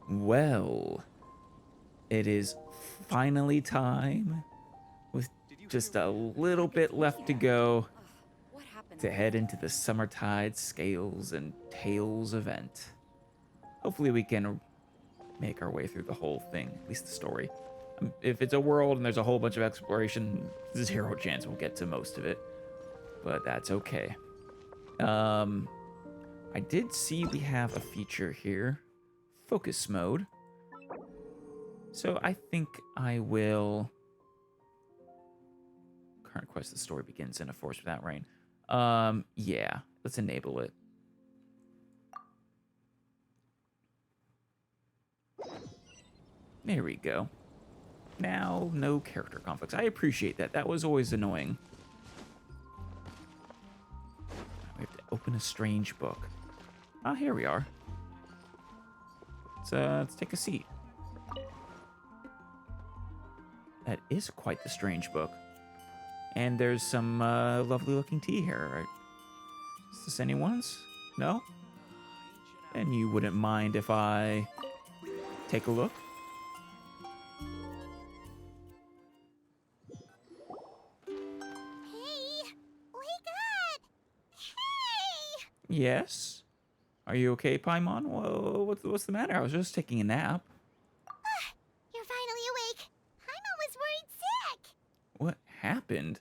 Well, it is finally time, with just a little bit left to go, What happened? to head into the Summertide Scales and Tales event. Hopefully we can make our way through the whole thing, at least the story. If it's a world and there's a whole bunch of exploration, zero chance we'll get to most of it. But that's okay. I did see we have a feature here. Focus mode. So I think I will... Current quest, the story begins in a forest without rain. Yeah, let's enable it. There we go. Now, no character conflicts. I appreciate that. That was always annoying. We have to open a strange book. Ah, here we are. Let's take a seat. That is quite the strange book. And there's some lovely looking tea here, right? Is this anyone's? No? And you wouldn't mind if I take a look? Hey, wake up! Hey! Yes? Are you okay, Paimon? Whoa, what's the matter? I was just taking a nap. You're finally awake. Paimon was worried sick. What happened?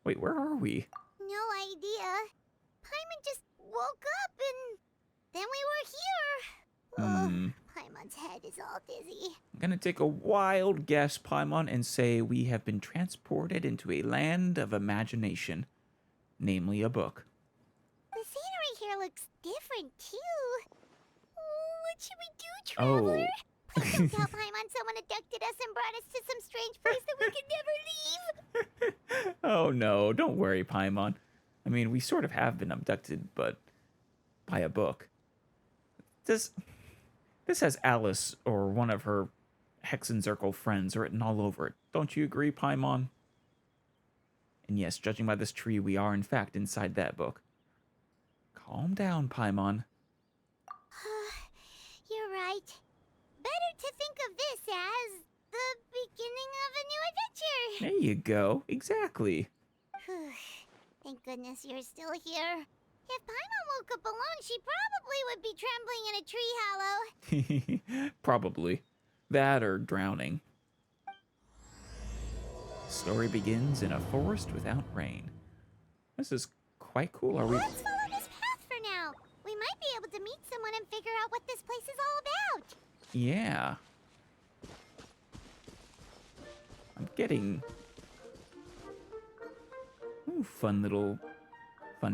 Wait, where are we? No idea. Paimon just woke up and then we were here. Paimon's head is all dizzy. I'm gonna take a wild guess, Paimon, and say we have been transported into a land of imagination, namely a book. The scenery here looks different too. What should we do, traveler? Please don't tell Paimon someone abducted us and brought us to some strange place that we could never leave. Oh no, don't worry, Paimon. I mean, we sort of have been abducted, but by a book. This has Alice or one of her Hexenzirkel friends written all over it. Don't you agree, Paimon? And yes, judging by this tree, we are in fact inside that book. Calm down, Paimon. You're right. Better to think of this as the beginning of a new adventure. There you go. Exactly. Thank goodness you're still here. If Paimon woke up alone, she probably would be trembling in a tree hollow. Probably. That or drowning. Story begins in a forest without rain. This is quite cool. Are we... Let's follow this path for now. We might be able to meet someone and figure out what this place is all about. Yeah. I'm getting... Ooh, fun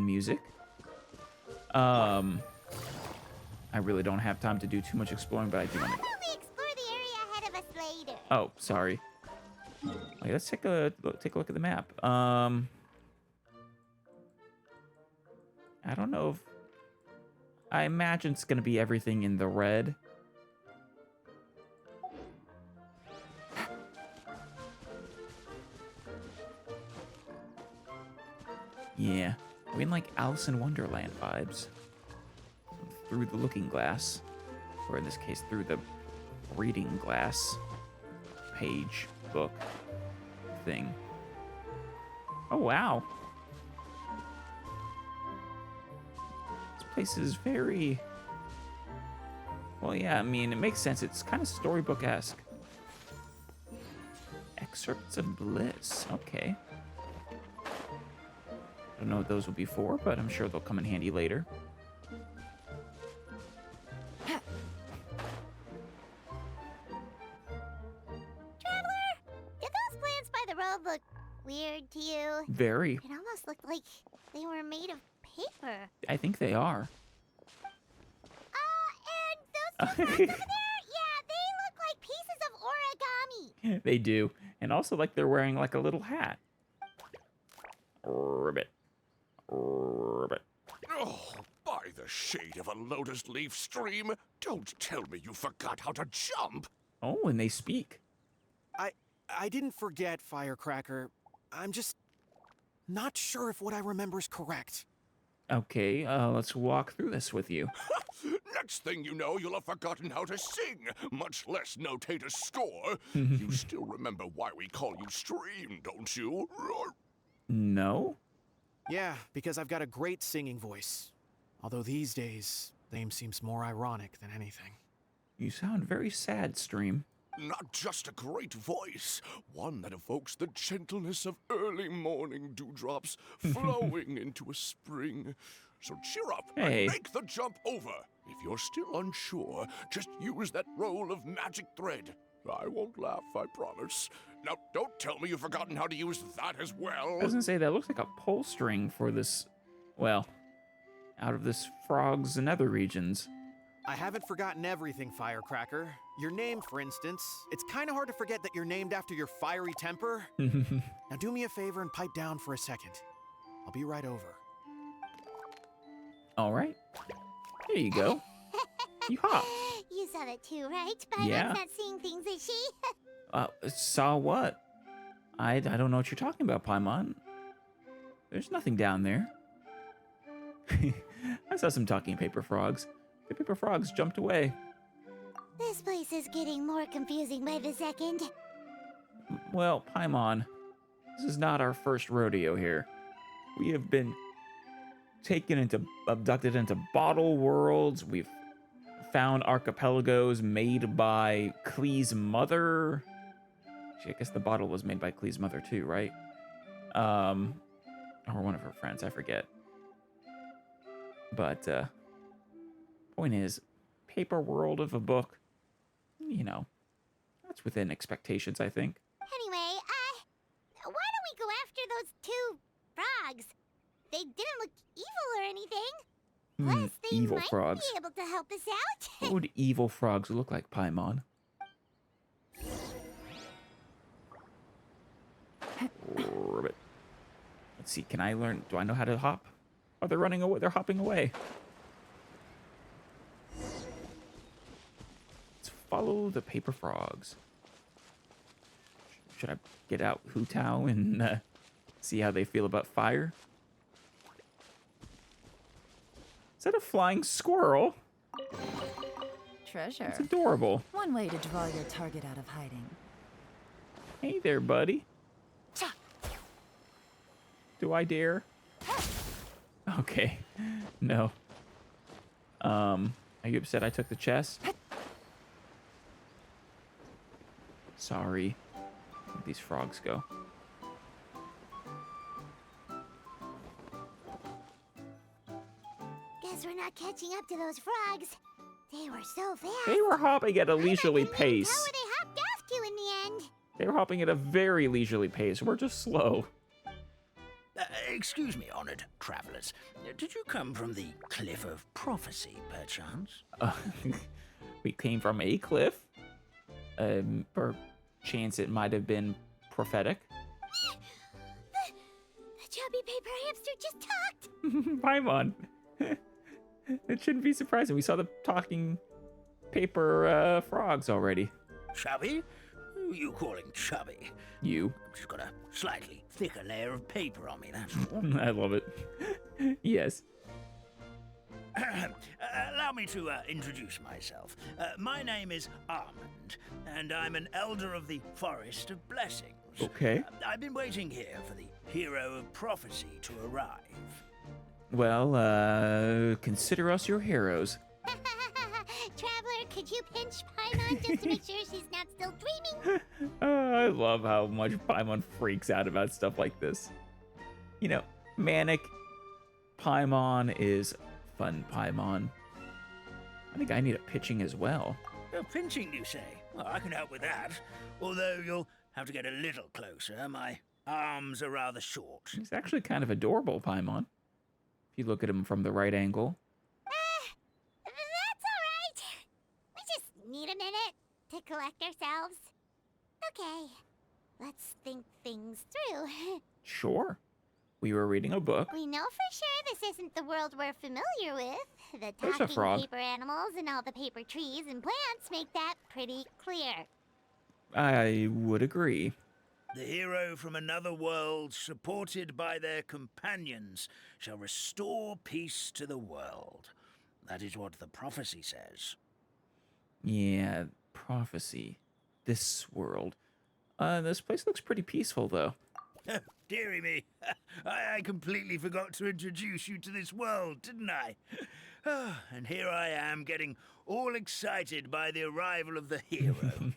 music. I really don't have time to do too much exploring, but I do want to... Why don't we explore the area ahead of us later? Oh, sorry. Wait, let's take a look at the map. I don't know if... I imagine it's going to be everything in the red. Yeah, we're in like Alice in Wonderland vibes. Through the looking glass. Or in this case, through the reading glass. Page, book, thing. Oh, wow. This place is very... Well, yeah, I mean, it makes sense. It's kind of storybook-esque. Excerpts of Bliss. Okay. I don't know what those will be for, but I'm sure they'll come in handy later. Traveler, did those plants by the road look weird to you? Very. It almost looked like they were made of paper. I think they are. And those two plants over there? Yeah, they look like pieces of origami. They do. And also like they're wearing like a little hat. Ribbit. Ribbit. Oh, by the shade of a lotus leaf stream, don't tell me you forgot how to jump. Oh, and they speak. I didn't forget, Firecracker. I'm just not sure if what I remember is correct. Okay, let's walk through this with you. next thing you know, you'll have forgotten how to sing, much less notate a score. You still remember why we call you Stream, don't you? No? Yeah, because I've got a great singing voice. Although these days, the name seems more ironic than anything. You sound very sad, Stream. Not just a great voice, one that evokes the gentleness of early morning dewdrops flowing into a spring. So cheer up Hey. and make the jump over. If you're still unsure, just use that roll of magic thread. I won't laugh, I promise. Now, don't tell me you've forgotten how to use that as well. I was gonna say, that looks like a pull string for this, well, out of this frog's nether regions. I haven't forgotten everything, Firecracker. Your name, for instance. It's kind of hard to forget that you're named after your fiery temper. Now do me a favor and pipe down for a second. I'll be right over. All right. There you go. You hop. You saw that too, right? Paimon's Yeah. not seeing things, is she? Saw what? I don't know what you're talking about, Paimon. There's nothing down there. I saw some talking paper frogs. The paper frogs jumped away. This place is getting more confusing by the second. Well, Paimon, this is not our first rodeo here. We have been abducted into bottle worlds. We've found archipelagos made by Klee's mother. Actually, I guess the bottle was made by Klee's mother too, right? Or one of her friends, I forget. But point is, paper world of a book, you know, that's within expectations, I think. Anyway, why don't we go after those two frogs? They didn't look evil or anything. Plus, they Evil might frogs. be able to help us out. What would evil frogs look like, Paimon? Ribbit. Let's see, can I learn? Do I know how to hop? Oh, they're running away. They're hopping away. Let's follow the paper frogs. Should I get out Hu Tao and see how they feel about fire? Is that a flying squirrel? Treasure. It's adorable. One way to draw your target out of hiding. Hey there, buddy. Do I dare? Okay. No. Are you upset I took the chest? Sorry. Where'd these frogs go? Guess we're not catching up to those frogs. They were so fast. They were hopping at a leisurely I couldn't even pace. tell where they hopped off to in the end. They were hopping at a very leisurely pace. We're just slow. Excuse me, honored travelers. Did you come from the Cliff of Prophecy, perchance? We came from a cliff. Perchance it might have been prophetic. The chubby paper hamster just talked. Paimon. It shouldn't be surprising. We saw the talking paper frogs already. Chubby? Who are you calling chubby? You. I've just got a slightly thicker layer of paper on me, that's all. I love it. Yes. Allow me to introduce myself. My name is Almond, and I'm an elder of the Forest of Blessings. Okay. I've been waiting here for the hero of prophecy to arrive. Well, consider us your heroes. Traveler, could you pinch Paimon just to make sure she's not still dreaming? I love how much Paimon freaks out about stuff like this. You know, Manic Paimon is fun Paimon. I think I need a pitching as well. Oh, pinching, you say? Well, I can help with that. Although you'll have to get a little closer. My arms are rather short. He's actually kind of adorable, Paimon. If you look at him from the right angle. That's all right. We just need a minute to collect ourselves. Okay, let's think things through. Sure. We were reading a book. We know for sure this isn't the world we're familiar with. The There's a talking frog. paper animals and all the paper trees and plants make that pretty clear. I would agree. The hero from another world, supported by their companions, shall restore peace to the world. That is what the prophecy says. Yeah, prophecy. This world. This place looks pretty peaceful, though. Dearie me, I completely forgot to introduce you to this world, didn't I? And here I am getting all excited by the arrival of the hero.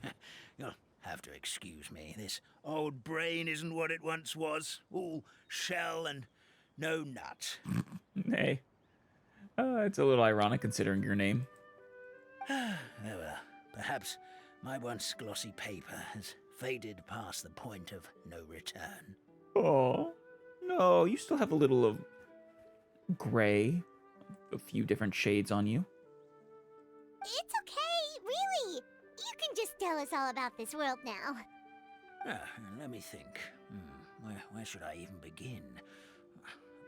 You'll have to excuse me. This old brain isn't what it once was. All shell and no nut. Hey. It's a little ironic considering your name. Oh well, perhaps my once glossy paper has faded past the point of no return. Oh, no, you still have a little of gray, a few different shades on you. It's okay, really. You can just tell us all about this world now. Let me think. Where should I even begin?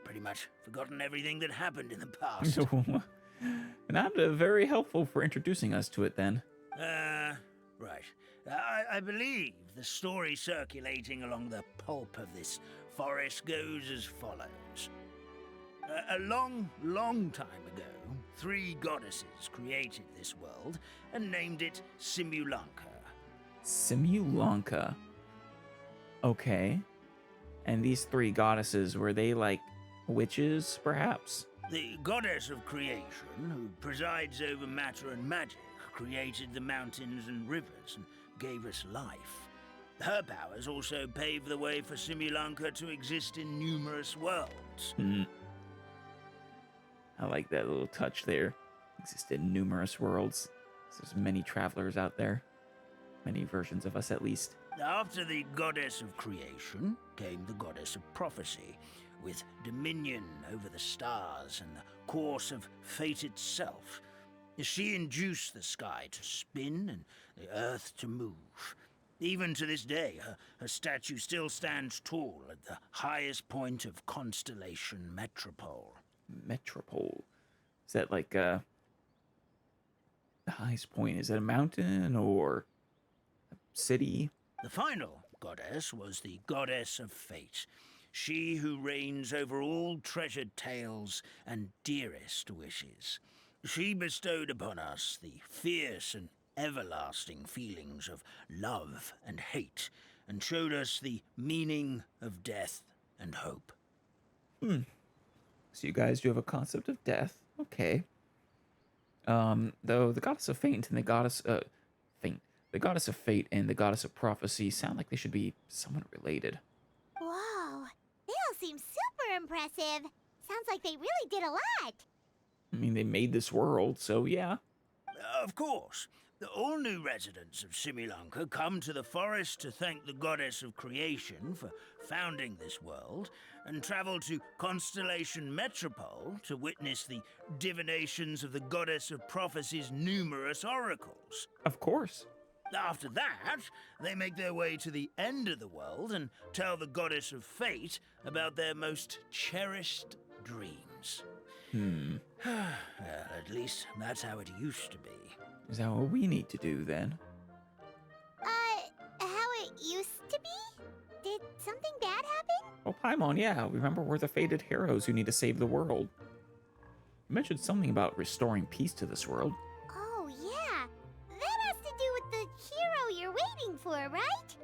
Pretty much forgotten everything that happened in the past. Not very helpful for introducing us to it, then. Right. I believe the story circulating along the pulp of this forest goes as follows. A long, long time ago, 3 goddesses created this world and named it Simulanka. Simulanka. Okay. And these 3 goddesses, were they like witches, perhaps? The goddess of creation, who presides over matter and magic, created the mountains and rivers and gave us life. Her powers also paved the way for Simulanka to exist in numerous worlds. I like that little touch there. Exist in numerous worlds. There's many travelers out there. Many versions of us, at least. After the goddess of creation came the goddess of prophecy, with dominion over the stars and the course of fate itself. She induced the sky to spin and the earth to move. Even to this day, her statue still stands tall at the highest point of Constellation Metropole. Metropole. Is that like the highest point? Is it a mountain or a city? The final goddess was the goddess of fate. She who reigns over all treasured tales and dearest wishes. She bestowed upon us the fierce and everlasting feelings of love and hate, and showed us the meaning of death and hope. So you guys do have a concept of death. Okay. Though the goddess of fate and the goddess the goddess of fate and the goddess of prophecy sound like they should be somewhat related. Whoa, they all seem super impressive. Sounds like they really did a lot. I mean, they made this world, so yeah. Of course. All new residents of Simulanka come to the forest to thank the goddess of creation for founding this world, and travel to Constellation Metropole to witness the divinations of the goddess of prophecy's numerous oracles. Of course. After that, they make their way to the end of the world and tell the goddess of fate about their most cherished dreams. Well, at least that's how it used to be. Is that what we need to do then? How it used to be? Did something bad happen? Oh, Paimon, yeah. Remember, we're the fated heroes who need to save the world. You mentioned something about restoring peace to this world. Oh, yeah. That has to do with the hero you're waiting for, right?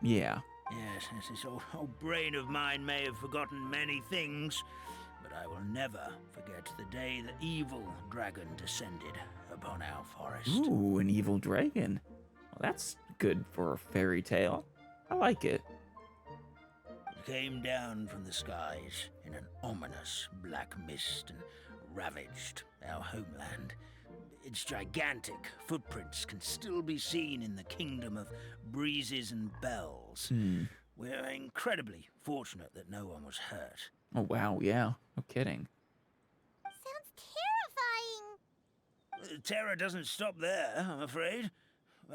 Yeah. Yes, this old brain of mine may have forgotten many things, but I will never forget the day the evil dragon descended upon our forest. Ooh, an evil dragon. Well, that's good for a fairy tale. I like it. It came down from the skies in an ominous black mist and ravaged our homeland. Its gigantic footprints can still be seen in the kingdom of breezes and bells. We're incredibly fortunate that no one was hurt. Oh, wow, yeah. No kidding. Sounds terrifying. Terror doesn't stop there, I'm afraid.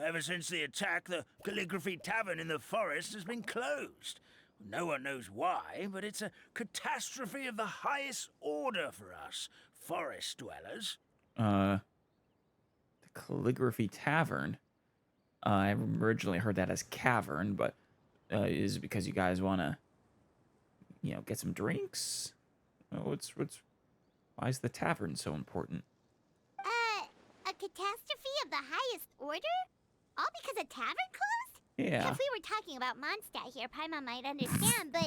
Ever since the attack, the Calligraphy Tavern in the forest has been closed. No one knows why, but it's a catastrophe of the highest order for us, forest dwellers. The Calligraphy Tavern. I originally heard that as cavern, but is it because you guys want to, get some drinks? What's Why is the tavern so important? A catastrophe of the highest order? All because a tavern closed? Yeah. If we were talking about Mondstadt here, Paimon might understand, but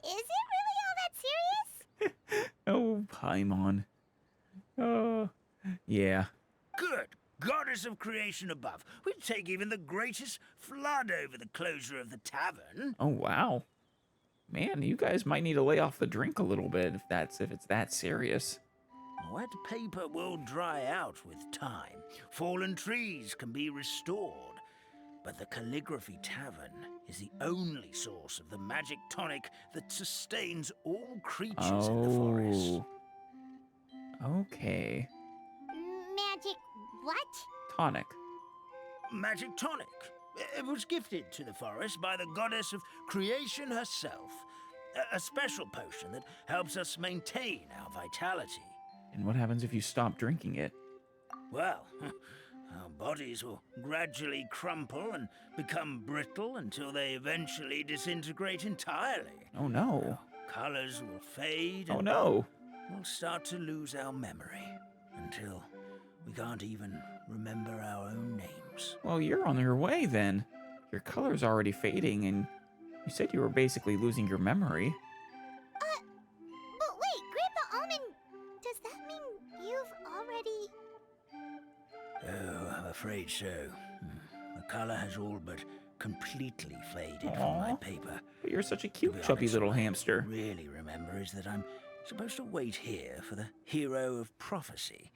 is it really all that serious? Oh, Paimon. Oh, yeah. Good. Goddess of creation above. We'd take even the greatest flood over the closure of the tavern. Oh, wow. Man, you guys might need to lay off the drink a little bit if it's that serious. Wet paper will dry out with time. Fallen trees can be restored. But the Calligraphy Tavern is the only source of the magic tonic that sustains all creatures in the forest. Okay. Magic what? Tonic. Magic tonic. It was gifted to the forest by the goddess of creation herself. A special potion that helps us maintain our vitality. And what happens if you stop drinking it? Well, our bodies will gradually crumple and become brittle until they eventually disintegrate entirely. Oh, no. Colors will fade. Oh, And no. we'll start to lose our memory until we can't even remember our own names. Well, you're on your way then. Your color's already fading, and you said you were basically losing your memory. But wait, Grandpa Almond, does that mean you've already... Oh, I'm afraid so. The color has all but completely faded from my Aw. paper. But you're such a To cute, be chubby honest, little what I hamster. really remember is that I'm supposed to wait here for the hero of prophecy.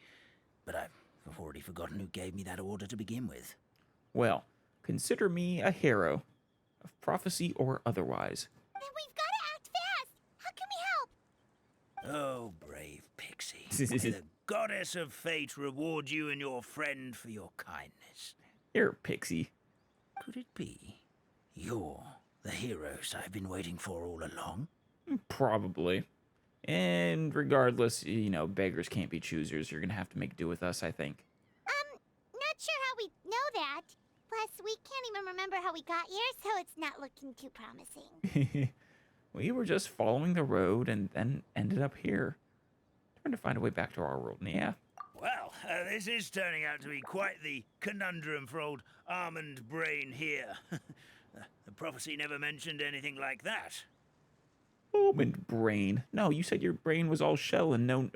But I've already forgotten who gave me that order to begin with. Well, consider me a hero, of prophecy or otherwise. Then we've got to act fast! How can we help? Oh, brave pixie. May the goddess of fate reward you and your friend for your kindness. Here, Pixie. Could it be you're the heroes I've been waiting for all along? Probably. And regardless, beggars can't be choosers. You're gonna have to make do with us, I think. Not sure how we know that. Plus, we can't even remember how we got here, so it's not looking too promising. We were just following the road and then ended up here. Trying to find a way back to our world. Yeah. Well, this is turning out to be quite the conundrum for old Almond Brain here. The prophecy never mentioned anything like that. Almond brain. No, you said your brain was all shell and no,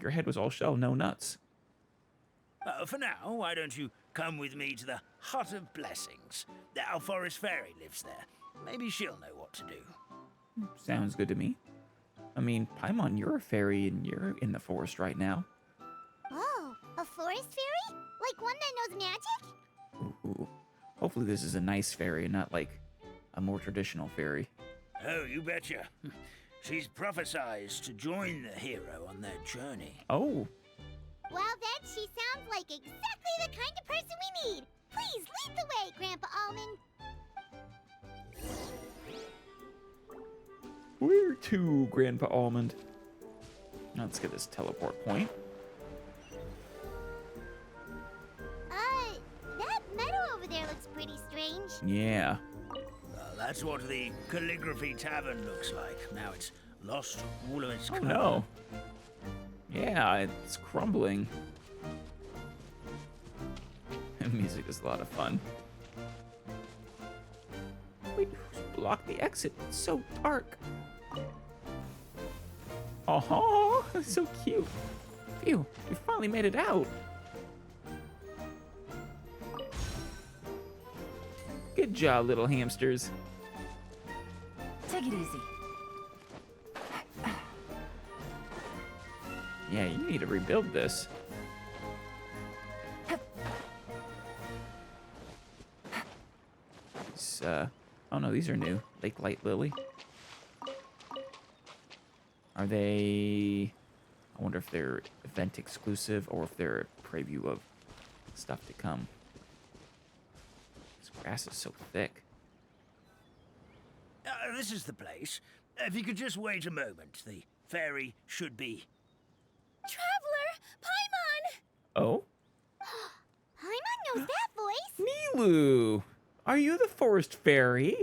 your head was all shell, no nuts. For now, why don't you come with me to the Hut of Blessings? Our forest fairy lives there. Maybe she'll know what to do. Sounds good to me. I mean, Paimon, you're a fairy and you're in the forest right now. Oh, a forest fairy? Like one that knows magic? Ooh. Hopefully this is a nice fairy and not like a more traditional fairy. Oh, you betcha. She's prophesized to join the hero on their journey. Oh, Well, then she sounds like exactly the kind of person we need. Please lead the way, Grandpa Almond. where to, Grandpa Almond? Let's get this teleport point. That meadow over there looks pretty strange. Yeah. That's what the Calligraphy Tavern looks like. Now it's lost all of its Oh color. no. Yeah, it's crumbling. Music is a lot of fun. Wait, who's blocked the exit? It's so dark. Oh, that's so cute. Phew, we finally made it out. Good job, little hamsters. Take it easy. Yeah, you need to rebuild this. Oh no, these are new. Lake Light Lily. Are they... I wonder if they're event exclusive or if they're a preview of stuff to come. This grass is so thick. This is the place. If you could just wait a moment, the fairy should be... Traveler! Paimon! Oh? Paimon knows that voice! Nilu! Are you the forest fairy?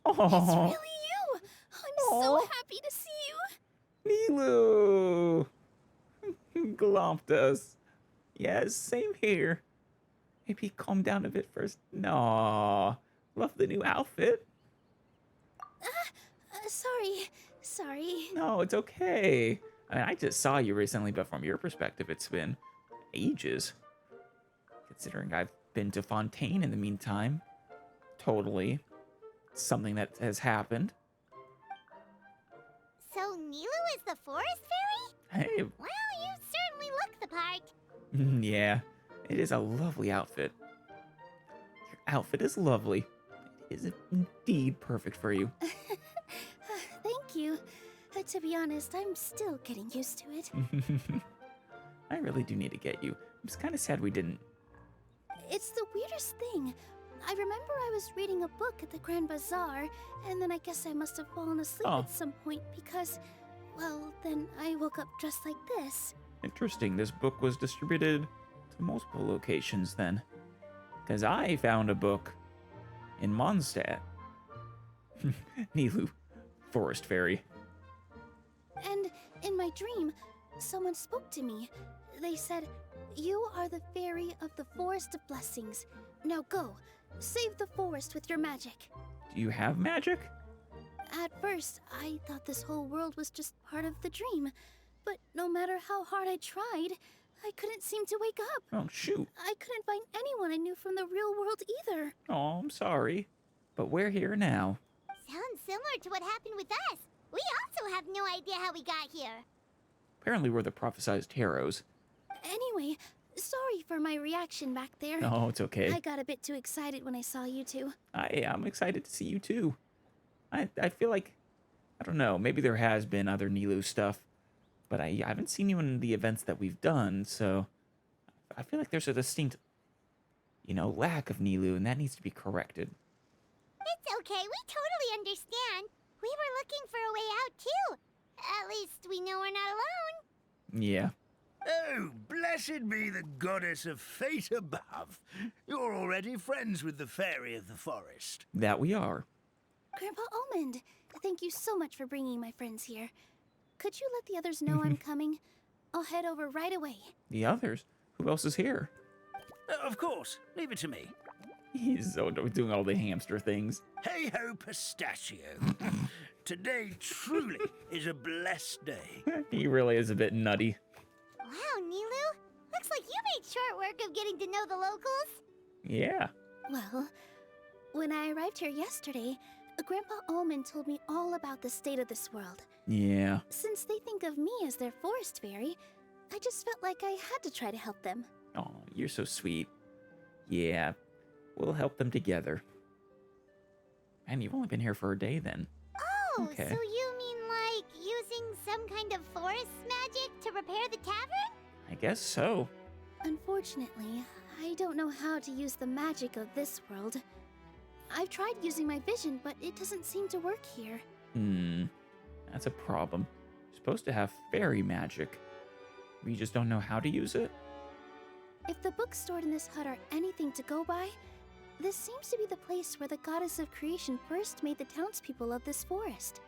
Oh, Really you! I'm so happy to see you! Nilu! Glomped us. Yes, same here. Maybe calm down a bit first. No. Love the new outfit. Sorry. No, it's okay. I mean, I just saw you recently, but from your perspective, it's been ages. Considering I've been to Fontaine in the meantime. Totally. Something that has happened. So Nilu is the forest fairy? Hey, Well, you certainly look the part. yeah, it is a lovely outfit. Your outfit is lovely. It is indeed perfect for you. Thank you. To be honest, I'm still getting used to it. I really do need to get you. I'm just kind of sad we didn't. It's the weirdest thing. I remember I was reading a book at the Grand Bazaar, and then I guess I must have fallen asleep Oh. at some point because, well, then I woke up just like this. Interesting, this book was distributed to multiple locations then. Because I found a book in Mondstadt. Nilu, forest fairy. And in my dream, someone spoke to me. They said, "You are the fairy of the Forest of Blessings. Now go, save the forest with your magic." Do you have magic? At first, I thought this whole world was just part of the dream. But no matter how hard I tried, I couldn't seem to wake up. Oh, shoot. I couldn't find anyone I knew from the real world either. Oh, I'm sorry. But we're here now. Sounds similar to what happened with us. We also have no idea how we got here. Apparently we're the prophesized heroes. Anyway, sorry for my reaction back there. No, it's okay. I got a bit too excited when I saw you two. I'm excited to see you too. I feel like, I don't know, maybe there has been other Nilu stuff, but I haven't seen you in the events that we've done, so I feel like there's a distinct, lack of Nilu, and that needs to be corrected. It's okay, we totally understand. We were looking for a way out too. At least we know we're not alone. Yeah. Oh, blessed be the goddess of fate above. You're already friends with the fairy of the forest. That we are. Grandpa Almond, thank you so much for bringing my friends here. Could you let the others know I'm coming? I'll head over right away. The others? Who else is here? Of course, leave it to me. He's doing all the hamster things. Hey ho, pistachio. Today truly is a blessed day. He really is a bit nutty. Wow, Nilu. Looks like you made short work of getting to know the locals. Yeah. Well, when I arrived here yesterday, Grandpa Almond told me all about the state of this world. Yeah. Since they think of me as their forest fairy, I just felt like I had to try to help them. Oh, you're so sweet. Yeah. We'll help them together. And you've only been here for a day then. Oh, Okay. so you mean like using some kind of forest magic to repair the tavern? I guess so. Unfortunately, I don't know how to use the magic of this world. I've tried using my vision, but it doesn't seem to work here. That's a problem. You're supposed to have fairy magic. We just don't know how to use it? If the books stored in this hut are anything to go by, this seems to be the place where the goddess of creation first made the townspeople of this forest.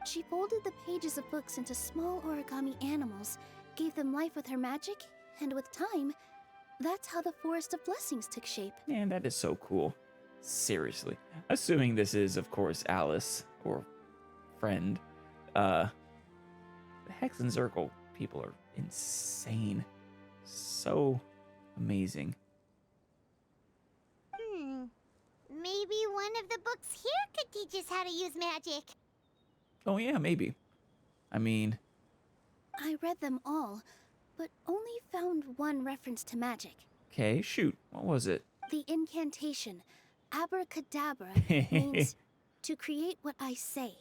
She folded the pages of books into small origami animals, gave them life with her magic, and with time, that's how the Forest of Blessings took shape. Man, that is so cool. Seriously. Assuming this is, of course, Alice, or friend. The Hex and Circle people are insane. So amazing. Maybe one of the books here could teach us how to use magic. Oh yeah, maybe. I mean, I read them all, but only found one reference to magic. okay, shoot. What was it? The incantation, abracadabra, means to create what I say.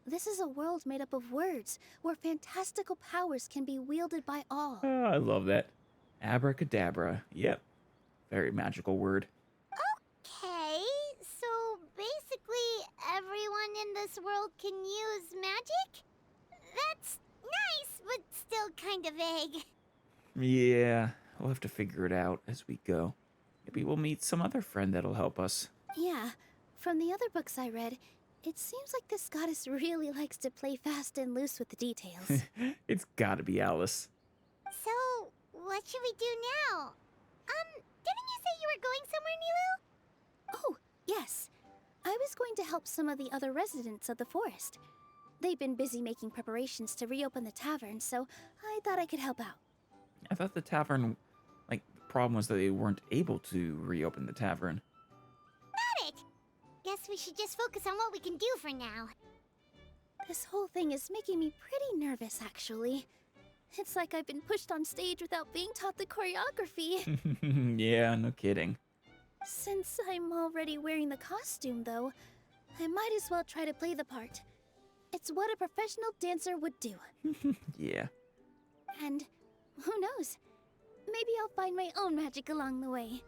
This is a world made up of words, where fantastical powers can be wielded by all. Oh, I love that. Abracadabra. Yep. Very magical word. Okay, so basically everyone in this world can use magic? That's nice, but still kind of vague. Yeah, we'll have to figure it out as we go. Maybe we'll meet some other friend that'll help us. Yeah, from the other books I read, It seems like this goddess really likes to play fast and loose with the details. It's gotta be Alice. So, what should we do now? Didn't you say you were going somewhere, Nilu? Oh, yes. I was going to help some of the other residents of the forest. They've been busy making preparations to reopen the tavern, so I thought I could help out. I thought the tavern, like, the problem was that they weren't able to reopen the tavern. Got it! Guess we should just focus on what we can do for now. This whole thing is making me pretty nervous, actually. It's like I've been pushed on stage without being taught the choreography. Yeah, no kidding. Since I'm already wearing the costume, though, I might as well try to play the part. It's what a professional dancer would do. Yeah. And who knows? Maybe I'll find my own magic along the way.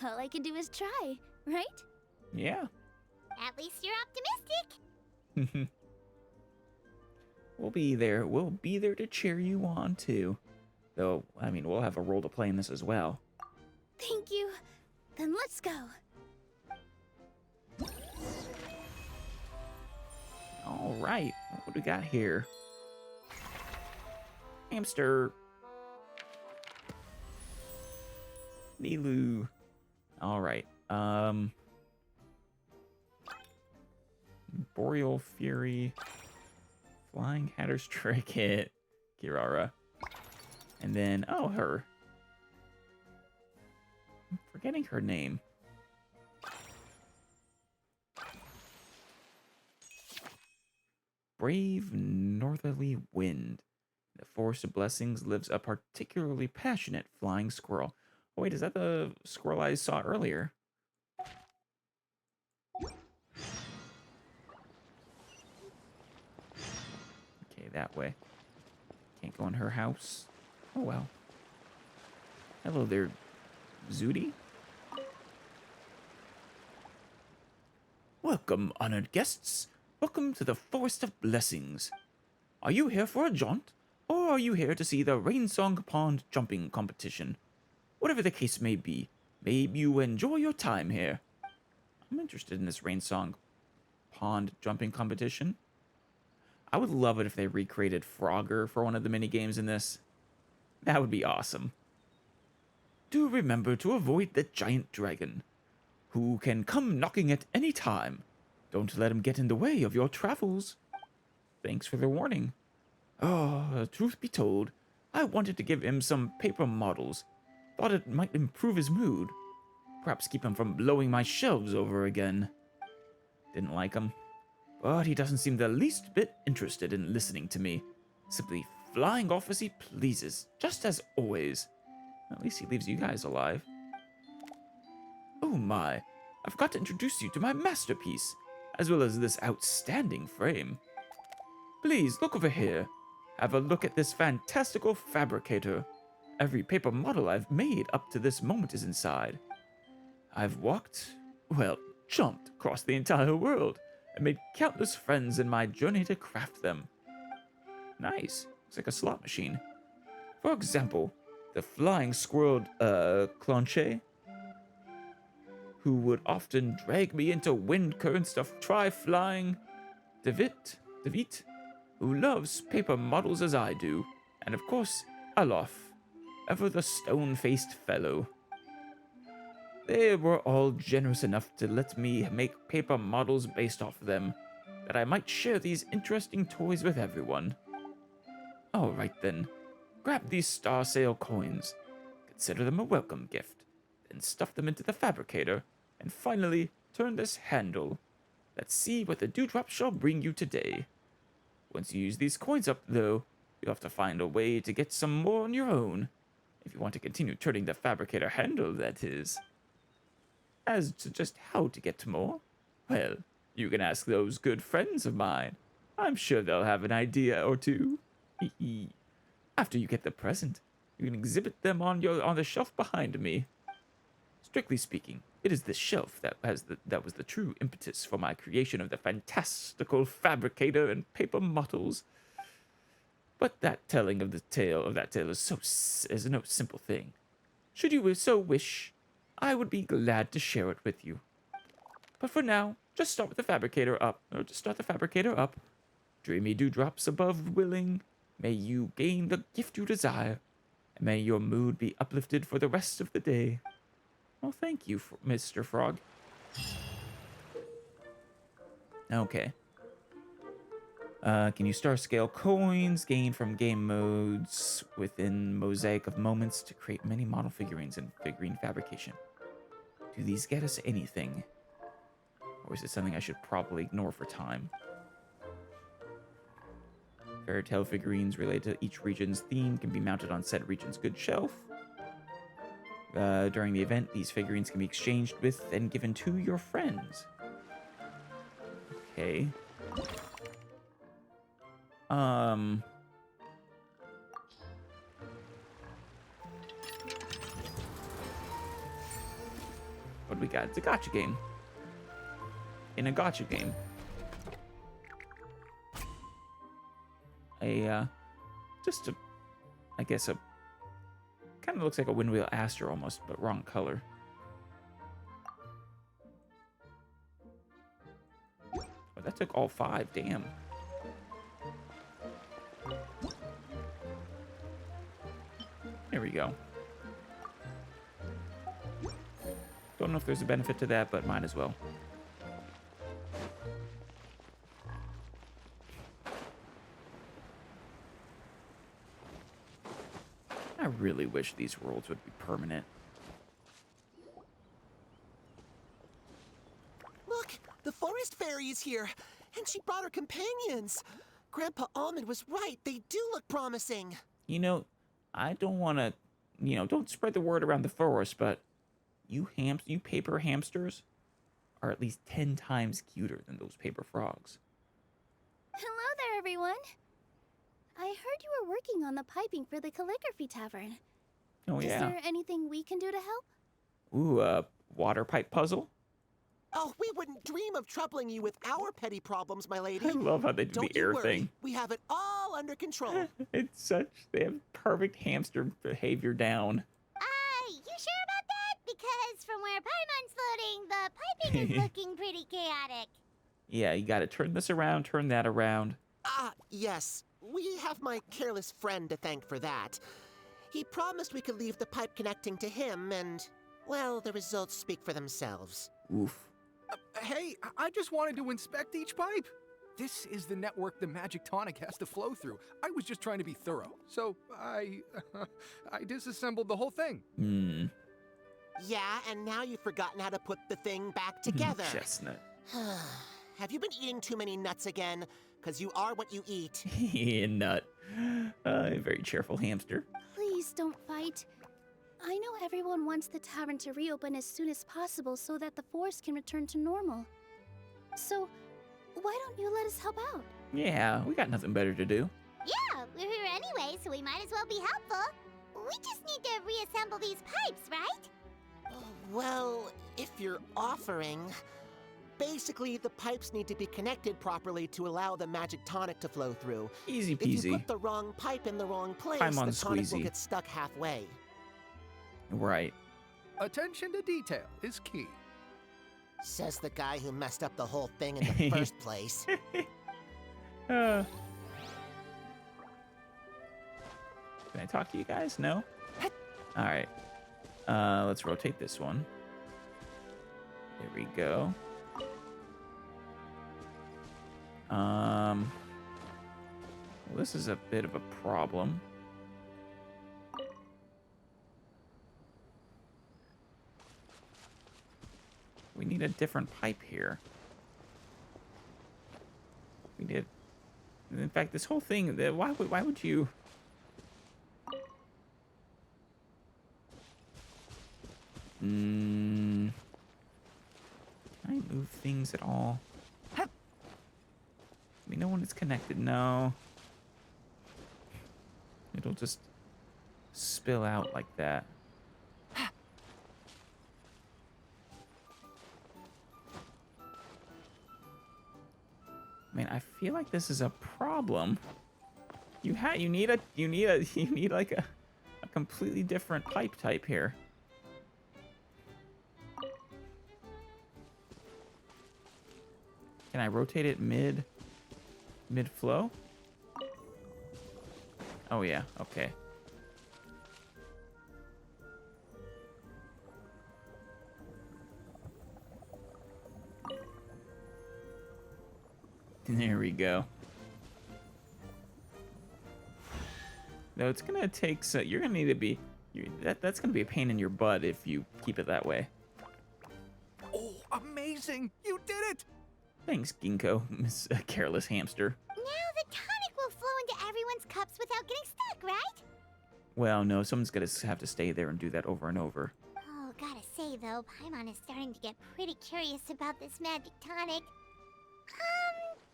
All I can do is try, right? Yeah. At least you're optimistic. We'll be there. We'll be there to cheer you on, too. Though, I mean, we'll have a role to play in this as well. Thank you. Then let's go. All right. What do we got here? Hamster. Nilu. All right. Boreal Fury. Flying Hatter's Trinket. Kirara. And then, oh, her. I'm forgetting her name. Brave Northerly Wind. In the Forest of Blessings lives a particularly passionate flying squirrel. Oh, wait, is that the squirrel I saw earlier? Okay, that way. Can't go in her house. Oh, well. Hello there, Zooty. Welcome, honored guests. Welcome to the Forest of Blessings. Are you here for a jaunt, or are you here to see the Rainsong Pond jumping competition? Whatever the case may be, may you enjoy your time here. I'm interested in this Rainsong Pond jumping competition. I would love it if they recreated Frogger for one of the minigames in this. That would be awesome. Do remember to avoid the giant dragon, who can come knocking at any time. Don't let him get in the way of your travels. Thanks for the warning. Oh, truth be told, I wanted to give him some paper models. Thought it might improve his mood. Perhaps keep him from blowing my shelves over again. Didn't like him. But he doesn't seem the least bit interested in listening to me. Simply flying off as he pleases, just as always. At least he leaves you guys alive. Oh my, I forgot to introduce you to my masterpiece, as well as this outstanding frame. Please look over here. Have a look at this fantastical fabricator. Every paper model I've made up to this moment is inside. I've walked, well, jumped across the entire world and made countless friends in my journey to craft them. Nice. Looks like a slot machine. For example, the flying squirrel, Clanche, who would often drag me into wind currents to try flying. Teyvat, who loves paper models as I do. And of course, Alof, ever the stone-faced fellow. They were all generous enough to let me make paper models based off them, that I might share these interesting toys with everyone. Alright then, grab these Star Sail coins, consider them a welcome gift, then stuff them into the fabricator, and finally, turn this handle. Let's see what the dewdrop shall bring you today. Once you use these coins up, though, you'll have to find a way to get some more on your own. If you want to continue turning the fabricator handle, that is. As to just how to get more, well, you can ask those good friends of mine. I'm sure they'll have an idea or two. After you get the present, you can exhibit them on the shelf behind me. Strictly speaking, it is this shelf that was the true impetus for my creation of the fantastical fabricator and paper models. But that telling of that tale is no simple thing. Should you so wish, I would be glad to share it with you. But for now, just start with the fabricator up. Or just start the fabricator up. Dreamy dewdrops above willing. May you gain the gift you desire. And may your mood be uplifted for the rest of the day. Well, thank you, Mr. Frog. Okay. Can you star scale coins gained from game modes within Mosaic of Moments to create many model figurines and figurine fabrication? Do these get us anything? Or is it something I should probably ignore for time? Fairytale figurines related to each region's theme can be mounted on said region's goods shelf. During the event, these figurines can be exchanged with and given to your friends. Okay. What do we got? It's a gacha game. In a gacha game. I guess a kind of looks like a Windwheel Aster almost, but wrong color. Oh, that took all 5, damn. There we go. Don't know if there's a benefit to that, but might as well. I really wish these worlds would be permanent. Look, the forest fairy is here, and she brought her companions. Grandpa Almond was right. They do look promising. You know, I don't want to, don't spread the word around the forest, but you paper hamsters are at least 10 times cuter than those paper frogs. Hello there, everyone. I heard you were working on the piping for the calligraphy tavern. Oh, yeah. Is there anything we can do to help? Ooh, a water pipe puzzle? Oh, we wouldn't dream of troubling you with our petty problems, my lady. I love how they do Don't the you air worry. thing. We have it all under control. They have perfect hamster behavior down. You sure about that? Because from where Paimon's floating, the piping is looking pretty chaotic. Yeah, you gotta turn this around, turn that around. Ah, yes. We have my careless friend to thank for that. He promised we could leave the pipe connecting to him, and, well, the results speak for themselves. Oof. Hey, I just wanted to inspect each pipe. This is the network the magic tonic has to flow through. I was just trying to be thorough, so I disassembled the whole thing. Yeah, and now you've forgotten how to put the thing back together. Chestnut. Have you been eating too many nuts again? Because you are what you eat. Nut. A very cheerful hamster. Please don't fight. I know everyone wants the tavern to reopen as soon as possible so that the forest can return to normal. So, why don't you let us help out? Yeah, we got nothing better to do. Yeah, we're here anyway, so we might as well be helpful. We just need to reassemble these pipes, right? Well, if you're offering... Basically, the pipes need to be connected properly to allow the magic tonic to flow through. Easy If you peasy. put the wrong pipe in the wrong place, Paimon the tonic will squeezy. get stuck halfway. Right. Attention to detail is key. Says the guy who messed up the whole thing in the first place. Can I talk to you guys? No? Alright. Let's rotate this one. There we go. Well, this is a bit of a problem. We need a different pipe here. We need... In fact, this whole thing... Why would you... Can I move things at all? We know when it's connected. No. It'll just spill out like that. I mean, I feel like this is a problem. You need like a completely different pipe type here. Can I rotate it mid-flow? Oh, yeah. Okay. There we go. No, it's gonna take so you're gonna need to be that's gonna be a pain in your butt if you keep it that way. Oh, amazing! You did it! Thanks, Ginkgo, Miss Careless Hamster. Now the tonic will flow into everyone's cups without getting stuck, right? Well, no, someone's gonna have to stay there and do that over and over. Oh, gotta say though, Paimon is starting to get pretty curious about this magic tonic.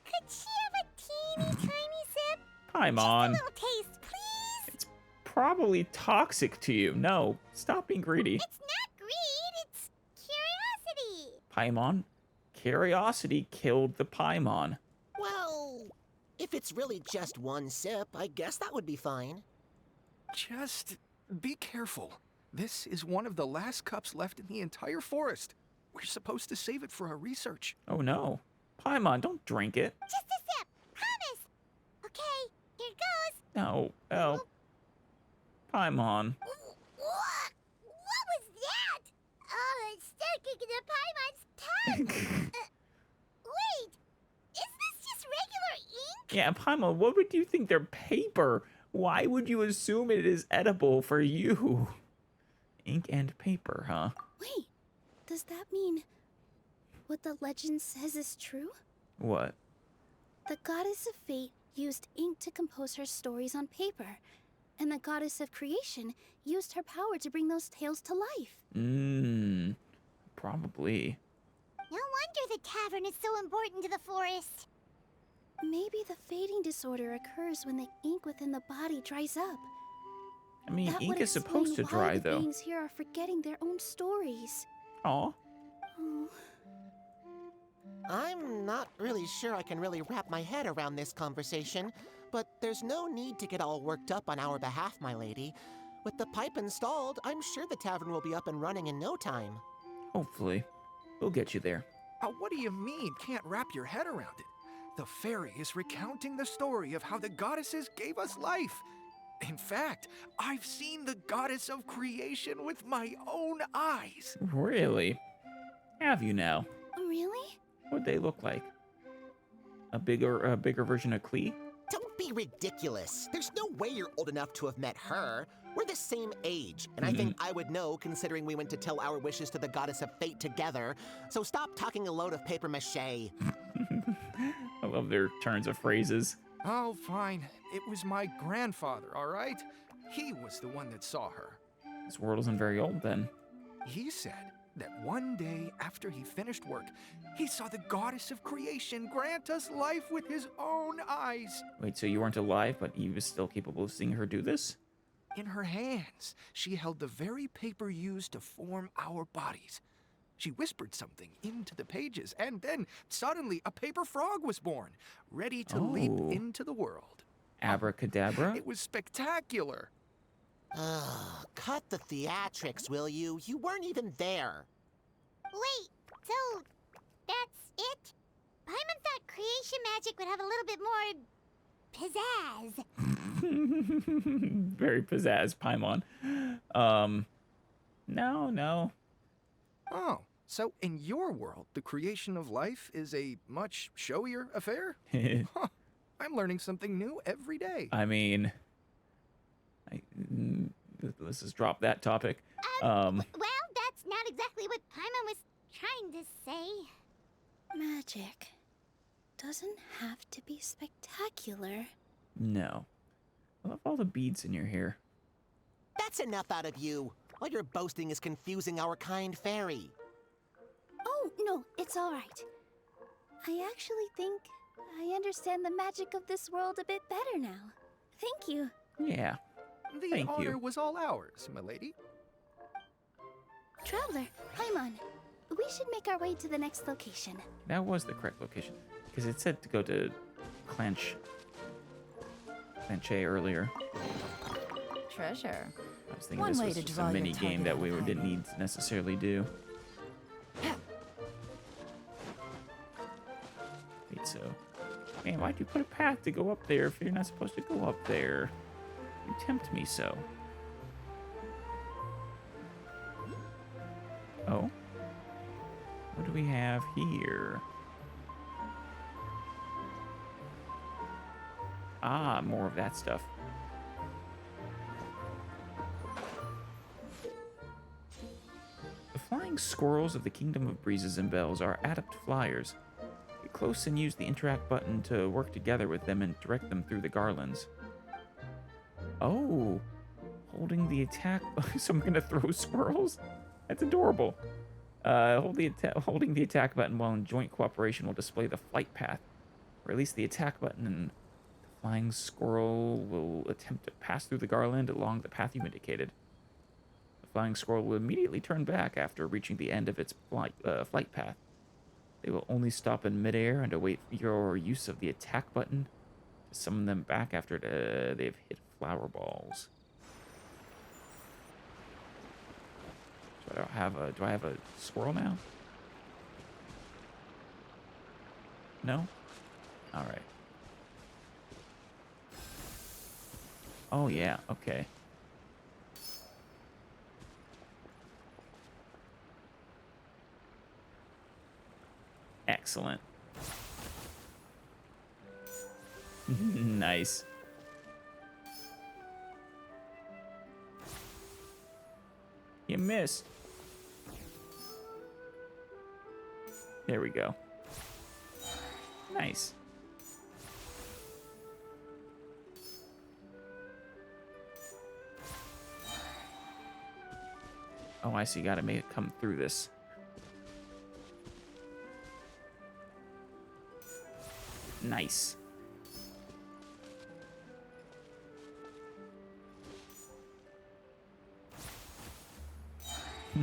Could she have a teeny tiny sip? Paimon. Just a little taste, please. It's probably toxic to you. No, stop being greedy. It's not greed, it's curiosity. Paimon, curiosity killed the Paimon. Well, if it's really just one sip, I guess that would be fine. Just be careful. This is one of the last cups left in the entire forest. We're supposed to save it for our research. Oh no. Paimon, don't drink it. Just a sip, promise. Okay, here goes. No, help. Paimon. What was that? Oh, it's sticking to Paimon's tongue. Wait, is this just regular ink? Yeah, Paimon, what would you think? They're paper. Why would you assume it is edible for you? Ink and paper, huh? Wait, does that mean what the legend says is true? What? The goddess of fate used ink to compose her stories on paper, and the goddess of creation used her power to bring those tales to life. Probably. No wonder the tavern is so important to the forest. Maybe the fading disorder occurs when the ink within the body dries up. I mean, That ink would is supposed to explain why dry, the though. beings here are forgetting their own stories. Aw. Oh, I'm not really sure I can really wrap my head around this conversation, but there's no need to get all worked up on our behalf, my lady. With the pipe installed, I'm sure the tavern will be up and running in no time. Hopefully. We'll get you there. What do you mean, can't wrap your head around it? The fairy is recounting the story of how the goddesses gave us life. In fact, I've seen the goddess of creation with my own eyes. Really? Have you now? really? What'd they look like? A bigger version of Klee? Don't be ridiculous. There's no way you're old enough to have met her. We're the same age, and I think I would know considering we went to tell our wishes to the goddess of fate together. So stop talking a load of paper mache. I love their turns of phrases. Oh, fine. It was my grandfather, all right? He was the one that saw her. This world isn't very old then. He said that one day after he finished work, he saw the goddess of creation grant us life with his own eyes. Wait, so you weren't alive, but he was still capable of seeing her do this? In her hands, she held the very paper used to form our bodies. She whispered something into the pages, and then suddenly a paper frog was born, ready to leap into the world. Abracadabra? It was spectacular. Ugh, cut the theatrics, will you? You weren't even there. Wait, so that's it? Paimon thought creation magic would have a little bit more pizzazz. Very pizzazz, Paimon. No. Oh, so in your world, the creation of life is a much showier affair? Huh, I'm learning something new every day. I mean, let's just drop that topic. Well, that's not exactly what Paimon was trying to say. Magic doesn't have to be spectacular. No. I love all the beads in your hair. That's enough out of you. All your boasting is confusing our kind fairy. Oh, no, it's all right. I actually think I understand the magic of this world a bit better now. Thank you. Yeah. The Thank honor you. was all ours, my lady. Traveler, Paimon, we should make our way to the next location. That was the correct location. Because it said to go to Clanche earlier. Treasure. I was thinking One this way was to just draw a your mini game target that on we the didn't enemy. need to necessarily do. Treasure. One way to draw your target on the enemy. necessarily do. Man, why'd you put a path to go up there if you're not supposed to go up there? You tempt me so. Oh. What do we have here? Ah, more of that stuff. The flying squirrels of the Kingdom of Breezes and Bells are adept flyers. Get close and use the interact button to work together with them and direct them through the garlands. Oh, holding the attack. So I'm gonna throw squirrels? That's adorable. Holding the attack button while in joint cooperation will display the flight path. Release the attack button and the flying squirrel will attempt to pass through the garland along the path you indicated. The flying squirrel will immediately turn back after reaching the end of its flight path. They will only stop in midair and await your use of the attack button to summon them back after they've hit flower balls. So do I have a squirrel now? No? Alright. Oh yeah, okay. Excellent. Nice. You missed. There we go. Nice. Oh, I see. Gotta make it come through this. Nice.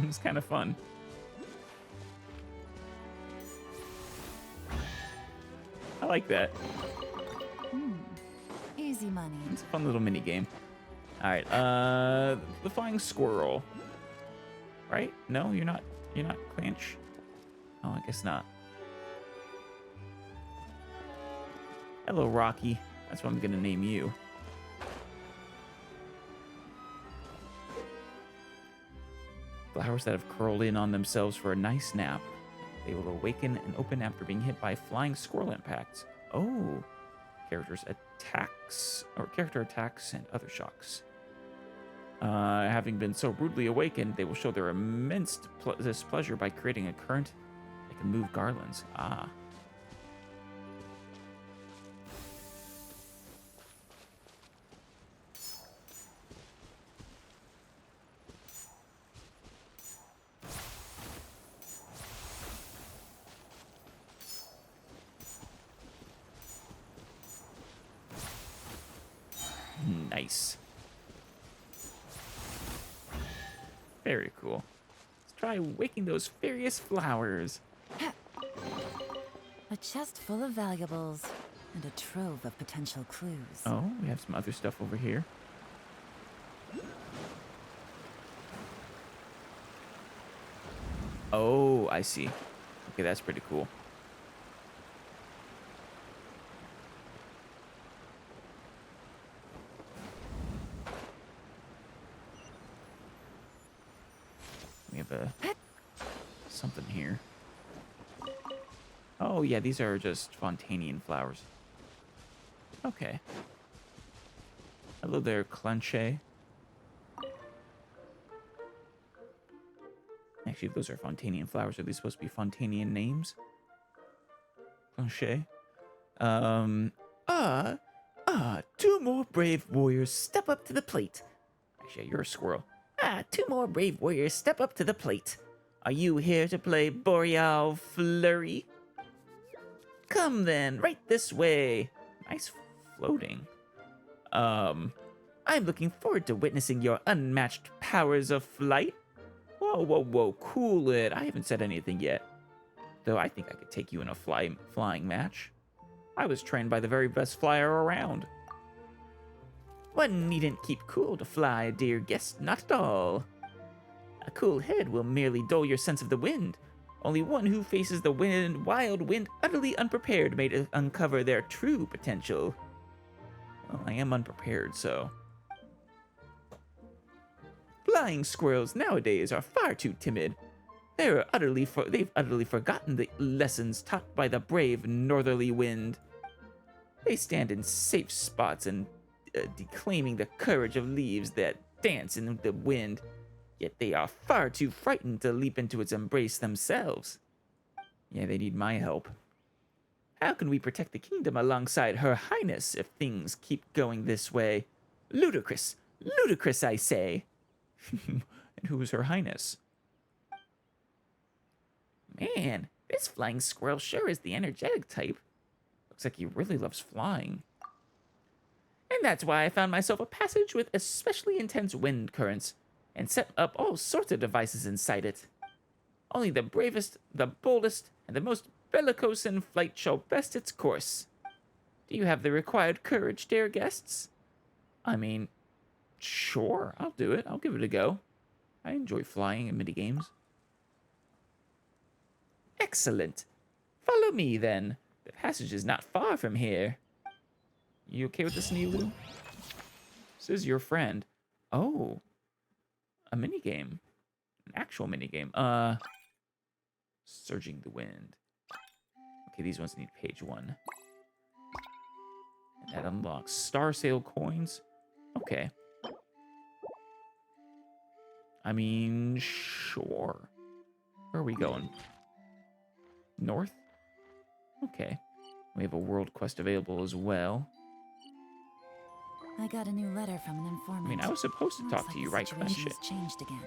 It's kind of fun. I like that. Easy money. It's a fun little mini game. All right. The flying squirrel. Right? No, you're not Clanch. Oh, I guess not. Hello, Rocky. That's what I'm gonna name you. Flowers that have curled in on themselves for a nice nap. They will awaken and open after being hit by flying squirrel impacts. Oh, character attacks and other shocks. Having been so rudely awakened, they will show their immense displeasure by creating a current that can move garlands. Ah. Nice. Very cool. Let's try waking those furious flowers. A chest full of valuables and a trove of potential clues. Oh, we have some other stuff over here. Oh, I see. Okay, that's pretty cool. We have something here. Oh, yeah, these are just Fontanian flowers. Okay. Hello there, Clenche. Actually, those are Fontanian flowers. Are these supposed to be Fontanian names? Clenche. Two more brave warriors step up to the plate. Actually, you're a squirrel. Two more brave warriors step up to the plate. Are you here to play Boreal Flurry? Come then, right this way. Nice floating. I'm looking forward to witnessing your unmatched powers of flight. Whoa, whoa, whoa, cool it. I haven't said anything yet. Though I think I could take you in a flying match. I was trained by the very best flyer around. One needn't keep cool to fly, dear guest, not at all. A cool head will merely dull your sense of the wind, Only one who faces the wild wind utterly unprepared may uncover their true potential. Well, I am unprepared, so... Flying squirrels nowadays are far too timid. They've utterly forgotten the lessons taught by the brave northerly wind. They stand in safe spots and declaiming the courage of leaves that dance in the wind, yet they are far too frightened to leap into its embrace themselves. Yeah, they need my help. How can we protect the kingdom alongside Her Highness if things keep going this way? Ludicrous! Ludicrous, I say! And who's Her Highness? Man, this flying squirrel sure is the energetic type. Looks like he really loves flying. And that's why I found myself a passage with especially intense wind currents, and set up all sorts of devices inside it. Only the bravest, the boldest, and the most bellicose in flight shall best its course. Do you have the required courage, dear guests? I mean, sure, I'll do it. I'll give it a go. I enjoy flying in minigames. Excellent. Follow me, then. The passage is not far from here. You okay with this, Nilu? This is your friend. Oh. A minigame. An actual minigame. Surging the wind. Okay, these ones need page 1. And that unlocks Star Sail coins. Okay. I mean, sure. Where are we going? North? Okay. We have a world quest available as well. I got a new letter from an informant. I mean, I was supposed to talk to you, right, Clanche? Changed again.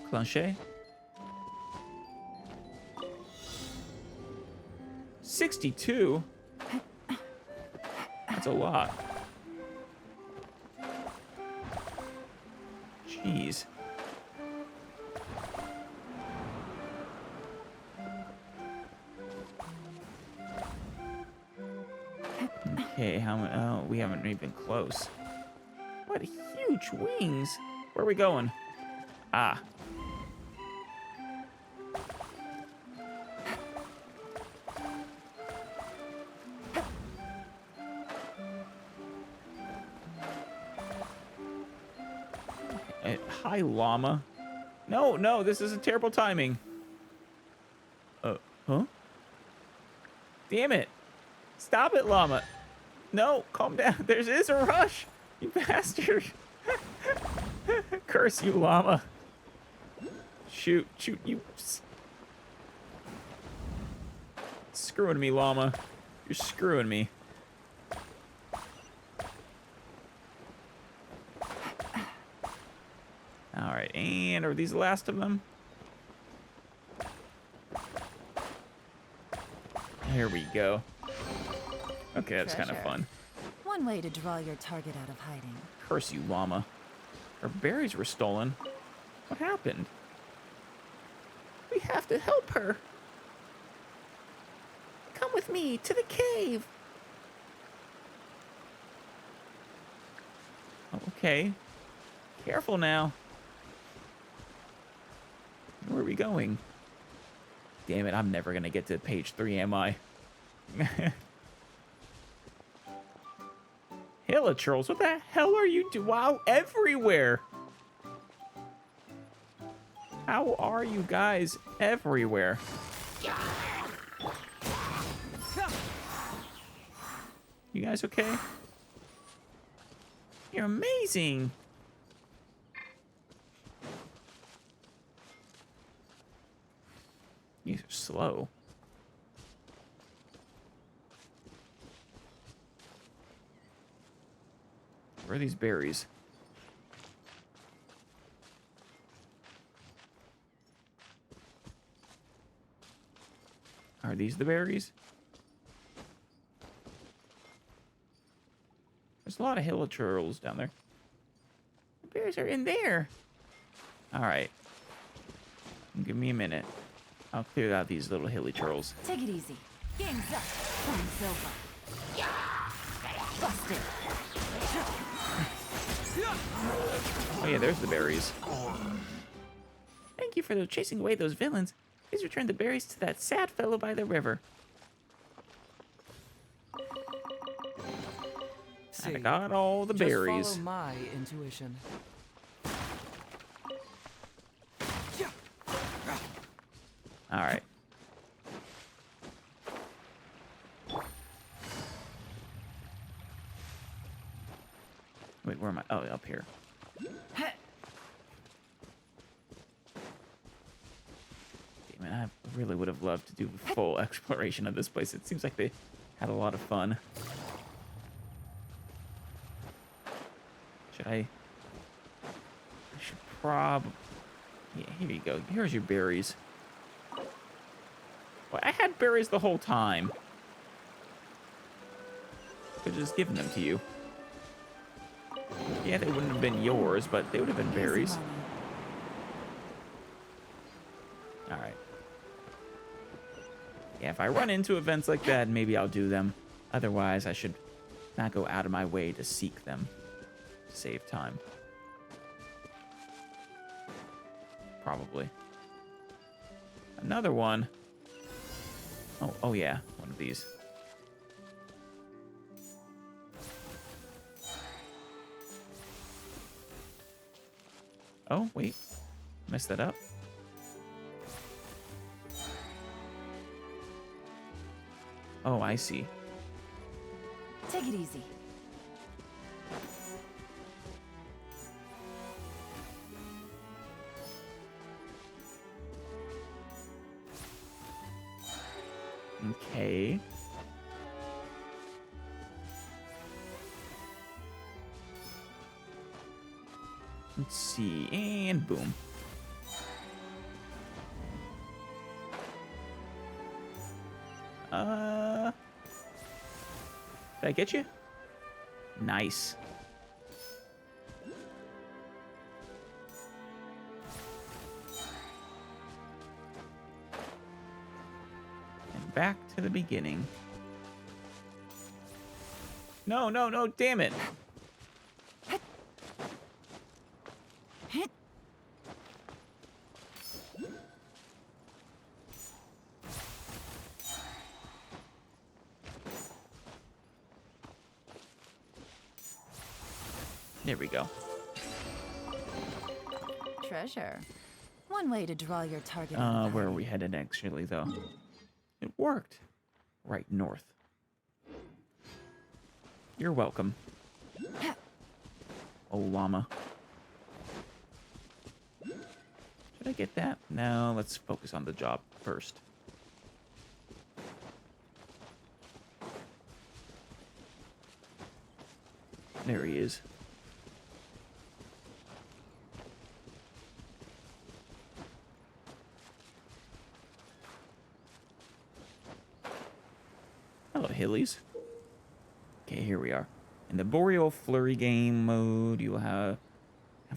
Clanche? 62? That's a lot. Jeez. Okay, oh, we haven't even close. What huge wings! Where are we going? Ah. Hi, llama. No, no, this is a terrible timing. Huh? Damn it. Stop it, llama. No, calm down. There is a rush. You bastard. Curse you, llama. Shoot, you. Screwing me, llama. You're screwing me. Alright, and are these the last of them? Here we go. Okay, that's kind of fun. One way to draw your target out of hiding. Curse you, llama. Our berries were stolen. What happened? We have to help her. Come with me to the cave. Okay. Careful now. Where are we going? Damn it, I'm never going to get to page 3, am I? Hilichurls, what the hell are you doing? Wow, everywhere! How are you guys everywhere? You guys okay? You're amazing! You're slow. Where are these berries? Are these the berries? There's a lot of hilichurls down there. The berries are in there. All right. Give me a minute. I'll clear out these little hilichurls. Take it easy. Game's up. Time's over. Busted. Oh yeah, there's the berries. Thank you for chasing away those villains. Please return the berries to that sad fellow by the river. And I got all the berries. Just follow my intuition. All right. Wait, where am I? Oh, up here. Damn it, I really would have loved to do a full exploration of this place. It seems like they had a lot of fun. I should probably... Yeah, here you go. Here's your berries. Well, I had berries the whole time. Could have just given them to you. Yeah, they wouldn't have been yours, but they would have been berries. Alright. Yeah, if I run into events like that, maybe I'll do them. Otherwise, I should not go out of my way to seek them. Save time. Probably. Another one. Oh yeah, one of these. Oh, wait. Messed that up. Oh, I see. Take it easy. Okay. Let's see, and boom. Did I get you? Nice. And back to the beginning. No, no, no, damn it. There we go. Treasure. One way to draw your target. Where are we headed actually, though? It worked. Right north. You're welcome. Oh, llama. Should I get that? No, let's focus on the job first. There he is. Hello, Hillies. Okay, here we are. In the Boreal Flurry game mode, you will have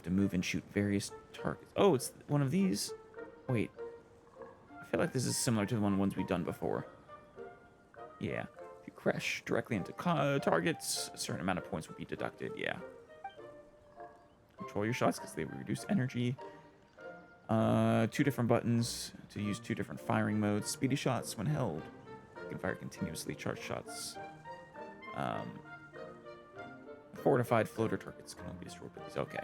to move and shoot various targets. Oh, it's one of these? Wait. I feel like this is similar to the ones we've done before. Yeah. If you crash directly into targets, a certain amount of points will be deducted. Yeah. Control your shots because they reduce energy. 2 different buttons to use 2 different firing modes. Speedy shots when held. You can fire continuously. Charged shots. Fortified floater targets can only be destroyed with these. Okay.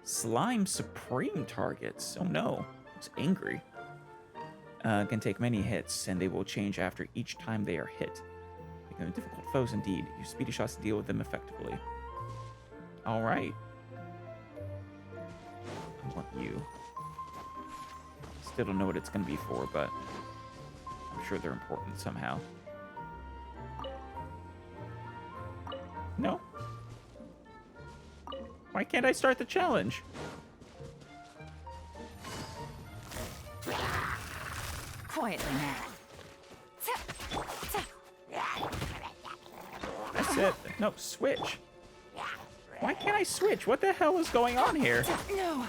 Slime Supreme targets. Oh no. It's angry. Can take many hits, and they will change after each time they are hit. Make them difficult foes indeed. Use speedy shots to deal with them effectively. Alright. I want you. Still don't know what it's going to be for, but I'm sure they're important somehow. No? Why can't I start the challenge? Quietly now. That's it. No, switch. Why can't I switch? What the hell is going on here? No.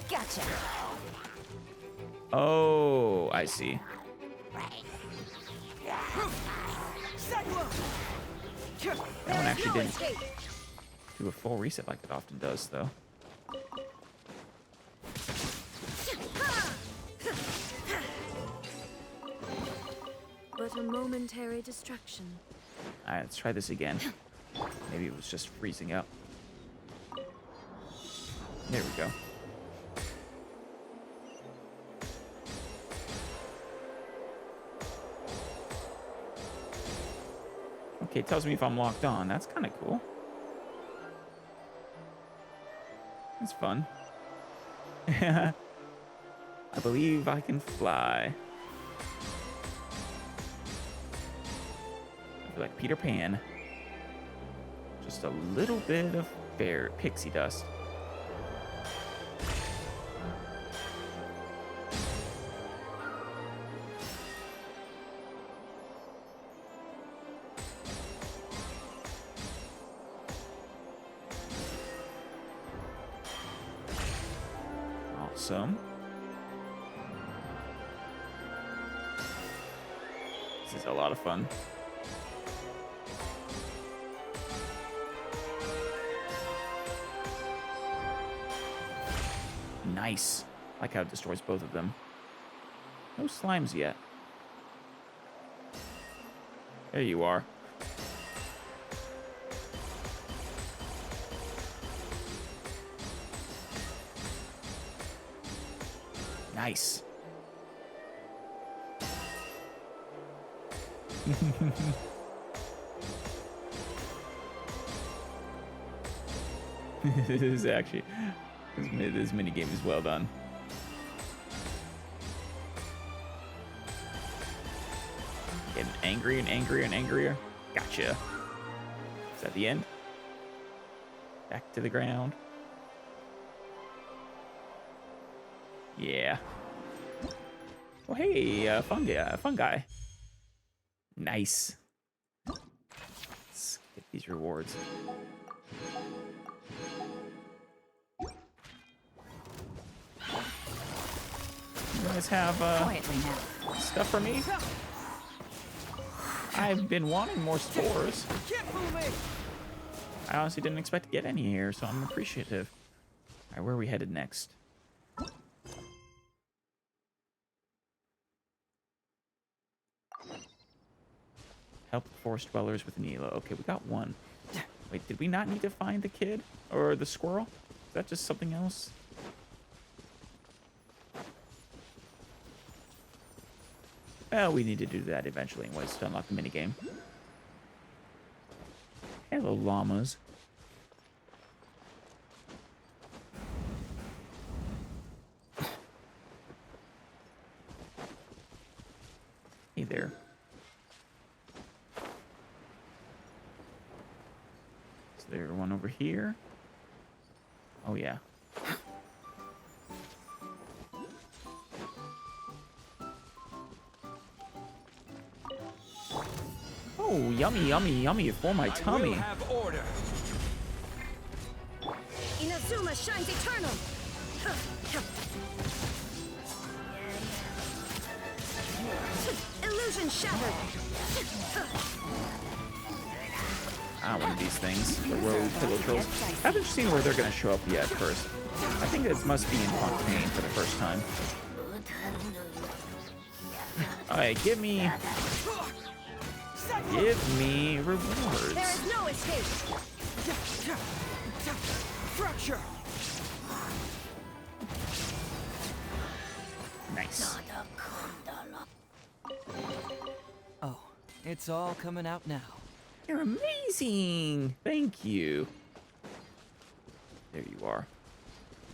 Gotcha. Oh, I see. That one actually didn't do a full reset like it often does, though. But a momentary distraction. Alright, let's try this again. Maybe it was just freezing up. There we go. Okay, it tells me if I'm locked on. That's kind of cool. That's fun. I believe I can fly. I feel like Peter Pan. Just a little bit of pixie dust. Awesome. This is a lot of fun. Nice. I like how it destroys both of them. No slimes yet. There you are. Nice. This is actually, this mini game is well done. Getting angry and angrier and angrier. Gotcha. Is that the end? Back to the ground. Yeah. Oh, hey, fungi. Nice. Let's get these rewards. You guys have stuff for me? I've been wanting more spores. I honestly didn't expect to get any here, so I'm appreciative. All right, where are we headed next? Help the forest dwellers with Nilo. Okay, we got one. Wait, did we not need to find the kid? Or the squirrel? Is that just something else? Well, we need to do that eventually anyways to unlock the minigame. Hello, llamas. Hey there. Is there one over here? Oh, yeah. Oh, yummy, yummy, yummy for my tummy. I will have order. Inazuma shines eternal. Illusion shattered. Ah, one of these things. The rogue pillow trolls. I haven't seen where they're going to show up yet first. I think it must be in Fontaine for the first time. Alright, give me rewards. There is no escape. Fracture. Nice. Oh, it's all coming out now. You're amazing. Thank you. There you are.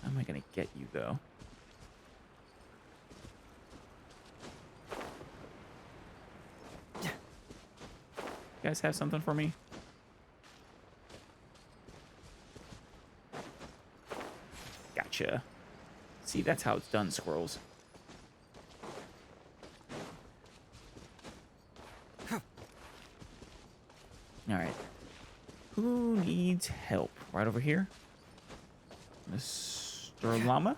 How am I going to get you, though? You guys have something for me? Gotcha. See, that's how it's done, squirrels. Alright. Who needs help? Right over here? Mr. Llama?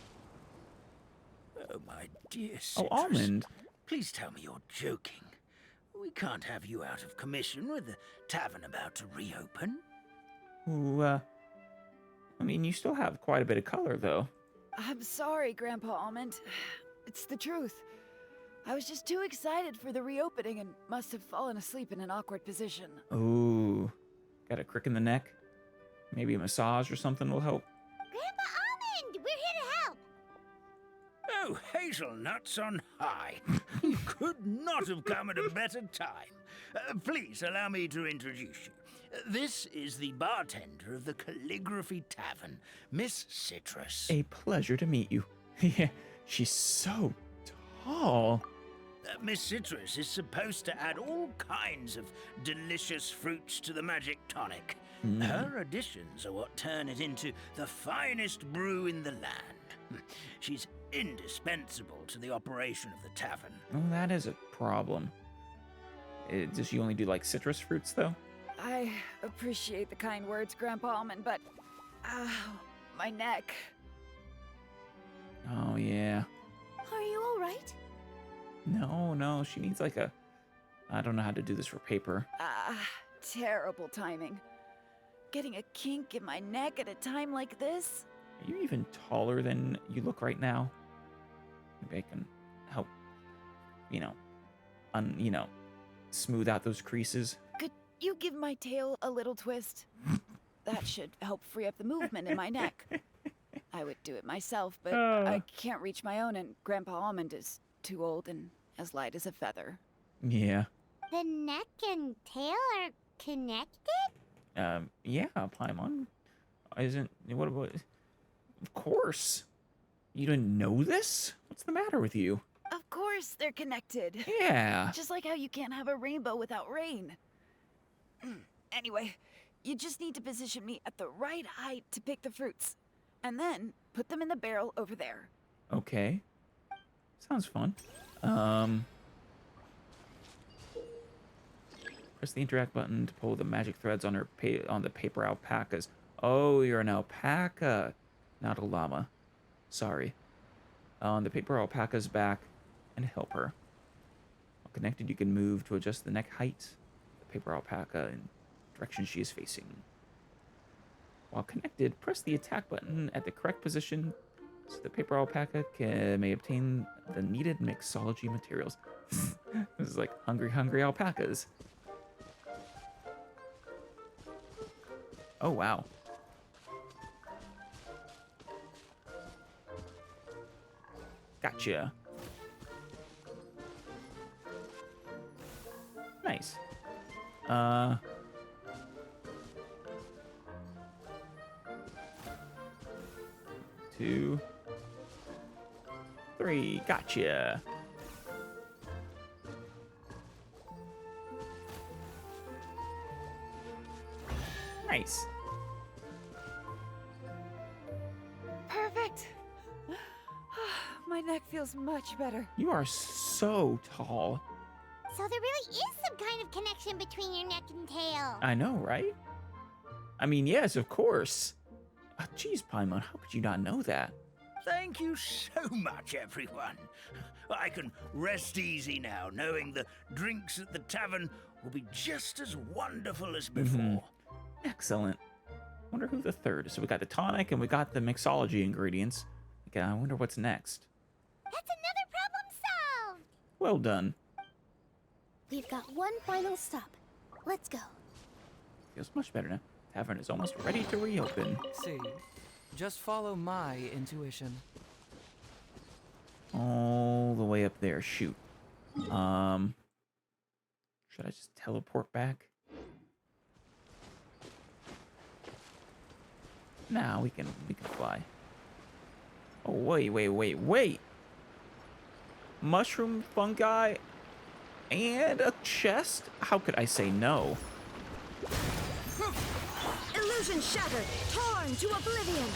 Oh, my dear Oh, Citrus. Almond. Please tell me you're joking. We can't have you out of commission with the tavern about to reopen. Who, I mean, you still have quite a bit of color, though. I'm sorry, Grandpa Almond. It's the truth. I was just too excited for the reopening and must have fallen asleep in an awkward position. Ooh. Got a crick in the neck? Maybe a massage or something will help? Grandpa Almond, we're here to help. Oh, hazelnuts on high. You could not have come at a better time. Please allow me to introduce you. This is the bartender of the Calligraphy Tavern, Miss Citrus. A pleasure to meet you. Yeah, she's so tall. Miss Citrus is supposed to add all kinds of delicious fruits to the magic tonic. Her additions are what turn it into the finest brew in the land. She's indispensable to the operation of the tavern. Oh, that is a problem. Does she only do, like, citrus fruits, though? I appreciate the kind words, Grandpa Almond, but... my neck. Oh, yeah. Are you alright? No, she needs, like, I don't know how to do this for paper. Terrible timing. Getting a kink in my neck at a time like this? Are you even taller than you look right now? Maybe I can help, smooth out those creases. Could you give my tail a little twist? That should help free up the movement in my neck. I would do it myself, but I can't reach my own, and Grandpa Almond is too old and as light as a feather. Yeah. The neck and tail are connected? Yeah, Paimon. What about... Of course. You didn't know this? What's the matter with you? Of course they're connected. Yeah. Just like how you can't have a rainbow without rain. Anyway, you just need to position me at the right height to pick the fruits. And then put them in the barrel over there. Okay. Sounds fun. Press the interact button to pull the magic threads on the paper alpacas. Oh, you're an alpaca, not a llama. Sorry. On the paper alpaca's back and help her. While connected, you can move to adjust the neck height of the paper alpaca in the direction she is facing. While connected, press the attack button at the correct position so the paper alpaca may obtain the needed mixology materials. This is like hungry alpacas. Oh, wow. Gotcha. Nice. 2, 3, gotcha. Nice. Perfect. My neck feels much better. You are so tall. So there really is some kind of connection between your neck and tail. I know, right? I mean, yes, of course. Geez, Paimon, how could you not know that? Thank you so much, everyone. I can rest easy now, knowing the drinks at the tavern will be just as wonderful as before. Excellent. Wonder who the third is. So we got the tonic and we got the mixology ingredients. Okay, I wonder what's next. That's another problem solved. Well done. We've got one final stop. Let's go. Feels much better now. Tavern is almost ready to reopen. See, just follow my intuition. All the way up there. Shoot. Should I just teleport back? Nah, we can fly. Oh, wait. Mushroom fungi and a chest? How could I say no? Illusion shattered, torn to oblivion.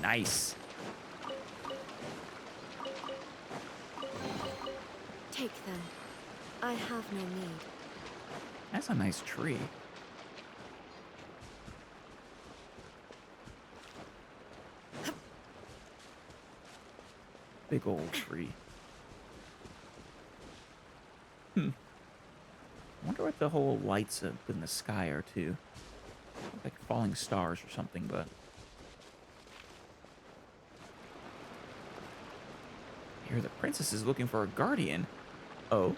Nice. Take them. I have no need. That's a nice tree. Big old tree. I wonder what the whole lights up in the sky are, too. Like falling stars or something, but... Here, the princess is looking for a guardian. Oh.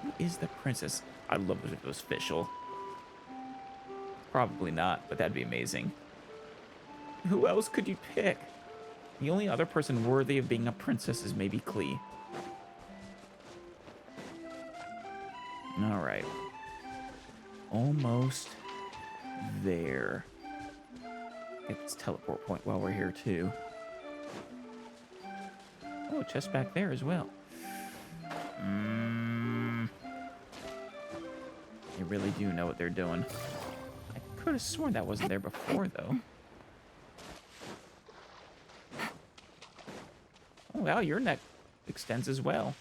Who is the princess? I'd love it if it was official. Probably not, but that'd be amazing. Who else could you pick? The only other person worthy of being a princess is maybe Klee. Alright. Almost there. Get this teleport point while we're here, too. Oh, chest back there as well. They really do know what they're doing. I could have sworn that wasn't there before, though. Oh, wow, your neck extends as well.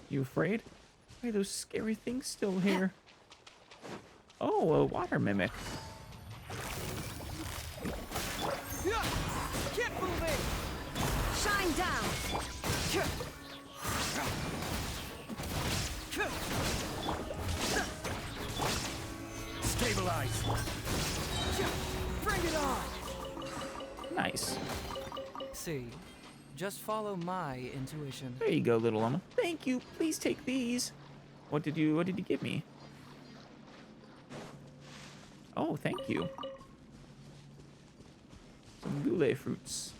You afraid? Why are those scary things still here? Oh, a water mimic. Keep moving! Shine down! Stabilize! Bring it on! Nice. See, just follow my intuition. There you go, little llama. Thank you. Please take these. What did you give me? Oh, thank you. Some goulet fruits.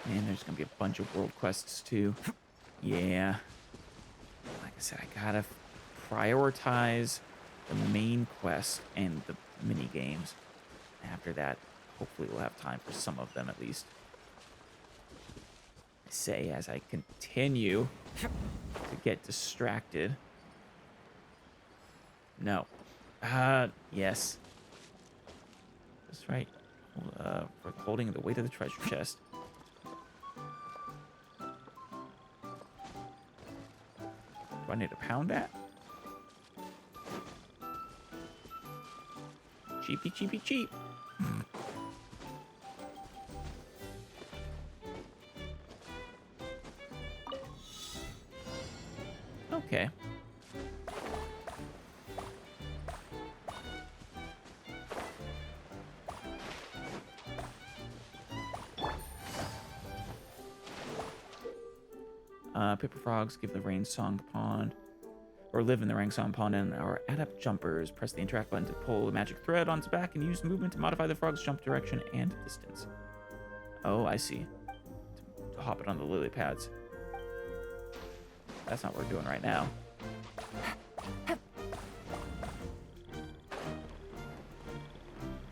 Man, there's gonna be a bunch of world quests too. Yeah. Like I said, I gotta prioritize the main quest and the mini games. After that, hopefully we'll have time for some of them at least. I say as I continue to get distracted. No. Yes. That's right. For holding the weight of the treasure chest. Do I need to pound that? Cheapy, cheapy, cheap. Okay. Paper frogs give the rain song pond, or live in the rain song pond, and are adept jumpers. Press the interact button to pull the magic thread on its back and use movement to modify the frog's jump direction and distance. Oh, I see. To hop it on the lily pads. That's not what we're doing right now.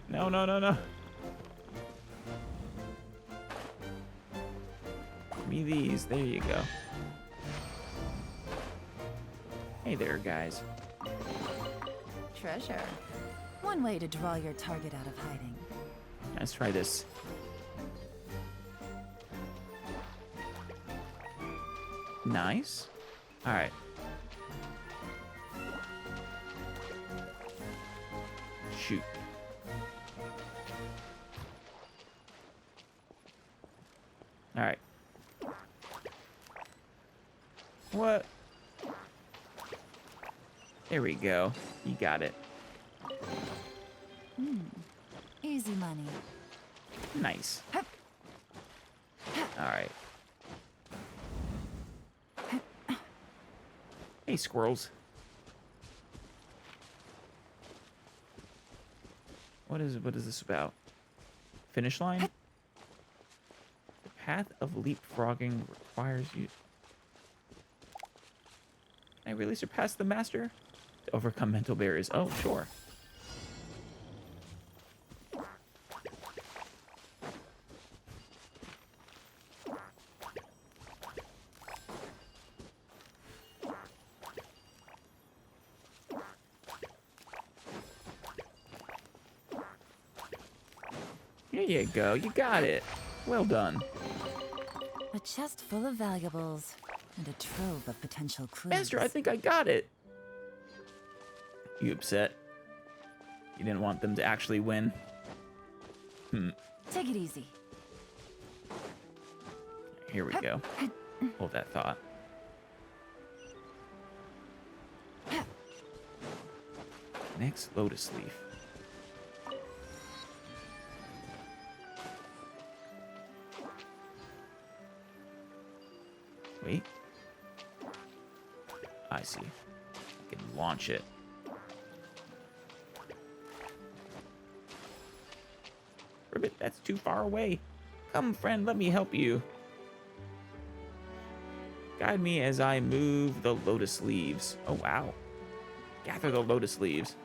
No, no, no, no. Give me these. There you go. Hey there, guys. Treasure. One way to draw your target out of hiding. Let's try this. Nice. All right. Shoot. All right. What? There we go. You got it. Easy money. Nice. All right. Hey, squirrels. What is this about? Finish line? The path of leapfrogging requires you. Can I really surpass the master? To overcome mental barriers. Oh, sure. There you go. You got it. Well done. A chest full of valuables and a trove of potential clues. Master, I think I got it. You upset? You didn't want them to actually win? Take it easy. Here we go. Hold that thought. Next lotus leaf. Wait. I see. I can launch it. Ribbit, that's too far away. Come, friend, let me help you. Guide me as I move the lotus leaves. Oh, wow. Gather the lotus leaves.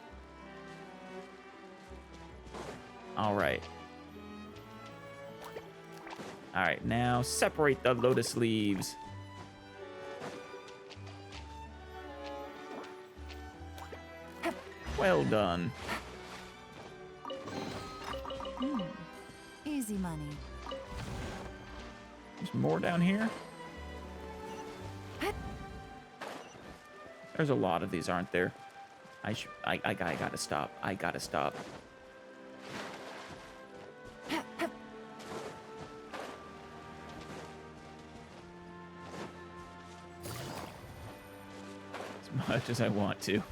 All right. All right, now separate the lotus leaves. Well done. Easy money. There's more down here. There's a lot of these, aren't there? I gotta stop. I gotta stop. As much as I want to.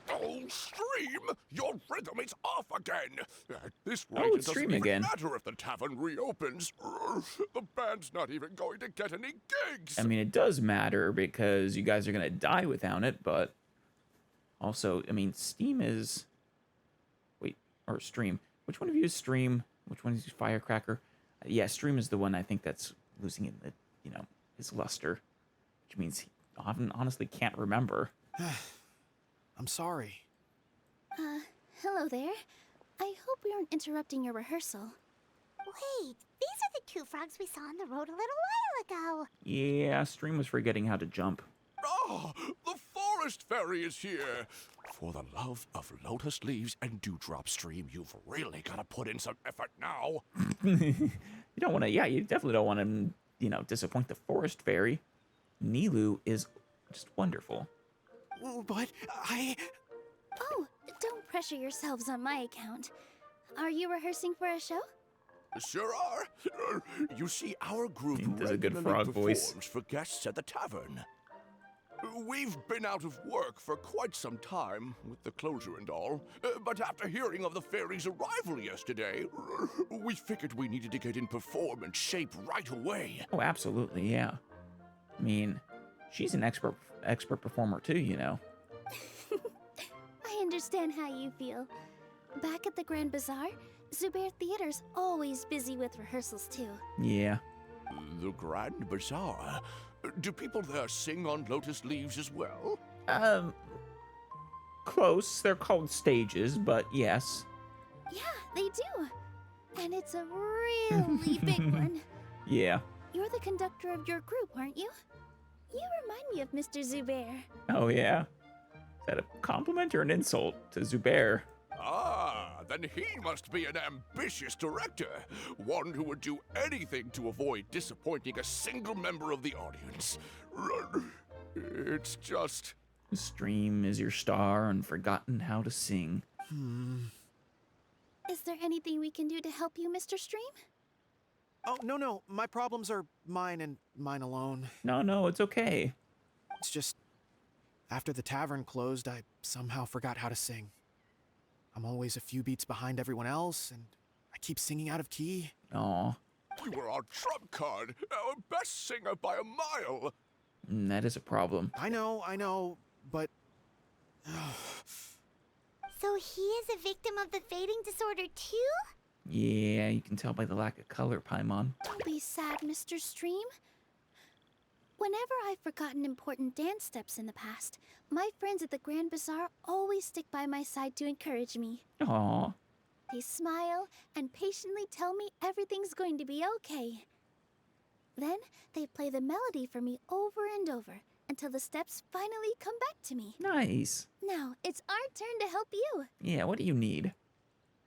Oh, Stream! Your rhythm is off again! At this rate, Oh, it it's doesn't Stream even again. matter if the tavern reopens. The band's not even going to get any gigs! I mean, it does matter because you guys are gonna die without it, but also, I mean, Steam is... Wait, or Stream. Which one of you is Stream? Which one is Firecracker? Yeah, Stream is the one I think that's losing it, you know, his luster, which means he often honestly can't remember. I'm sorry. Hello there. I hope we aren't interrupting your rehearsal. Wait, these are the two frogs we saw on the road a little while ago. Yeah, Stream was forgetting how to jump. Oh, the forest fairy is here! For the love of lotus leaves and dewdrop, Stream, you've really got to put in some effort now. You don't want to, yeah, you definitely don't want to, you know, disappoint the forest fairy. Nilu is just wonderful. But Oh, don't pressure yourselves on my account. Are you rehearsing for a show? Sure are. You see, our group He does a good regularly frog voice. performs for guests at the tavern. We've been out of work for quite some time, with the closure and all, but after hearing of the fairy's arrival yesterday, we figured we needed to get in performance shape right away. Oh, absolutely, yeah. I mean, she's an expert performer too, you know. I understand how you feel. Back at the Grand Bazaar, Zubair Theater's always busy with rehearsals too. Yeah. The Grand Bazaar? Do people there sing on lotus leaves as well? Close. They're called stages, but yes. Yeah, they do. And it's a really big one. Yeah. You're the conductor of your group, aren't you? You remind me of Mr. Zubair. Oh, yeah. Is that a compliment or an insult to Zubair? Ah, then he must be an ambitious director. One who would do anything to avoid disappointing a single member of the audience. It's just... Stream is your star and forgotten how to sing. Is there anything we can do to help you, Mr. Stream? Oh, no. My problems are mine and mine alone. No, it's okay. It's just, after the tavern closed, I somehow forgot how to sing. I'm always a few beats behind everyone else, and I keep singing out of key. Aw. You were our trump card, our best singer by a mile. That is a problem. I know, but... So he is a victim of the fading disorder too? Yeah, you can tell by the lack of color, Paimon. Don't be sad, Mr. Stream. Whenever I've forgotten important dance steps in the past, my friends at the Grand Bazaar always stick by my side to encourage me. Aw. They smile and patiently tell me everything's going to be okay. Then they play the melody for me over and over until the steps finally come back to me. Nice. Now, it's our turn to help you. Yeah, what do you need?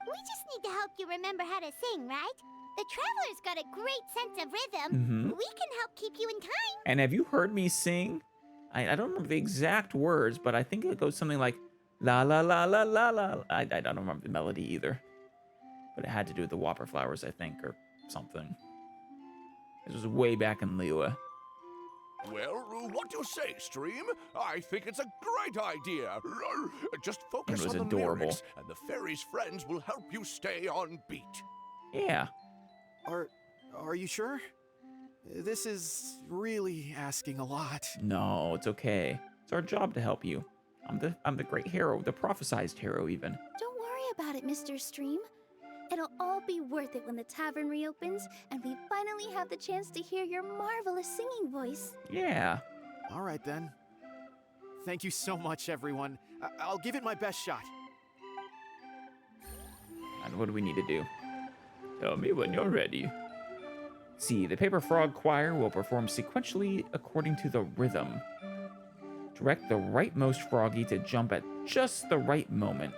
We just need to help you remember how to sing, right? The Traveler's got a great sense of rhythm. We can help keep you in time. And have you heard me sing? I don't remember the exact words, but I think it goes something like, La la la la la la. I don't remember the melody either. But it had to do with the whopper flowers, I think, or something. This was way back in Liyue. Well, what do you say, Stream? I think it's a great idea. Just focus on the adorable. lyrics, and the fairy's friends will help you stay on beat. Yeah. Are you sure? This is really asking a lot. No, it's okay. It's our job to help you. I'm the great hero, the prophesized hero even. Don't worry about it, Mr. Stream. It'll all be worth it when the tavern reopens and we finally have the chance to hear your marvelous singing voice. Yeah. All right then. Thank you so much, everyone. I'll give it my best shot. And what do we need to do? Tell me when you're ready. See, the Paper Frog Choir will perform sequentially according to the rhythm. Direct the rightmost froggy to jump at just the right moment.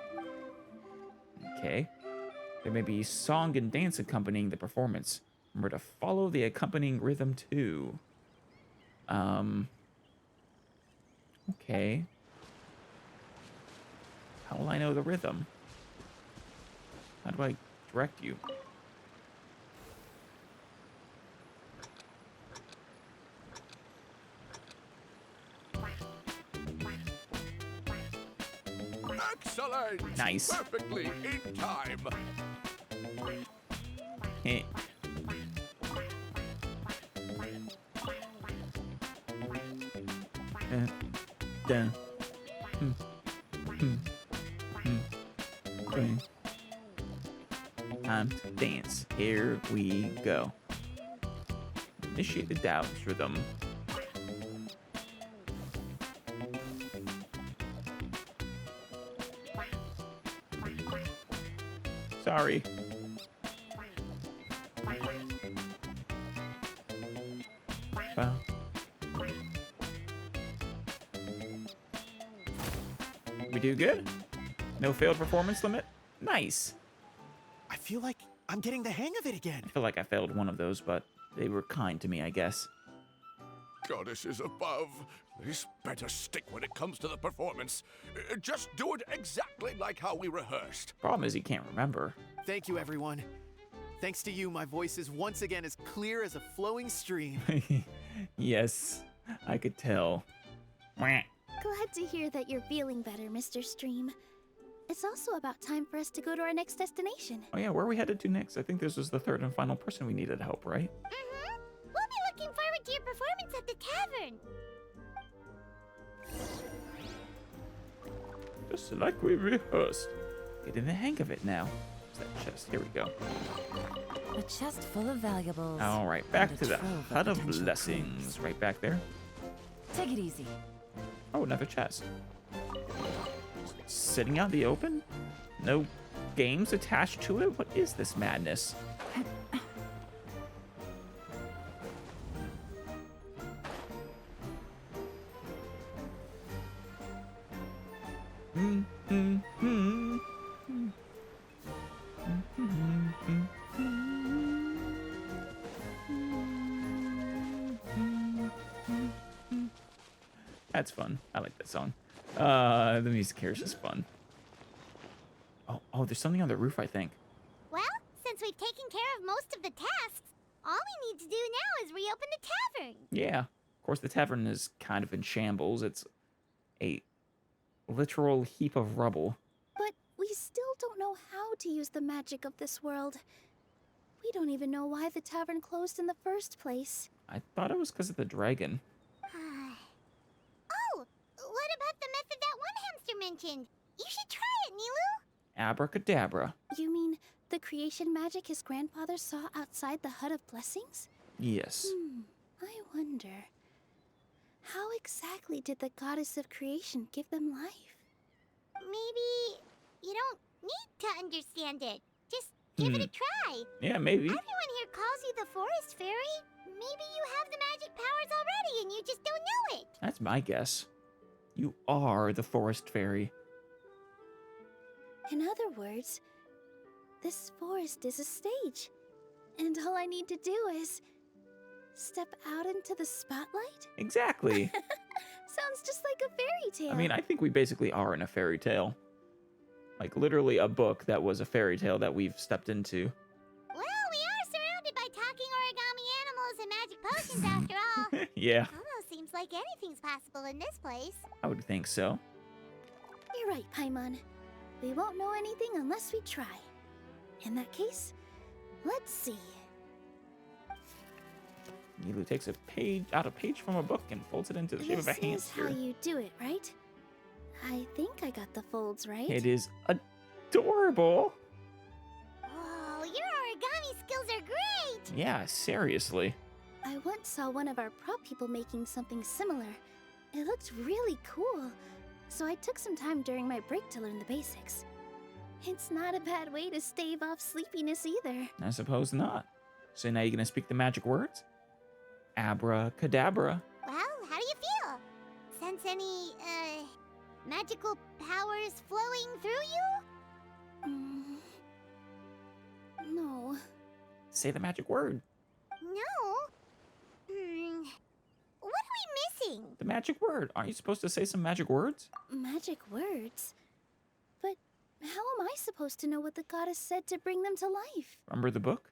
Okay. There may be song and dance accompanying the performance. Remember to follow the accompanying rhythm too. Okay. How will I know the rhythm? How do I direct you? Excellent! Nice. Perfectly in time. Heh. Dun. Okay. Time to dance. Here we go. Initiate the dance rhythm. Sorry. Well. We do good? No failed performance limit? Nice. I feel like I'm getting the hang of it again. I feel like I failed one of those, but they were kind to me, I guess. Goddesses above, this better stick when it comes to the performance. Just do it exactly like how we rehearsed. Problem is he can't remember. Thank you, everyone. Thanks to you, my voice is once again as clear as a flowing stream. Yes, I could tell. Mwah. Glad to hear that you're feeling better, Mr. Stream. It's also about time for us to go to our next destination. Oh yeah, where are we headed to next? I think this was the third and final person we needed help, right? Mm-hmm. We'll be looking forward to your performance at the tavern. Just like we rehearsed. Getting the hang of it now. What's that chest? Here we go. A chest full of valuables. All right, back and to a the trove Hut of potential Blessings. clues. Right back there. Take it easy. Oh, another chest. Sitting out in the open? No games attached to it? What is this madness? That's fun. I like that song. The music here is just fun. Oh, there's something on the roof, I think. Well, since we've taken care of most of the tasks, all we need to do now is reopen the tavern. Yeah. Of course, the tavern is kind of in shambles. It's a literal heap of rubble. But we still don't know how to use the magic of this world. We don't even know why the tavern closed in the first place. I thought it was because of the dragon. Oh, what about the method that one hamster mentioned? You should try it, Nilu. Abracadabra. You mean the creation magic his grandfather saw outside the Hut of Blessings? Yes. I wonder, how exactly did the goddess of creation give them life? Maybe you don't need to understand it. Just give it a try. Yeah, maybe. Everyone here calls you the Forest Fairy. Maybe you have the magic powers already and you just don't know it. That's my guess. You are the forest fairy. In other words, this forest is a stage. And all I need to do is step out into the spotlight? Exactly. Sounds just like a fairy tale. I mean, I think we basically are in a fairy tale. Like, literally a book that was a fairy tale that we've stepped into. Well, we are surrounded by talking origami animals and magic potions after all. Yeah, Almost seems like anything's possible in this place. I would think so. You're right, Paimon. We won't know anything unless we try. In that case, let's see. Nilu takes a page from a book and folds it into the shape of a This is hamster. how you do it, right? I think I got the folds right. It is adorable. Whoa, your origami skills are great! Yeah, seriously. I once saw one of our prop people making something similar. It looked really cool, so I took some time during my break to learn the basics. It's not a bad way to stave off sleepiness either. I suppose not. So now you're gonna speak the magic words? Abracadabra. Well, how do you feel? Sense any, magical powers flowing through you? No. Say the magic word. No. What are we missing? The magic word. Aren't you supposed to say some magic words? Magic words? But how am I supposed to know what the goddess said to bring them to life? Remember the book?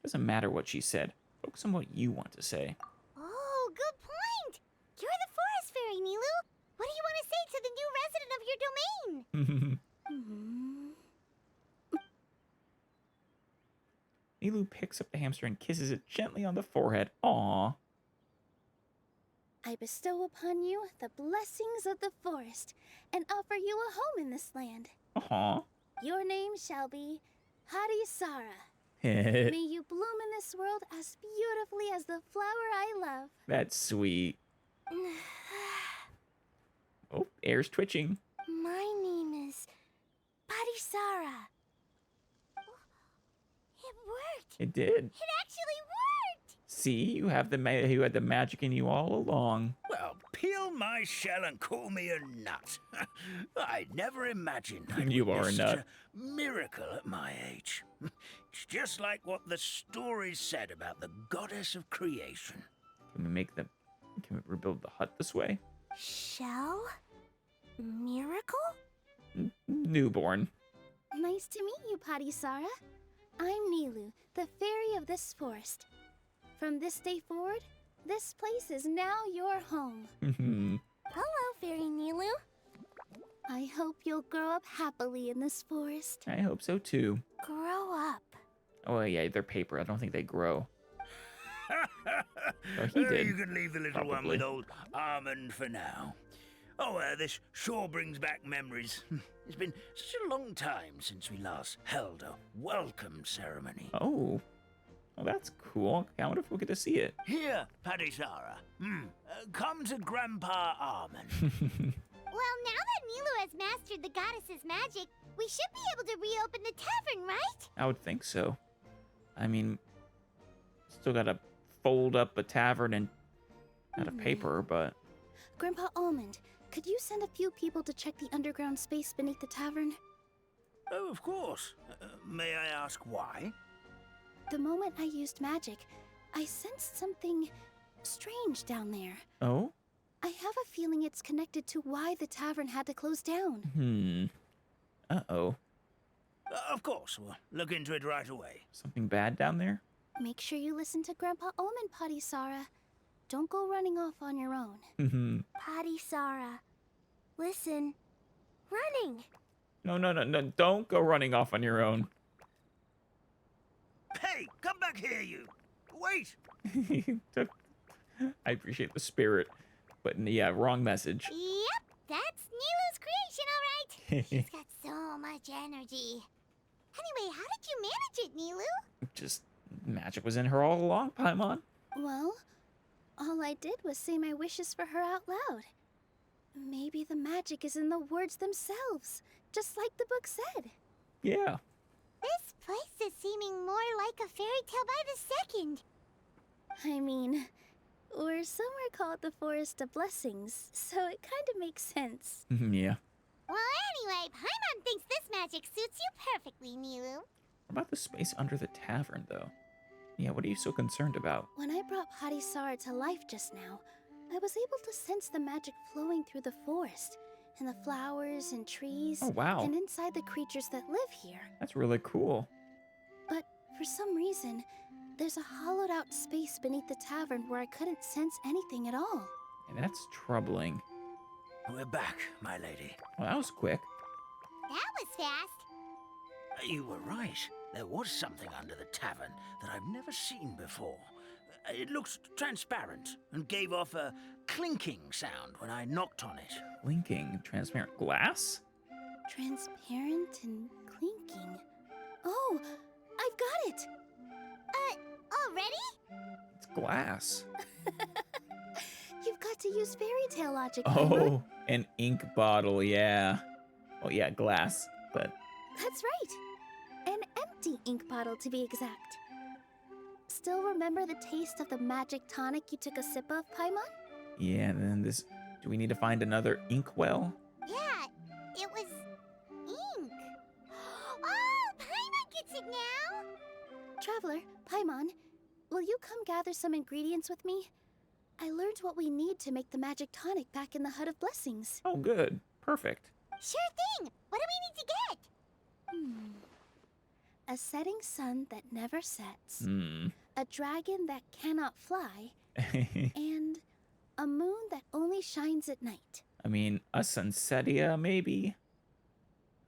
Doesn't matter what she said. Focus on what you want to say. Oh, good point! You're the forest fairy, Nilu! What do you want to say to the new resident of your domain? Nilu picks up the hamster and kisses it gently on the forehead. Aww. I bestow upon you the blessings of the forest and offer you a home in this land. Aww. Your name shall be Hadisara. May you bloom in this world as beautifully as the flower I love. That's sweet. Oh, air's twitching. My name is Hadisara. It worked! It did. It actually worked! See, you had the magic in you all along. Well, peel my shell and call me a nut. I'd never imagined I'd You are a witness nut. such a miracle at my age. It's just like what the stories said about the goddess of creation. Can we rebuild the hut this way? Shell? Miracle? Newborn. Nice to meet you, Padisara. I'm Nilu, the fairy of this forest. From this day forward, this place is now your home. Hello, Fairy Nilu. I hope you'll grow up happily in this forest. I hope so too. Grow up. Oh yeah, they're paper. I don't think they grow. Oh, he did. You can leave the little one Probably. with old Almond for now. Oh, this sure brings back memories. It's been such a long time since we last held a welcome ceremony. Oh. Well, that's cool. I wonder if we'll get to see it. Here, Padisara. Come to Grandpa Almond. Well, now that Nilu has mastered the goddess's magic, we should be able to reopen the tavern, right? I would think so. I mean, still gotta fold up a tavern and out of paper, but Grandpa Almond, could you send a few people to check the underground space beneath the tavern? Oh, of course. May I ask why? The moment I used magic, I sensed something strange down there. oh, I have a feeling it's connected to why the tavern had to close down. Uh-oh. Of course, we'll look into it right away. Something bad down there? Make sure you listen to Grandpa Almond, Padisara. Don't go running off on your own. Padisara. Listen. Running. No, don't go running off on your own. Hey, come back here, you! Wait! I appreciate the spirit, but yeah, wrong message. Yep, that's Nilu's creation, all right. She's got so much energy. Anyway, how did you manage it, Nilu? Just magic was in her all along, Paimon. Well, all I did was say my wishes for her out loud. Maybe the magic is in the words themselves, just like the book said. Yeah. This place is seeming more like a fairy tale by the second. I mean, we're somewhere called the Forest of Blessings, so it kind of makes sense. Yeah. Well, anyway, Paimon thinks this magic suits you perfectly, Nilu. What about the space under the tavern, though? Yeah, what are you so concerned about? When I brought Hadisara to life just now, I was able to sense the magic flowing through the forest, and the flowers and trees, Oh, wow. and inside the creatures that live here. That's really cool. But for some reason, there's a hollowed out space beneath the tavern where I couldn't sense anything at all. And that's troubling. We're back, my lady. Well, that was quick. That was fast. You were right. There was something under the tavern that I've never seen before. It looked transparent and gave off a clinking sound when I knocked on it. Blinking, transparent glass? Transparent and clinking. Oh, I've got it! Already? It's glass. You've got to use fairy tale logic, Oh, Paimon. an ink bottle, yeah. Well, yeah, glass, but... That's right. An empty ink bottle, to be exact. Still remember the taste of the magic tonic you took a sip of, Paimon? Yeah, and then this... Do we need to find another ink well? Yeah, it was ink. Oh, Paimon gets it now. Traveler, Paimon, will you come gather some ingredients with me? I learned what we need to make the magic tonic back in the Hut of Blessings. Oh, good. Perfect. Sure thing. What do we need to get? A setting sun that never sets. Hmm. A dragon that cannot fly. And a moon that only shines at night. I mean, a sunsetia, maybe?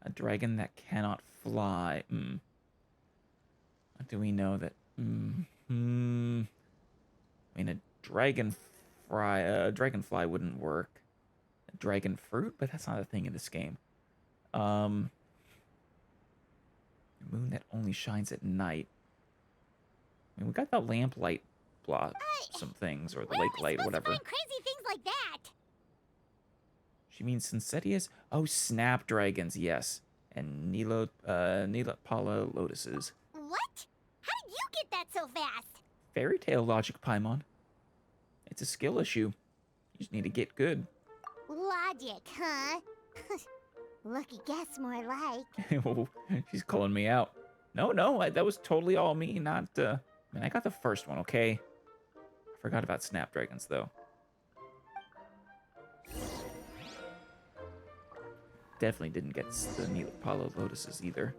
A dragon that cannot fly. What do we know that... I mean, a dragonfly wouldn't work. A dragon fruit? But that's not a thing in this game. A moon that only shines at night. I mean, we got the lamplight some things, or the lake light, whatever. Find crazy things like that. She means Sinsetias? Oh, snapdragons, yes. And Pala lotuses. What? How did you get that so fast? Fairy tale logic, Paimon. It's a skill issue. You just need to get good. Logic, huh? Lucky guess, more like. Oh, she's calling me out. No, that was totally all me, not, I mean, I got the first one, okay? I forgot about snapdragons, though. Definitely didn't get the Pala lotuses either.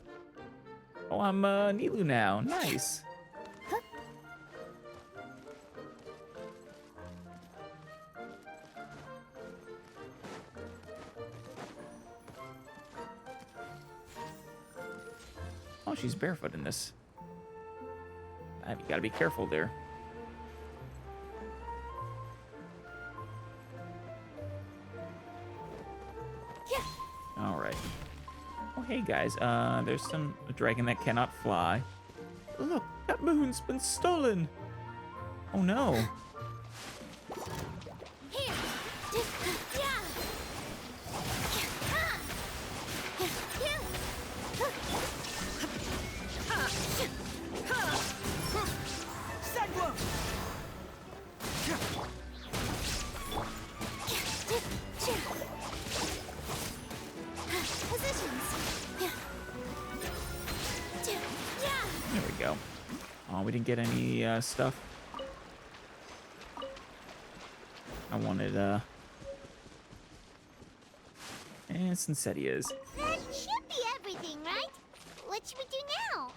Oh, I'm, Nilu now. Nice. Oh, she's barefoot in this. You gotta be careful there. Yeah. All right. Oh, hey guys. There's a dragon that cannot fly. Look, that moon's been stolen. Oh no. Here. There we go. Oh, we didn't get any stuff. I wanted and Sinsetias. That should be everything, right? What should we do now?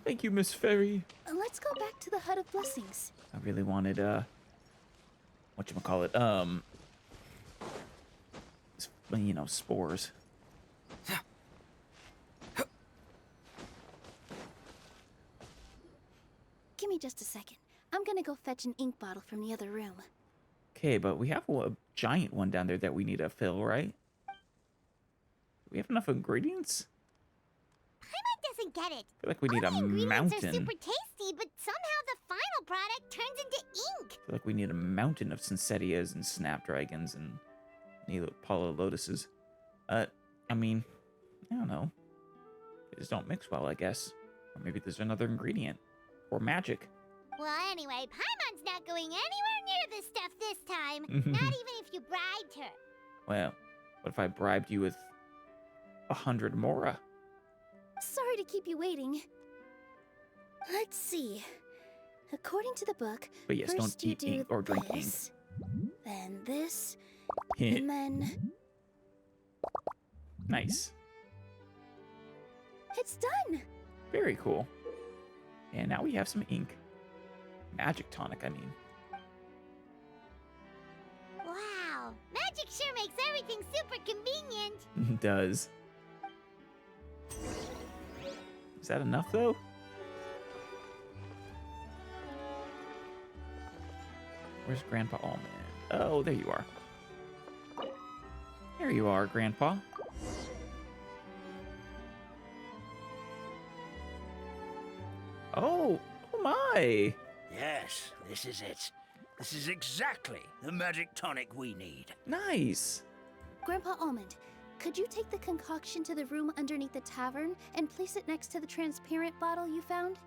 Thank you, Miss Fairy. Let's go back to the Hut of Blessings. I really wanted whatchamacallit, you know, spores. Give me just a second. I'm gonna go fetch an ink bottle from the other room. Okay, but we have a giant one down there that we need to fill, right? Do we have enough ingredients? Paimon doesn't get it. I feel like we need All the a ingredients mountain. are super tasty, but somehow the final product turns into ink. I feel like we need a mountain of Sinsetias and snapdragons and Pala lotuses. I mean, I don't know. They just don't mix well, I guess. Or maybe there's another ingredient. Or magic. Well, anyway, Paimon's not going anywhere near this stuff this time. Not even if you bribed her. Well, what if I bribed you with 100 Mora? Sorry to keep you waiting. Let's see. According to the book, But yes, don't first you eat do ink or drink ink. this, then this, and then Nice. it's done. Very cool. And now we have some ink. Magic tonic, I mean. Wow, magic sure makes everything super convenient. It does. Is that enough, though? Where's Grandpa Almond? Oh, there you are. There you are, Grandpa. Oh my! Yes, this is it. This is exactly the magic tonic we need. Nice! Grandpa Almond, could you take the concoction to the room underneath the tavern and place it next to the transparent bottle you found?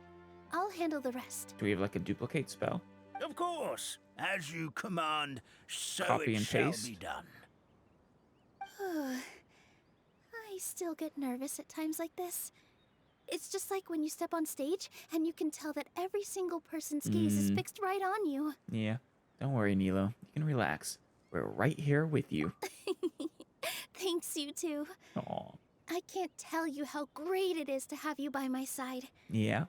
I'll handle the rest. Do we have like a duplicate spell? Of course. As you command, so Copy it and shall paste? be done. I still get nervous at times like this. It's just like when you step on stage and you can tell that every single person's gaze is fixed right on you. Yeah. Don't worry, Nilo. You can relax. We're right here with you. Thanks, you two. Aw. I can't tell you how great it is to have you by my side. Yeah.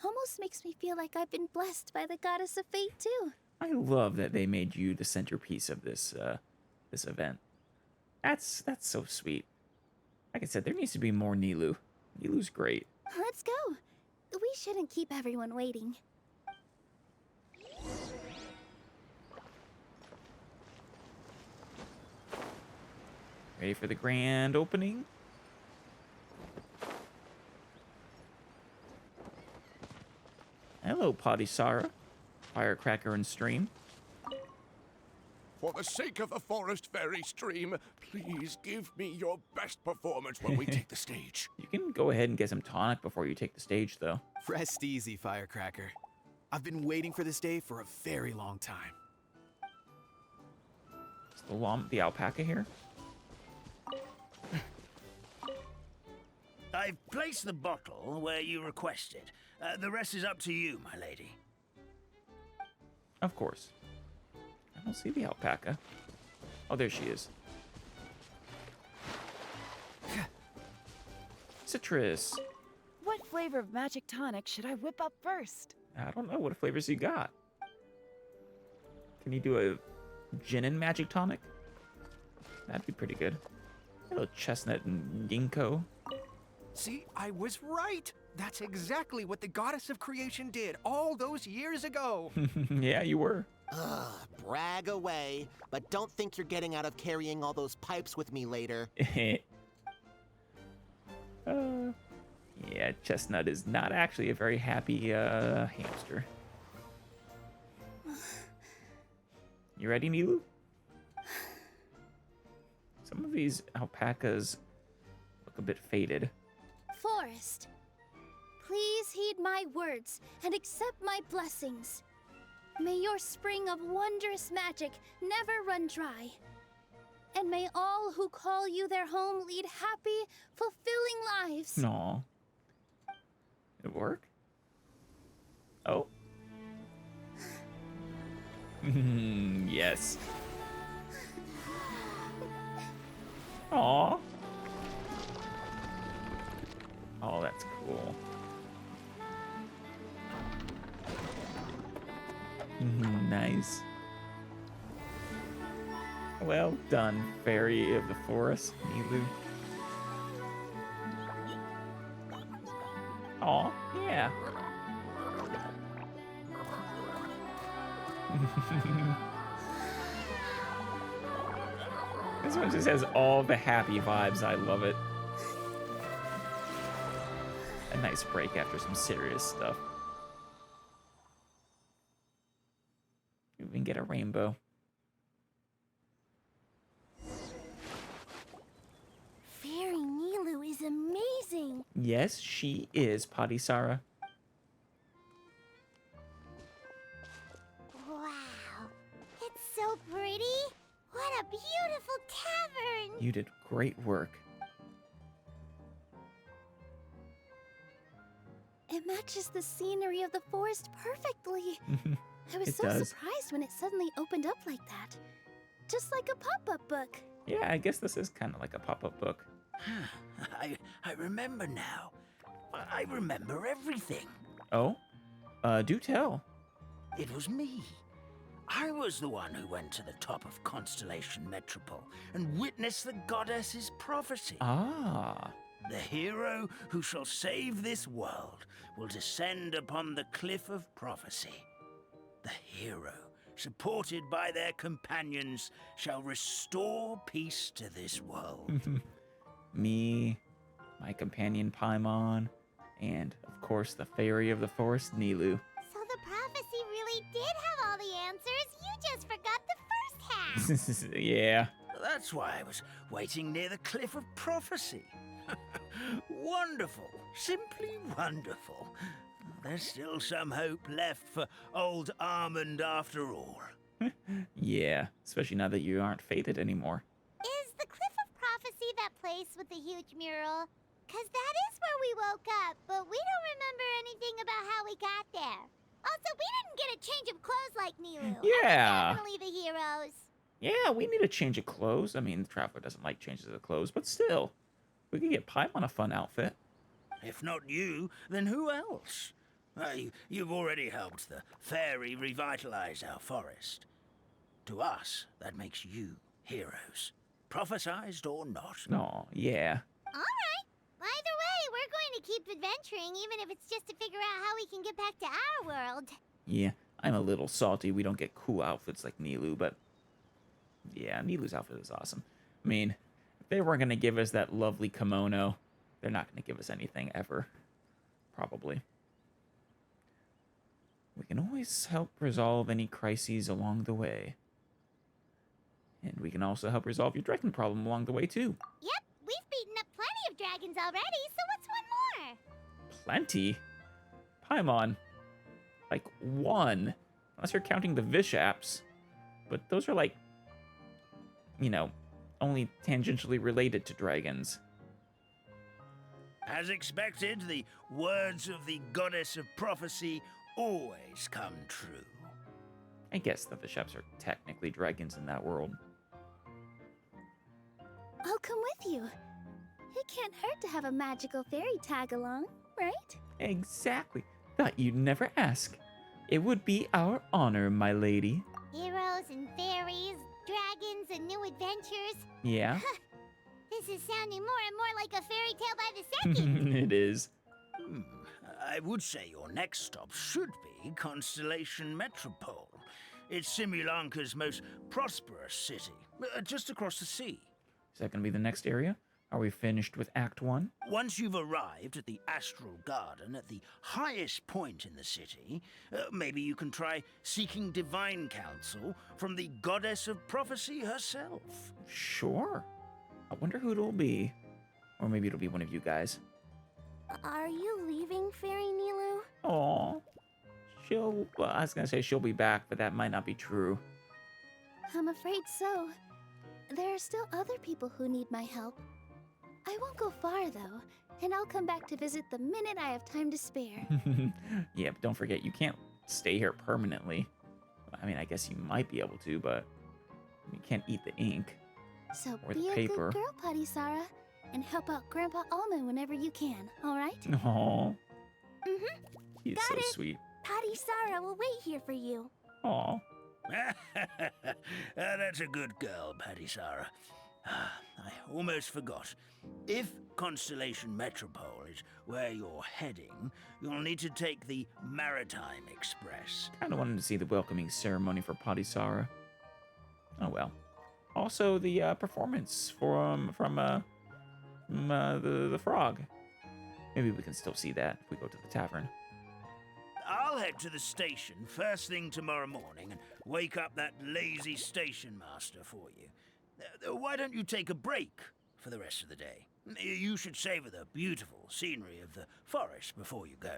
Almost makes me feel like I've been blessed by the goddess of fate, too. I love that they made you the centerpiece of this this event. That's so sweet. Like I said, there needs to be more Nilu. Nilu's great. Let's go. We shouldn't keep everyone waiting. Ready for the grand opening? Hello, Padisara. Firecracker and stream. For the sake of the forest fairy stream, please give me your best performance when we take the stage. You can go ahead and get some tonic before you take the stage, though. Rest easy, Firecracker. I've been waiting for this day for a very long time. Is the alpaca here? I've placed the bottle where you requested. The rest is up to you, my lady. Of course. I don't see the alpaca. Oh, there she is. Citrus. What flavor of magic tonic should I whip up first? I don't know what flavors you got. Can you do a gin and magic tonic? That'd be pretty good. Hello, chestnut and ginkgo. See, I was right. That's exactly what the goddess of creation did all those years ago. Yeah, you were. Ugh, brag away, but don't think you're getting out of carrying all those pipes with me later. Yeah, Chestnut is not actually a very happy hamster. You ready, Nilu? Some of these alpacas look a bit faded. Forest, please heed my words and accept my blessings. May your spring of wondrous magic never run dry. And may all who call you their home lead happy, fulfilling lives. Aw. Did it work? Oh. Yes. Aw. Oh, that's cool. Nice. Well done, Fairy of the Forest, Nilu. Aw, yeah. This one just has all the happy vibes. I love it. A nice break after some serious stuff. We can get a rainbow. Fairy Nilu is amazing. Yes, she is, Padisara. Wow, it's so pretty. What a beautiful tavern. You did great work. It matches the scenery of the forest perfectly. I was It so does. surprised when it suddenly opened up like that. Just like a pop-up book. Yeah, I guess this is kind of like a pop-up book. I remember now. I remember everything. Oh? Do tell. It was me. I was the one who went to the top of Constellation Metropole and witnessed the goddess's prophecy. Ah. The hero who shall save this world will descend upon the cliff of prophecy. The hero, supported by their companions, shall restore peace to this world. Me, my companion Paimon, and, of course, the fairy of the forest, Nilou. So the prophecy really did have all the answers. You just forgot the first half. Yeah. That's why I was waiting near the cliff of prophecy. Wonderful. Simply wonderful. There's still some hope left for old Almond after all. Yeah, especially now that you aren't fated anymore. Is the Cliff of Prophecy that place with the huge mural? 'Cause that is where we woke up, but we don't remember anything about how we got there. Also, we didn't get a change of clothes like Nilou. Yeah. Definitely the heroes. Yeah, we need a change of clothes. I mean, the Traveler doesn't like changes of clothes, but still. We could get Paimon a fun outfit. If not you, then who else? You've already helped the fairy revitalize our forest. To us, that makes you heroes. Prophesized or not. Oh, yeah. Alright. Either way, we're going to keep adventuring, even if it's just to figure out how we can get back to our world. Yeah, I'm a little salty we don't get cool outfits like Nilou, but... yeah, Nilou's outfit is awesome. I mean, if they weren't going to give us that lovely kimono, they're not going to give us anything ever. Probably. We can always help resolve any crises along the way. And we can also help resolve your dragon problem along the way, too. Yep, we've beaten up plenty of dragons already, so what's one more? Plenty? Paimon. Like, one. Unless you're counting the Vishaps. But those are like, you know, only tangentially related to dragons. As expected, the words of the goddess of prophecy always come true. I guess the Vishaps are technically dragons in that world. I'll come with you. It can't hurt to have a magical fairy tag along, right? Exactly. Thought you'd never ask. It would be our honor, my lady. Heroes and fairies, dragons and new adventures. Yeah? This is sounding more and more like a fairy tale by the second. It is. I would say your next stop should be Constellation Metropole. It's Simulanka's most prosperous city, just across the sea. Is that going to be the next area? Are we finished with Act 1? Once you've arrived at the Astral Garden at the highest point in the city, maybe you can try seeking divine counsel from the goddess of prophecy herself. Sure. I wonder who it'll be. Or maybe it'll be one of you guys. Are you leaving, Fairy Nilou? Aw. Well, I was going to say she'll be back, but that might not be true. I'm afraid so. There are still other people who need my help. I won't go far, though, and I'll come back to visit the minute I have time to spare. Yeah, but don't forget, you can't stay here permanently. I mean, I guess you might be able to, but you can't eat the ink. So or the be a paper. good girl, Patisara, and help out Grandpa Almond whenever you can, alright? Aw. Mm-hmm. He's Got so it. sweet. Patisara will wait here for you. Aw. That's a good girl, Patisara. I almost forgot. If Constellation Metropole is where you're heading, you'll need to take the Maritime Express. Kind of wanted to see the welcoming ceremony for Patisara. Oh well. Also, the performance from the frog. Maybe we can still see that if we go to the tavern. I'll head to the station first thing tomorrow morning and wake up that lazy station master for you. Why don't you take a break for the rest of the day? You should savor the beautiful scenery of the forest before you go.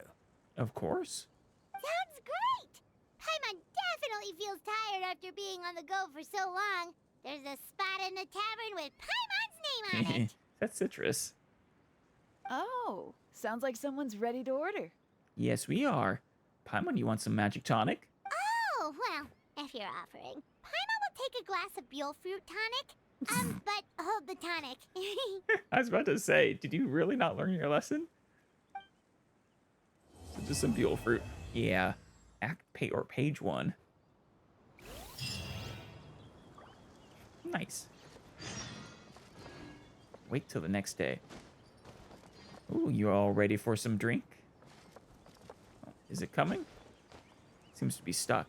Of course. Sounds great! Paimon definitely feels tired after being on the go for so long. There's a spot in the tavern with Paimon's name on it. That's Citrus. Oh, sounds like someone's ready to order. Yes, we are. Paimon, you want some magic tonic? Oh, well, if you're offering. Paimon will take a glass of Buell fruit tonic. But hold the tonic. I was about to say, did you really not learn your lesson? Just some Buell fruit. Yeah. Page 1. Nice. Wait till the next day. Ooh, you all ready for some drink? Is it coming? Seems to be stuck.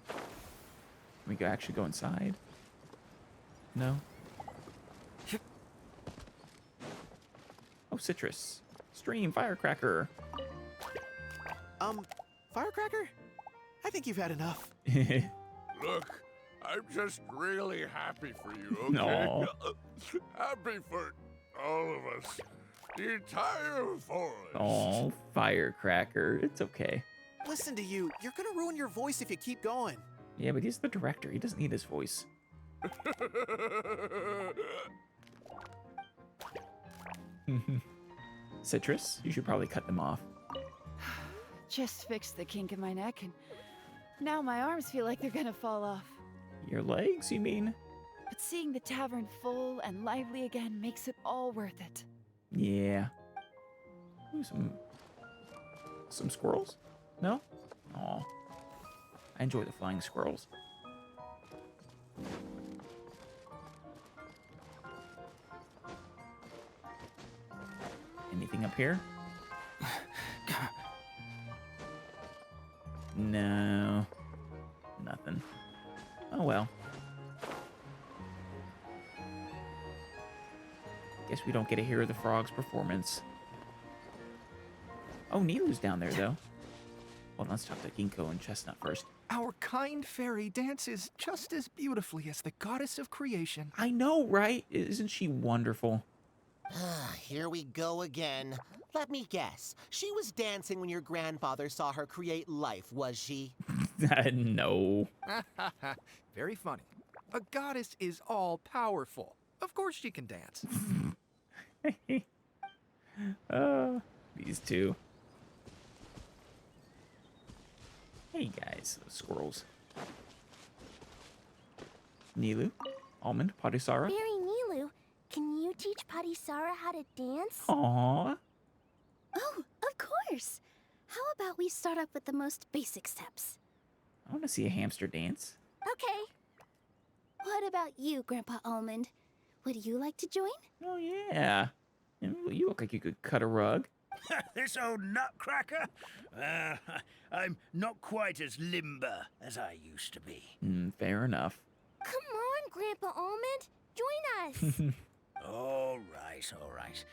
Can we actually go inside? No? Oh, citrus. Stream, firecracker. Firecracker? I think you've had enough. Look, I'm just really happy for you, okay? Aw. Happy for all of us. The entire forest. Oh, firecracker. It's okay. Listen to you. You're gonna ruin your voice if you keep going. Yeah, but he's the director. He doesn't need his voice. Citrus, you should probably cut them off. Just fixed the kink in my neck, and now my arms feel like they're gonna fall off. Your legs, you mean? But seeing the tavern full and lively again makes it all worth it. Yeah. Ooh, some squirrels? No? Aw. I enjoy the flying squirrels. Anything up here? No. Nothing. Oh well. Guess we don't get to hear the frog's performance. Oh, Nilu's down there, though. Well, let's talk to Ginkgo and Chestnut first. Our kind fairy dances just as beautifully as the goddess of creation. I know, right? Isn't she wonderful? Here we go again. Let me guess. She was dancing when your grandfather saw her create life, was she? No. Very funny. A goddess is all-powerful. Of course she can dance. These two. Hey guys, squirrels. Nilu, Almond, Padusara. Fairy Nilu, can you teach Padisara how to dance? Aww. Oh, of course. How about we start up with the most basic steps? I want to see a hamster dance. Okay. What about you, Grandpa Almond? Would you like to join? Oh yeah. You look like you could cut a rug. This old nutcracker? I'm not quite as limber as I used to be. Fair enough. Come on, Grandpa Almond. Join us. All right.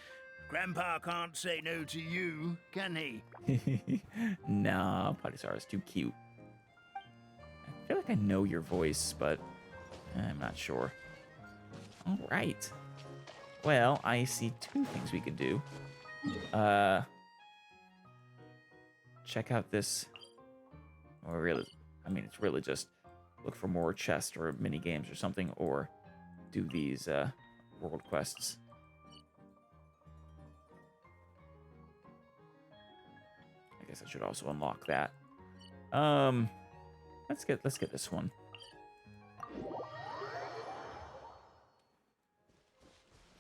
Grandpa can't say no to you, can he? Nah, Padusara's too cute. I feel like I know your voice, but I'm not sure. All right. Well, I see two things we could do. Check out this. Or really, I mean, it's really just look for more chests or mini games or something, or do these world quests. I guess I should also unlock that. Let's get this one.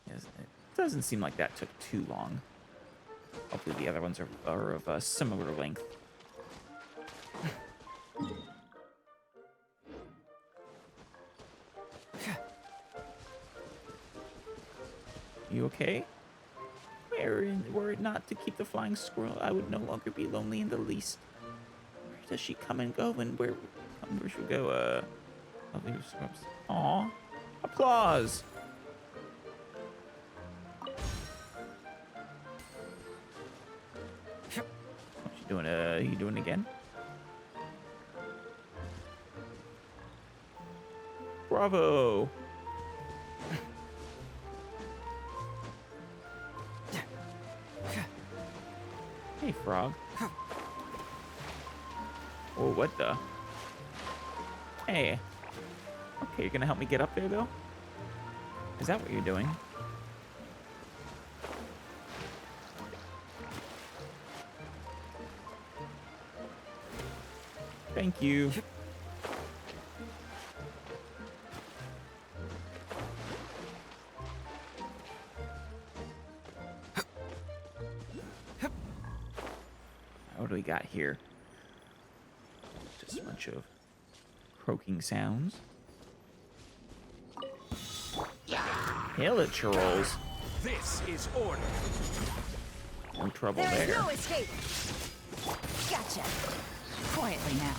Yes, it doesn't seem like that took too long. Hopefully the other ones are of a similar length. You okay? Were it not to keep the flying squirrel, I would no longer be lonely in the least. Where does she come and go, and where should we go? Lovely scrubs. Aw. Applause! What's she doing? You doing it again? Bravo! Hey, frog. Oh, what the? Hey. Okay, you're gonna help me get up there, though? Is that what you're doing? Thank you. What do we got here? Just a bunch of croaking sounds. Hilichurls. This is order. No trouble There there. is no escape. Gotcha. Quietly now.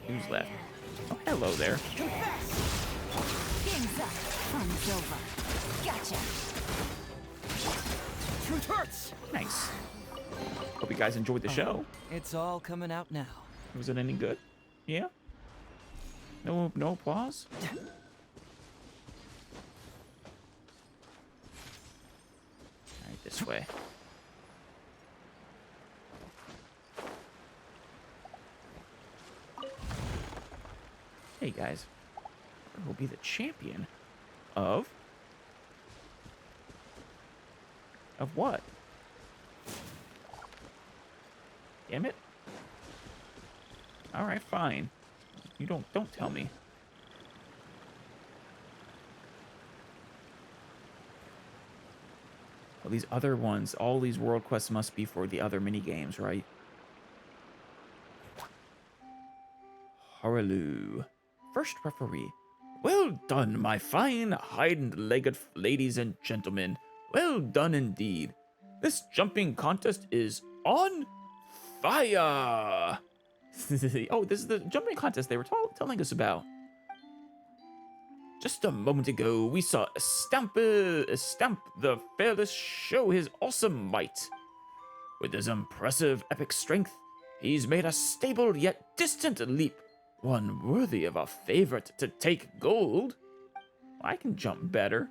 Who's left? Oh, hello there. Confess. Game's up. Fun's over. Gotcha. Truth hurts. Nice. Hope you guys enjoyed the show. It's all coming out now. Was it any good? Yeah? No applause? Alright, this way. Hey guys. Who will be the champion of what? Damn it. Alright, fine. You don't tell me. Well, these other ones, all these world quests must be for the other mini games, right? Horaloo. First referee. Well done, my fine hind-legged ladies and gentlemen. Well done indeed. This jumping contest is on fire. Oh, this is the jumping contest they were telling us about. Just a moment ago, we saw Stamp the Fearless show his awesome might. With his impressive epic strength, he's made a stable yet distant leap, one worthy of a favorite to take gold. I can jump better.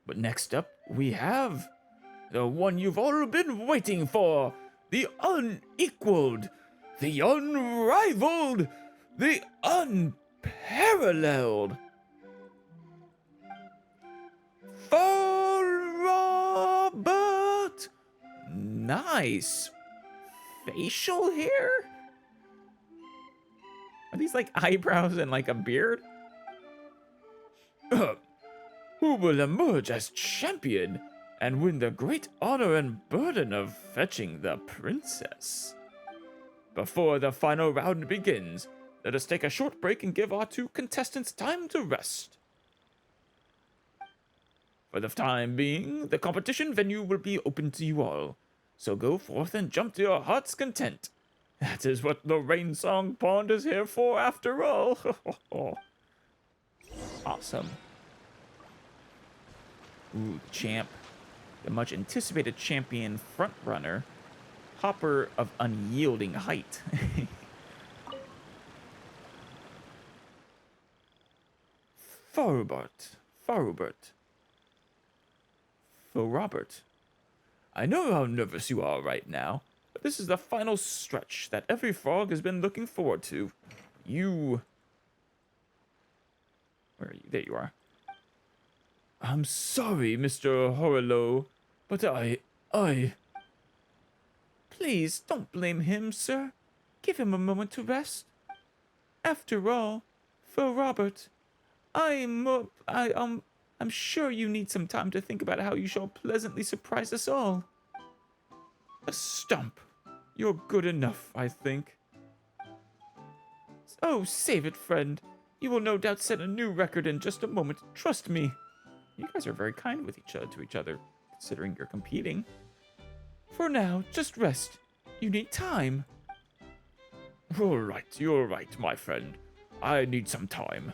But next up, we have the one you've all been waiting for, the unequaled, the unrivaled, the unparalleled. For Robert! Nice. Facial hair? Are these like eyebrows and like a beard? Who will emerge as champion and win the great honor and burden of fetching the princess? Before the final round begins, let us take a short break and give our two contestants time to rest. For the time being, the competition venue will be open to you all, so go forth and jump to your heart's content. That is what the Rain Song Pond is here for, after all. Awesome. Ooh, champ. The much anticipated champion frontrunner. Hopper of unyielding height. Farubert. For Robert. I know how nervous you are right now, but this is the final stretch that every frog has been looking forward to. Where are you? There you are. I'm sorry, Mr. Horalo, but I... Please, don't blame him, sir. Give him a moment to rest. After all, for Robert, I'm sure you need some time to think about how you shall pleasantly surprise us all. A stump. You're good enough, I think. Oh, save it, friend. You will no doubt set a new record in just a moment. Trust me. You guys are very kind with to each other, considering you're competing. For now, just rest. You need time. All right, you're right, my friend. I need some time.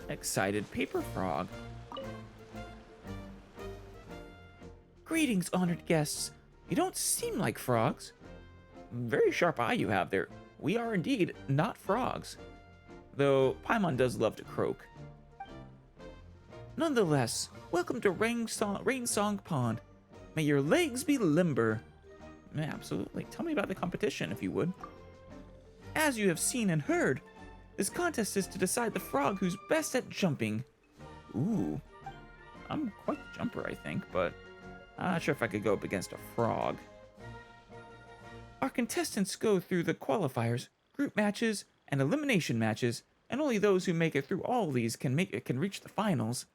Excited paper frog. Greetings, honored guests. You don't seem like frogs. Very sharp eye you have there. We are indeed not frogs. Though Paimon does love to croak. Nonetheless, welcome to Rain Song Pond. May your legs be limber. Yeah, absolutely. Tell me about the competition, if you would. As you have seen and heard, this contest is to decide the frog who's best at jumping. Ooh. I'm quite the jumper, I think, but I'm not sure if I could go up against a frog. Our contestants go through the qualifiers, group matches, and elimination matches, and only those who make it through all these can reach the finals.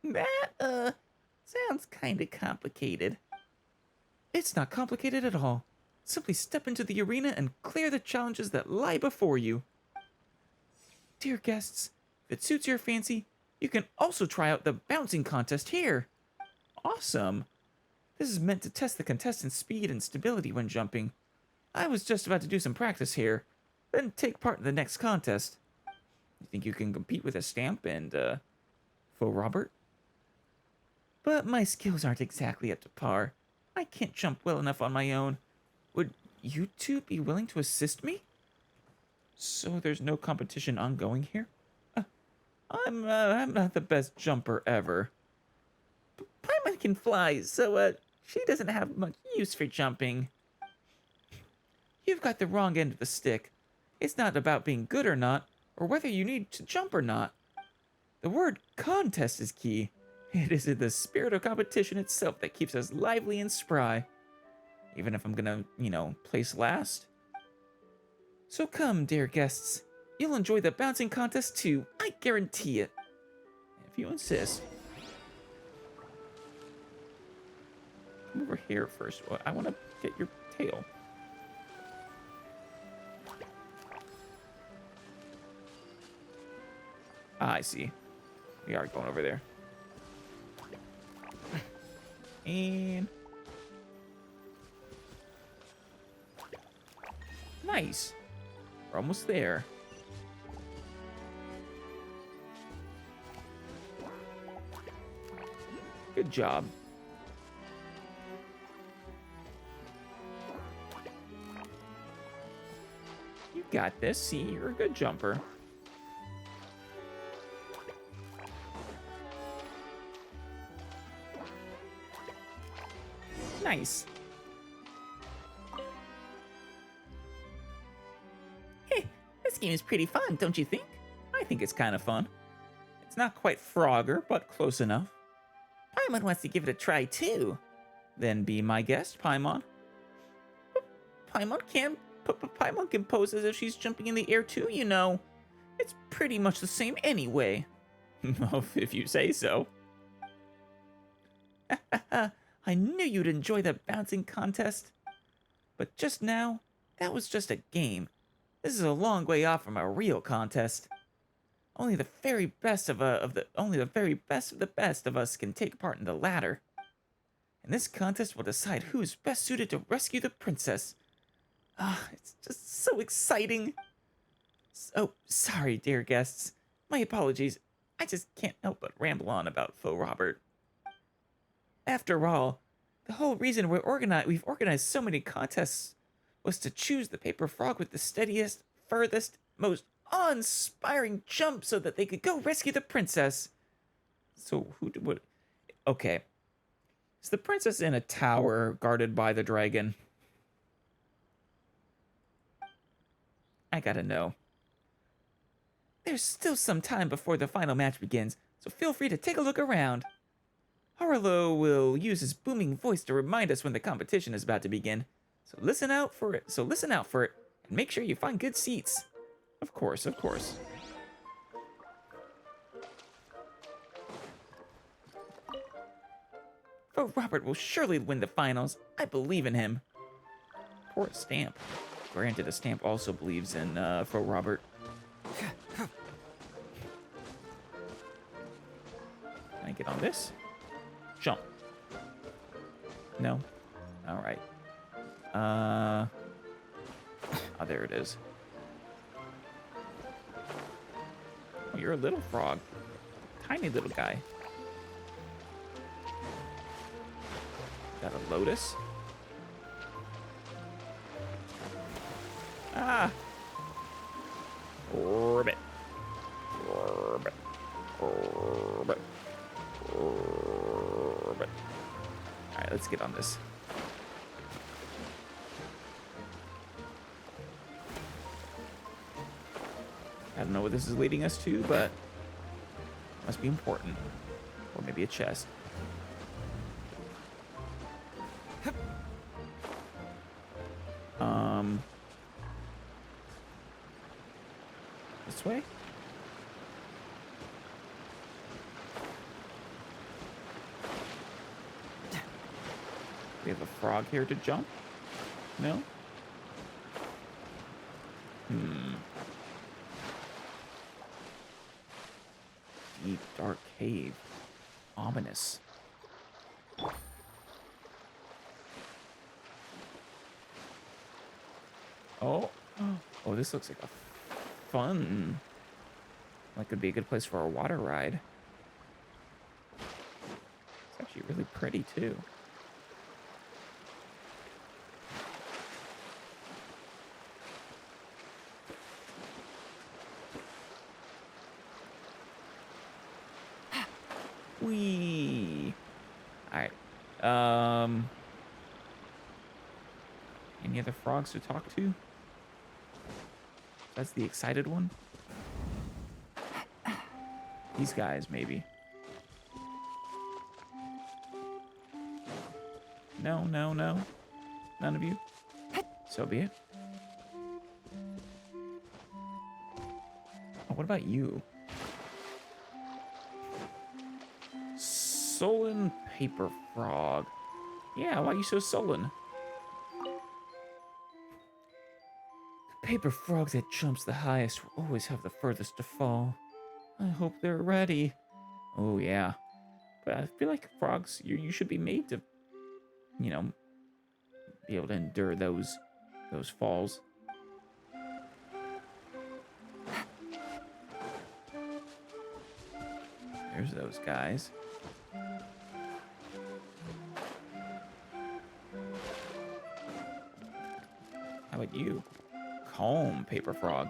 That, sounds kinda complicated. It's not complicated at all. Simply step into the arena and clear the challenges that lie before you. Dear guests, if it suits your fancy, you can also try out the bouncing contest here. Awesome. This is meant to test the contestants' speed and stability when jumping. I was just about to do some practice here, then take part in the next contest. You think you can compete with a Stamp and, Faux Robert? But my skills aren't exactly up to par. I can't jump well enough on my own. Would you two be willing to assist me? So there's no competition ongoing here? I'm not the best jumper ever. Paimon can fly, so, she doesn't have much use for jumping. You've got the wrong end of the stick. It's not about being good or not, or whether you need to jump or not. The word contest is key. It is the spirit of competition itself that keeps us lively and spry. Even if I'm gonna, place last. So come, dear guests. You'll enjoy the bouncing contest too, I guarantee it. If you insist. Come over here first. I want to get your tail. Ah, I see. We are going over there. And... nice. We're almost there. Good job. You got this. See, you're a good jumper. Nice. Hey, this game is pretty fun, don't you think? I think it's kind of fun. It's not quite Frogger, but close enough. Paimon wants to give it a try, too. Then be my guest, Paimon. Paimon can pose as if she's jumping in the air, too, you know. It's pretty much the same anyway. If you say so. I knew you'd enjoy that bouncing contest. But just now, that was just a game. This is a long way off from a real contest. Only the very best of the best of us can take part in the latter. And this contest will decide who is best suited to rescue the princess. It's just so exciting. So sorry, dear guests. My apologies. I just can't help but ramble on about Faux Robert. After all, the whole reason we've organized so many contests was to choose the paper frog with the steadiest, furthest, most awe-inspiring jump so that they could go rescue the princess. So what? Okay. Is the princess in a tower guarded by the dragon? I gotta know. There's still some time before the final match begins, so feel free to take a look around. Harlow will use his booming voice to remind us when the competition is about to begin. So listen out for it, and make sure you find good seats. Of course, of course. Faux Robert will surely win the finals. I believe in him. Poor Stamp. Granted, a Stamp also believes in Faux Robert. Can I get on this? Jump. No? Alright. Oh, there it is. Oh, you're a little frog. Tiny little guy. Got a lotus? Ah! Ribbit. Ribbit. Ribbit. Ribbit. Alright, let's get on this. I don't know what this is leading us to, but Must be important. Or maybe a chest. This way? We have a frog here to jump? No? Deep, dark cave. Ominous. Oh. Oh, this looks like a fun. Like could be a good place for a water ride. It's actually really pretty too. Whee! Alright. Any other frogs to talk to? That's the excited one. These guys, maybe. No, no, no. None of you? So be it. Oh, what about you? Sullen paper frog. Yeah, why are you so sullen? The paper frog that jumps the highest will always have the furthest to fall. I hope they're ready. Oh, yeah. But I feel like frogs, you should be made to, you know, be able to endure those falls. There's those guys. How about you? Calm, paper frog.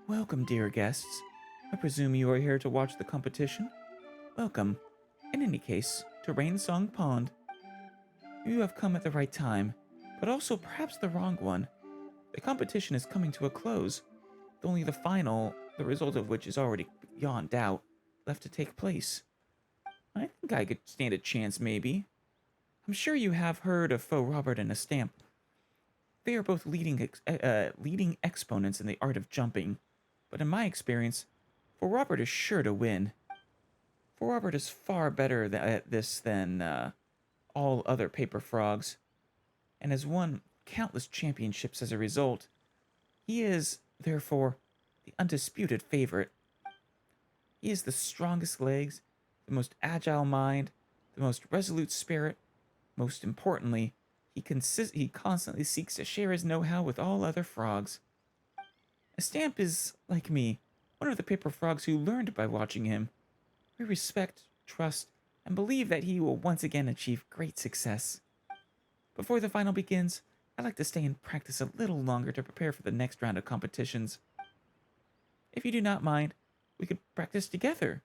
Welcome, dear guests. I presume you are here to watch the competition? Welcome, in any case, to Rainsong Pond. You have come at the right time, but also perhaps the wrong one. The competition is coming to a close, with only the final, the result of which is already beyond doubt, left to take place. I think I could stand a chance, maybe. I'm sure you have heard of Faux Robert and Estamp. They are both leading exponents in the art of jumping, but in my experience, Faux Robert is sure to win. Faux Robert is far better at this than all other paper frogs, and has won countless championships as a result. He is, therefore, the undisputed favorite. He has the strongest legs, the most agile mind, the most resolute spirit. Most importantly, he constantly seeks to share his know-how with all other frogs. Estamp is, like me, one of the paper frogs who learned by watching him. We respect, trust, and believe that he will once again achieve great success. Before the final begins, I'd like to stay and practice a little longer to prepare for the next round of competitions. If you do not mind, we could practice together.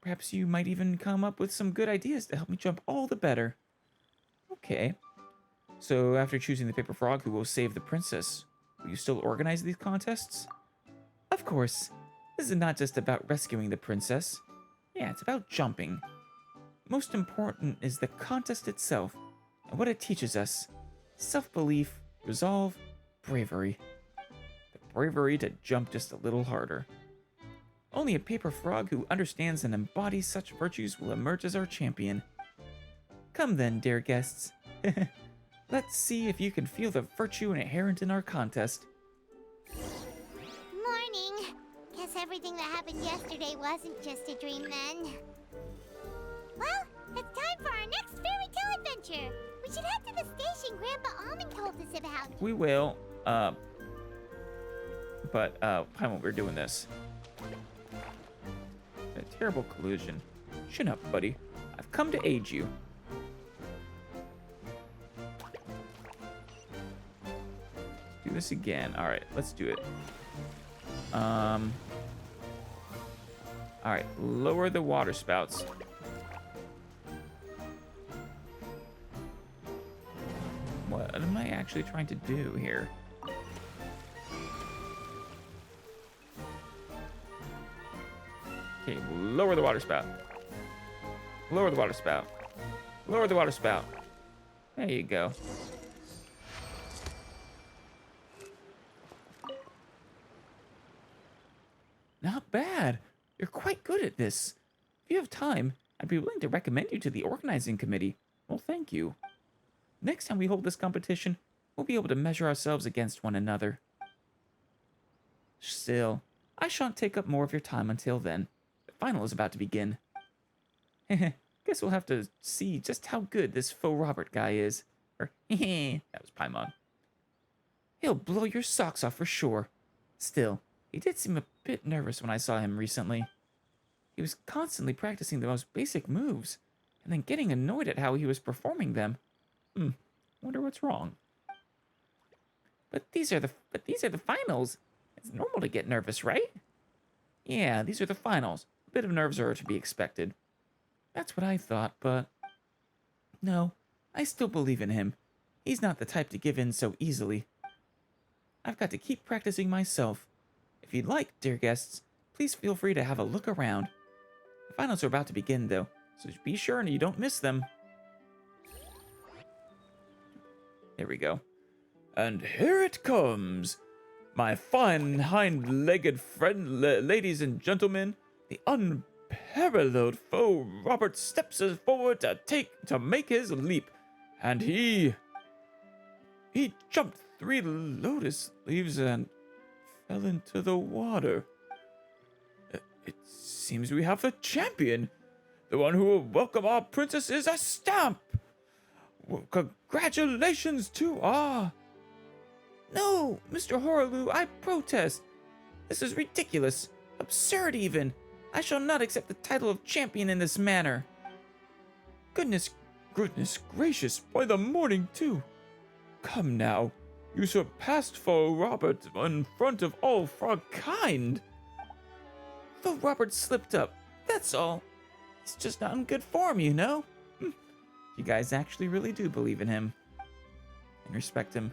Perhaps you might even come up with some good ideas to help me jump all the better. Okay. So after choosing the paper frog who will save the princess, will you still organize these contests? Of course. This is not just about rescuing the princess. Yeah, it's about jumping. Most important is the contest itself and what it teaches us. Self-belief, resolve, bravery. The bravery to jump just a little harder. Only a paper frog who understands and embodies such virtues will emerge as our champion. Come then, dear guests. Let's see if you can feel the virtue inherent in our contest. Morning. Guess everything that happened yesterday wasn't just a dream then. Well, it's time for our next fairy tale adventure. We should head to the station Grandpa Almond told us about. We will, Paimon, we're doing this. A terrible collision. Chin up, buddy. I've come to aid you. Do this again. Alright, let's do it. Alright, lower the water spouts. What am I actually trying to do here? Okay, lower the water spout. Lower the water spout. Lower the water spout. There you go. Not bad. You're quite good at this. If you have time, I'd be willing to recommend you to the organizing committee. Well, thank you. Next time we hold this competition, we'll be able to measure ourselves against one another. Still, I shan't take up more of your time until then. The final is about to begin. Guess we'll have to see just how good this faux Robert guy is. Or, that was Paimon. He'll blow your socks off for sure. Still, he did seem a bit nervous when I saw him recently. He was constantly practicing the most basic moves, and then getting annoyed at how he was performing them. Wonder what's wrong. But these are the finals. It's normal to get nervous, right? Yeah, these are the finals. A bit of nerves are to be expected. That's what I thought, but no, I still believe in him. He's not the type to give in so easily. I've got to keep practicing myself. If you'd like, dear guests, please feel free to have a look around. The finals are about to begin, though, so be sure you don't miss them. There we go. And here it comes. My fine hind-legged friend, ladies and gentlemen, the unparalleled foe Robert steps forward to make his leap, and he jumped 3 lotus leaves and fell into the water. It seems we have a champion. The one who will welcome our princess is a stamp. Well, congratulations to our... No, Mr. Horaloo, I protest. This is ridiculous. Absurd, even. I shall not accept the title of champion in this manner. Goodness gracious, by the morning, too. Come now. You surpassed foe Robert in front of all frog-kind. Though Robert slipped up, that's all. He's just not in good form, you know. You guys actually really do believe in him. And respect him.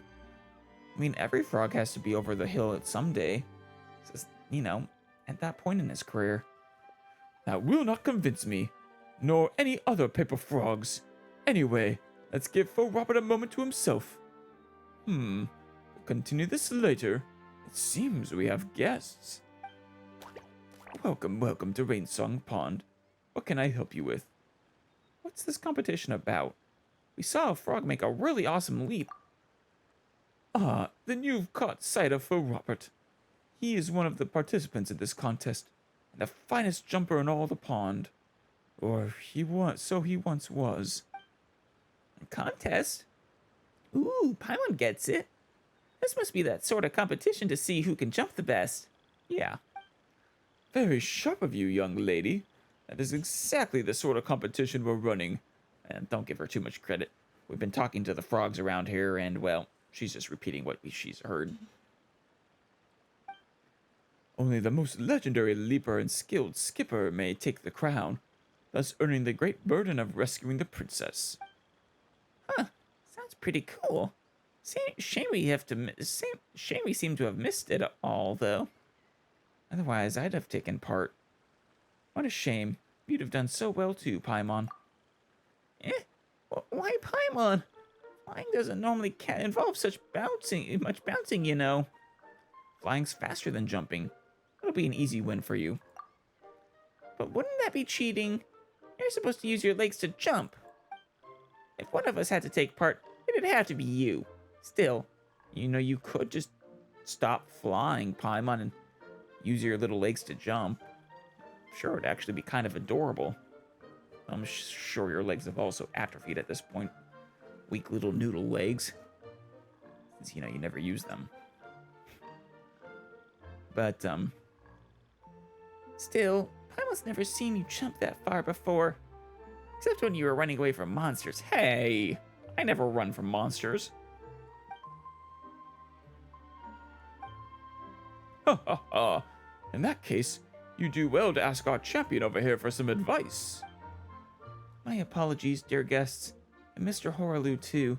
I mean, every frog has to be over the hill at some day. Just, at that point in his career. That will not convince me, nor any other paper frogs. Anyway, let's give Faux Robert a moment to himself. We'll continue this later. It seems we have guests. Welcome to Rainsong Pond. What can I help you with? What's this competition about? We saw a frog make a really awesome leap. Ah, then you've caught sight of Faux Robert. He is one of the participants in this contest, and the finest jumper in all the pond. Or he once was. A contest? Ooh, Paimon gets it. This must be that sort of competition to see who can jump the best. Yeah. Very sharp of you, young lady. That is exactly the sort of competition we're running. And don't give her too much credit. We've been talking to the frogs around here, and, well, she's just repeating what she's heard. Only the most legendary leaper and skilled skipper may take the crown, thus earning the great burden of rescuing the princess. Huh, sounds pretty cool. Shame we seem to have missed it all, though. Otherwise, I'd have taken part. What a shame. You'd have done so well too, Paimon. Why Paimon? Flying doesn't normally involve much bouncing, you know. Flying's faster than jumping. It'll be an easy win for you. But wouldn't that be cheating? You're supposed to use your legs to jump. If one of us had to take part, it'd have to be you. Still, you could just stop flying, Paimon, and use your little legs to jump. Sure, it'd actually be kind of adorable. I'm sure your legs have also atrophied at this point. Weak little noodle legs. Since, you never use them. But, still, Paimon's never seen you jump that far before. Except when you were running away from monsters. Hey! I never run from monsters. Ha ha ha! In that case, you do well to ask our champion over here for some advice. My apologies, dear guests, and Mr. Horaloo too,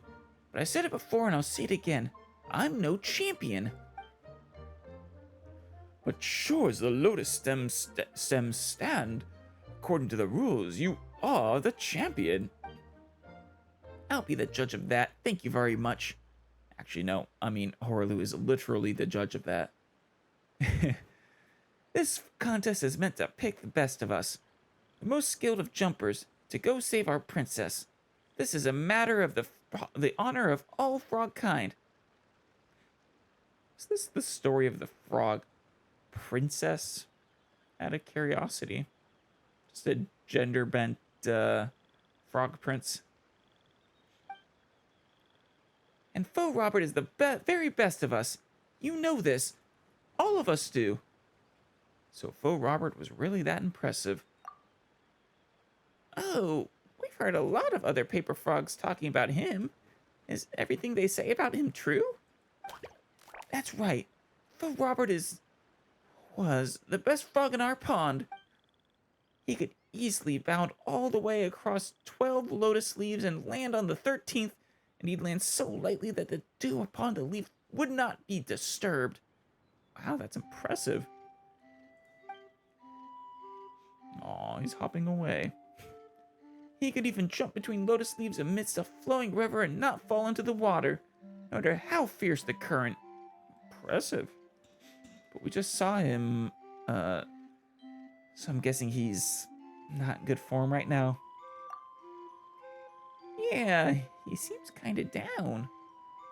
but I said it before and I'll say it again. I'm no champion. But sure as the lotus stems stand, according to the rules, you are the champion. I'll be the judge of that. Thank you very much. Actually, no. I mean, Horlu is literally the judge of that. This contest is meant to pick the best of us, the most skilled of jumpers, to go save our princess. This is a matter of the honor of all frog kind. Is this the story of the frog princess? Out of curiosity. Just a gender-bent frog prince. And Faux Robert is the very best of us. You know this. All of us do. So Faux Robert was really that impressive. Oh, we've heard a lot of other paper frogs talking about him. Is everything they say about him true? That's right. Faux Robert was the best frog in our pond. He could easily bound all the way across 12 lotus leaves and land on the 13th, and he'd land so lightly that the dew upon the leaf would not be disturbed. Wow, that's impressive. Aw, he's hopping away. He could even jump between lotus leaves amidst a flowing river and not fall into the water, no matter how fierce the current. Impressive. But we just saw him, so I'm guessing he's not in good form right now. Yeah, he seems kinda down.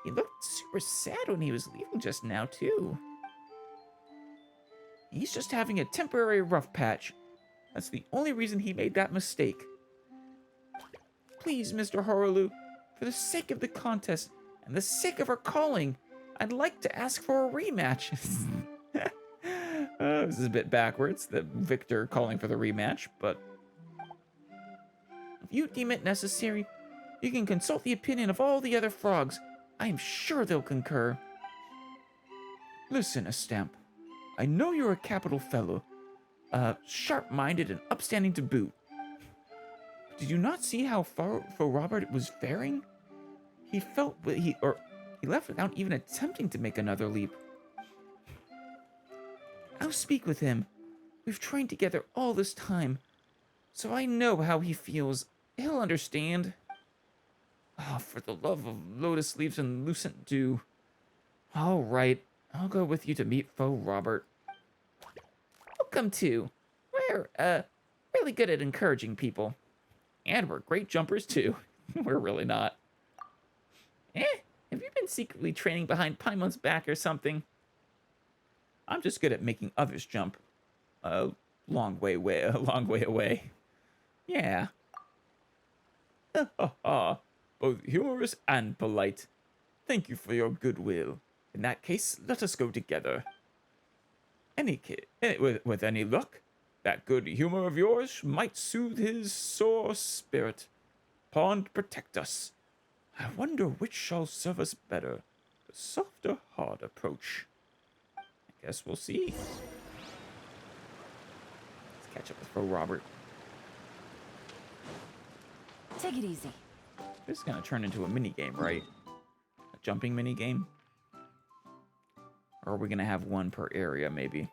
He looked super sad when he was leaving just now, too. He's just having a temporary rough patch. That's the only reason he made that mistake. Please, Mr. Horlu, for the sake of the contest and the sake of our calling, I'd like to ask for a rematch. This is a bit backwards, the victor calling for the rematch, but if you deem it necessary, you can consult the opinion of all the other frogs. I am sure they'll concur. Listen, Estamp. I know you're a capital fellow, sharp-minded and upstanding to boot. Did you not see how Faux Robert was faring? He left without even attempting to make another leap. I'll speak with him. We've trained together all this time, so I know how he feels. He'll understand. Oh, for the love of lotus leaves and lucent dew. All right, I'll go with you to meet Faux Robert. Welcome to. We're really good at encouraging people. And we're great jumpers, too. We're really not. Have you been secretly training behind Paimon's back or something? I'm just good at making others jump. A long way away. Yeah. Both humorous and polite. Thank you for your goodwill. In that case, let us go together. With any luck, that good humor of yours might soothe his sore spirit. Pond, protect us. I wonder which shall serve us better, the soft or hard approach. I guess we'll see. Let's catch up with Faux Robert. Take it easy. This is gonna turn into a mini game, right? A jumping mini game? Or are we gonna have one per area, maybe?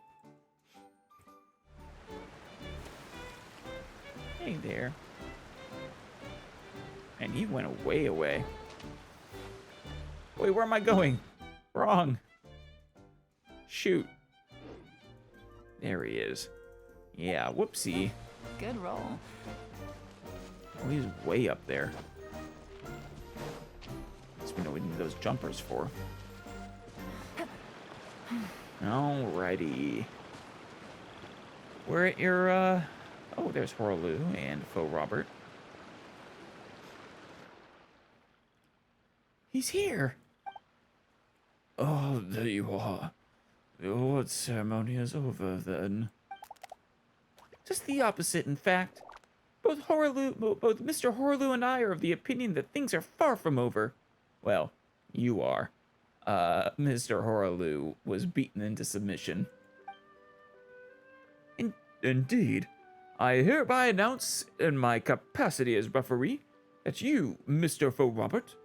Hey there. And he went way away. Wait, where am I going? Wrong. Shoot. There he is. Yeah, whoopsie. Good roll. Oh, he's way up there. Guess we know we need those jumpers for. Alrighty. We're at your, oh, there's Horlu and Faux Robert. He's here. Oh, there you are. The award ceremony is over, then. Just the opposite, in fact. Both Mr. Horlu and I are of the opinion that things are far from over. Well, you are. Mr. Horlu was beaten into submission. Indeed. I hereby announce, in my capacity as referee, that you, Mr. Faux Robert,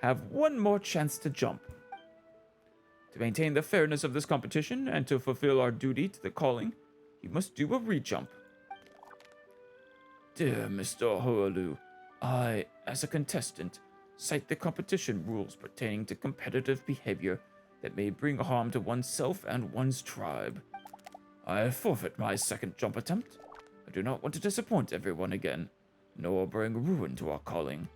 have one more chance to jump. To maintain the fairness of this competition and to fulfill our duty to the calling, you must do a re-jump. Dear Mr. Hoalu, I, as a contestant, cite the competition rules pertaining to competitive behavior that may bring harm to oneself and one's tribe. I forfeit my second jump attempt. I do not want to disappoint everyone again, nor bring ruin to our calling.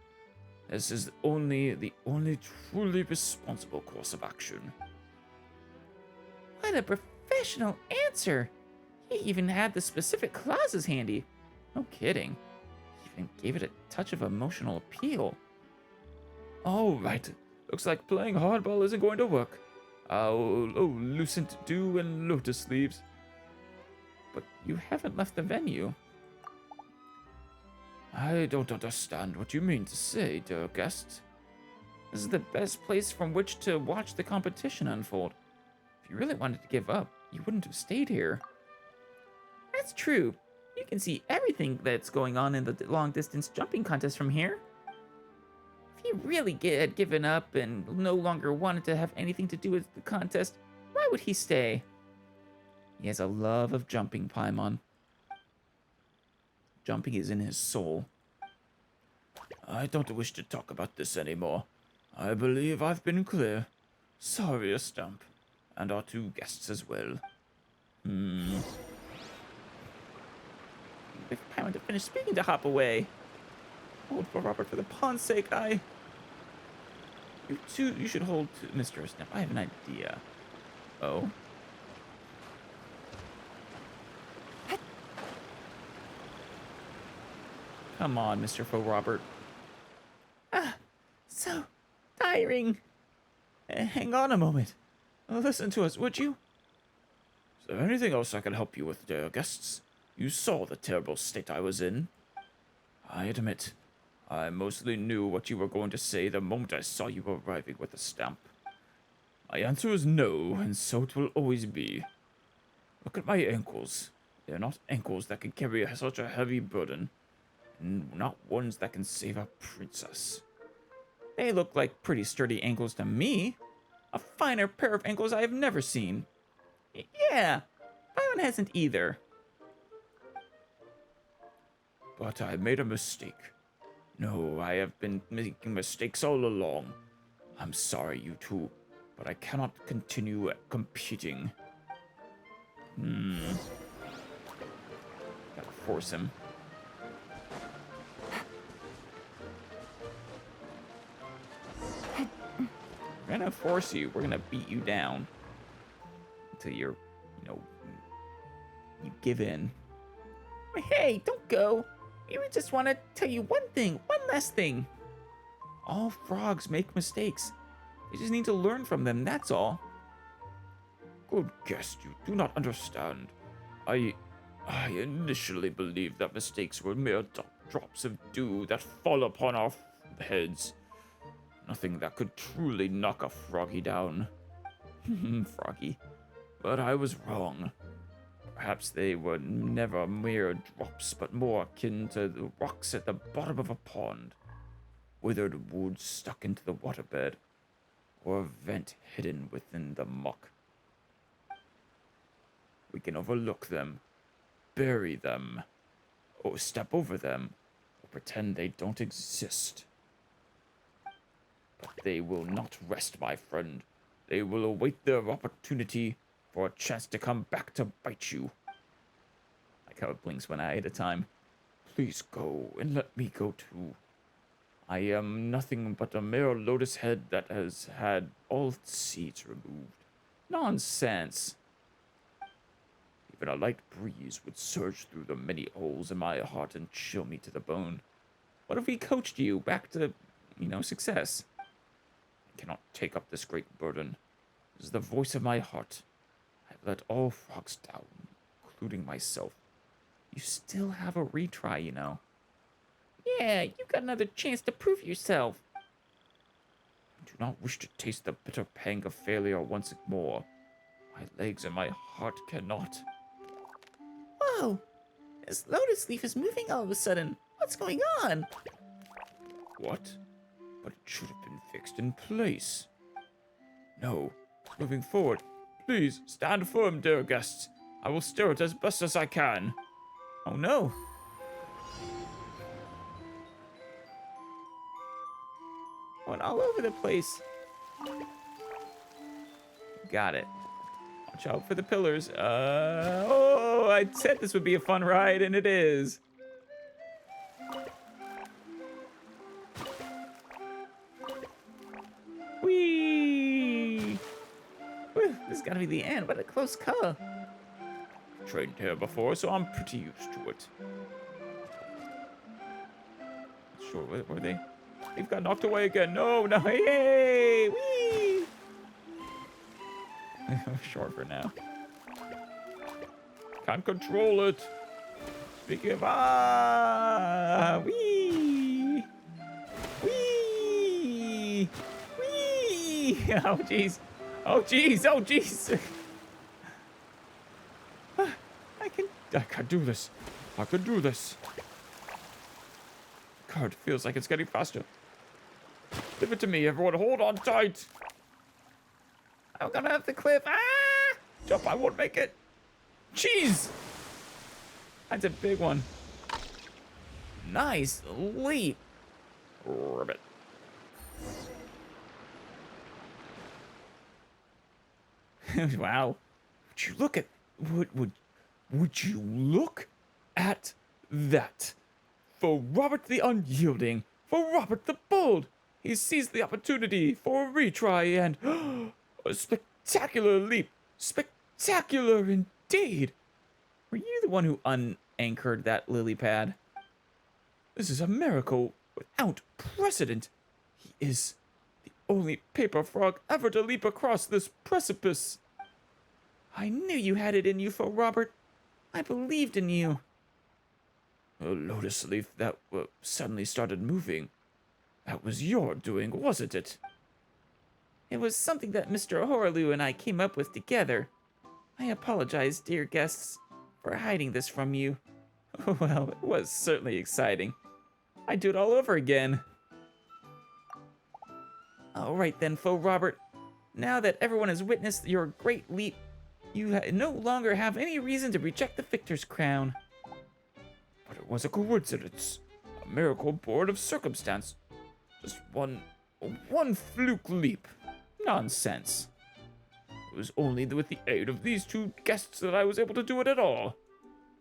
This is the only truly responsible course of action. What a professional answer! He even had the specific clauses handy. No kidding. He even gave it a touch of emotional appeal. All right. Looks like playing hardball isn't going to work. Lucent Dew and Lotus Leaves. But you haven't left the venue. I don't understand what you mean to say, dear guest. This is the best place from which to watch the competition unfold. If you really wanted to give up, you wouldn't have stayed here. That's true. You can see everything that's going on in the long-distance jumping contest from here. If he really had given up and no longer wanted to have anything to do with the contest, why would he stay? He has a love of jumping, Paimon. Jumping is in his soul. I don't wish to talk about this anymore. I believe I've been clear. Sorry, Stump. And our two guests as well. If Paimon to finish speaking to hop away. Hold for Robert for the pawn's sake, You should hold to Mr. Stump. I have an idea. Oh? Come on, Mr. Faux Robert. So tiring. Hang on a moment. Listen to us, would you? Is there anything else I can help you with, dear guests? You saw the terrible state I was in. I admit, I mostly knew what you were going to say the moment I saw you arriving with the stamp. My answer is no, and so it will always be. Look at my ankles. They are not ankles that can carry such a heavy burden. Not ones that can save a princess. They look like pretty sturdy ankles to me. A finer pair of ankles I have never seen. Yeah, Paimon hasn't either. But I made a mistake. No, I have been making mistakes all along. I'm sorry, you two, but I cannot continue competing. Gotta force him. We're gonna force you. We're gonna beat you down until you're, you give in. Hey, don't go. We just want to tell you one last thing. All frogs make mistakes. You just need to learn from them, that's all. Good guest, you do not understand. I initially believed that mistakes were mere drops of dew that fall upon our heads. Nothing that could truly knock a froggy down. Froggy. But I was wrong. Perhaps they were never mere drops, but more akin to the rocks at the bottom of a pond. Withered wood stuck into the waterbed, or a vent hidden within the muck. We can overlook them, bury them, or step over them, or pretend they don't exist. But they will not rest, my friend. They will await their opportunity for a chance to come back to bite you. Like how it blinks one eye at a time. Please go, and let me go too. I am nothing but a mere lotus head that has had all its seeds removed. Nonsense. Even a light breeze would surge through the many holes in my heart and chill me to the bone. What if we coached you back to, success? I cannot take up this great burden. It is the voice of my heart. I have let all frogs down, including myself. You still have a retry, Yeah, you got another chance to prove yourself. I do not wish to taste the bitter pang of failure once more. My legs and my heart cannot. Whoa! This lotus leaf is moving all of a sudden. What's going on? What? But it should have been fixed in place. No, moving forward. Please, stand firm, dear guests. I will steer it as best as I can. Oh no. Going all over the place. Got it. Watch out for the pillars. Oh, I said this would be a fun ride, and it is. Whee! Whew, this is gotta be the end. What a close call. Trained here before, so I'm pretty used to it. Sure, were they? They've got knocked away again. No, no, hey, whee! Short for now. Can't control it. Speaking of wee, wee, wee. Oh jeez, oh jeez, oh jeez. I can do this. I can do this. God, feels like it's getting faster. Give it to me, everyone. Hold on tight. I'm gonna have the cliff. Ah! Jump, I won't make it. Jeez. That's a big one. Nice leap. Ribbit. Wow. Would you look at would you look at that? For Robert the Unyielding, for Robert the Bold, he seized the opportunity for a retry and a spectacular leap. Spectacular indeed. Were you the one who unanchored that lily pad? This is a miracle without precedent. He is the only paper frog ever to leap across this precipice. I knew you had it in you, for Robert. I believed in you. A lotus leaf that suddenly started moving. That was your doing, wasn't it? It was something that Mr. Horaloo and I came up with together. I apologize, dear guests, for hiding this from you. Well, it was certainly exciting. I'd do it all over again. All right then, Faux Robert. Now that everyone has witnessed your great leap, you no longer have any reason to reject the victor's crown. But it was a coincidence, a miracle born of circumstance. Just one fluke leap. Nonsense. It was only with the aid of these two guests that I was able to do it at all.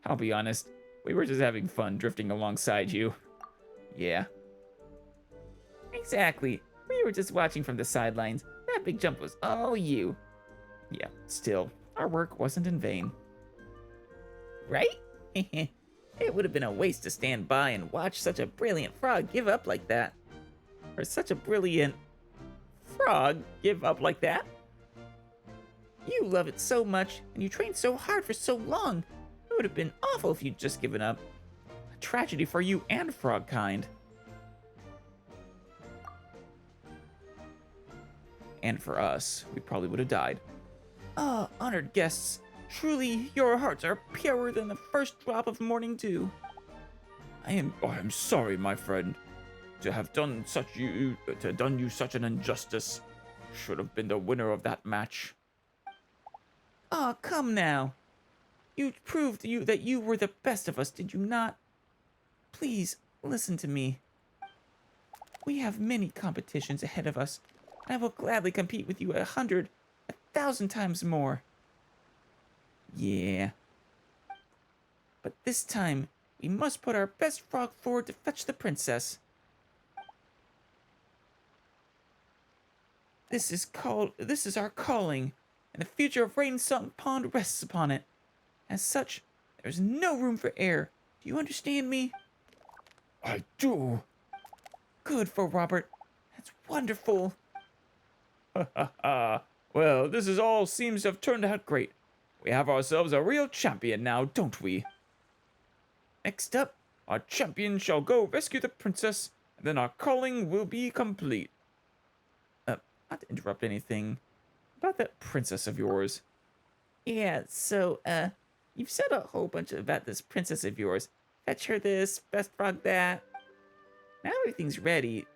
I'll be honest, we were just having fun drifting alongside you. Yeah. Exactly. We were just watching from the sidelines. That big jump was all you. Yeah, still, our work wasn't in vain. Right? It would have been a waste to stand by and watch such a brilliant frog give up like that. Or such a brilliant frog give up like that. You love it so much, and you trained so hard for so long. It would have been awful if you'd just given up. A tragedy for you and frog kind. And for us, we probably would have died. Ah, honored guests. Truly, your hearts are purer than the first drop of morning dew. I am sorry, my friend, to have done you such an injustice. Should have been the winner of that match. Ah, come now. You proved that you were the best of us, did you not? Please, listen to me. We have many competitions ahead of us, and I will gladly compete with you 100, 1,000 times more. Yeah. But this time, we must put our best frog forward to fetch the princess. This is our calling, and the future of Rainsong Pond rests upon it. As such, there's no room for error. Do you understand me? I do. Good for Robert. That's wonderful. Ha ha ha. Well, all seems to have turned out great. We have ourselves a real champion now, don't we? Next up, our champion shall go rescue the princess, and then our calling will be complete. Not to interrupt anything, about that princess of yours. Yeah, so, you've said a whole bunch about this princess of yours. Fetch her this, best frog that. Now everything's ready.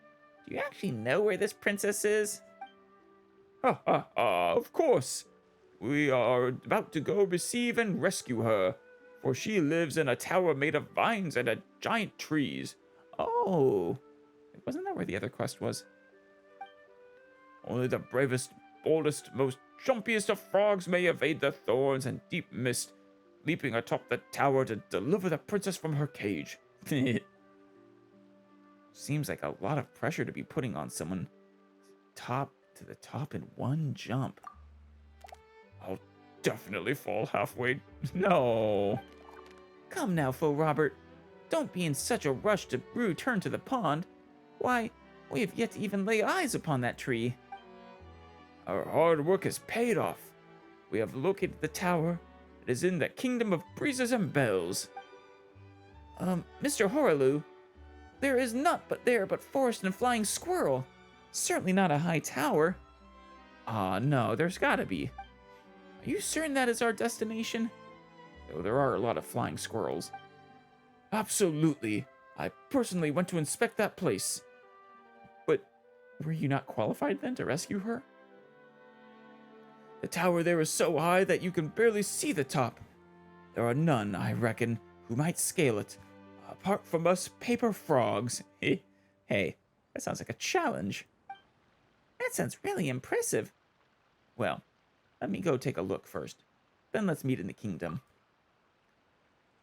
Do you actually know where this princess is? Ha ha ha, of course. We are about to go receive and rescue her, for she lives in a tower made of vines and giant trees. Oh, wasn't that where the other quest was? Only the bravest, boldest, most jumpiest of frogs may evade the thorns and deep mist, leaping atop the tower to deliver the princess from her cage. Seems like a lot of pressure to be putting on someone. Top to the top in one jump. I'll definitely fall halfway. No. Come now, Faux Robert. Don't be in such a rush to return to the pond. Why, we have yet to even lay eyes upon that tree. Our hard work has paid off. We have located the tower. It is in the Kingdom of Breezes and Bells. Mr. Horaloo, there is naught but forest and flying squirrel. Certainly not a high tower. Ah, no, there's gotta be. Are you certain that is our destination? Though there are a lot of flying squirrels. Absolutely. I personally went to inspect that place. But were you not qualified then to rescue her? The tower there is so high that you can barely see the top. There are none, I reckon, who might scale it, apart from us paper frogs. Hey, that sounds like a challenge. That sounds really impressive. Well, let me go take a look first. Then let's meet in the kingdom.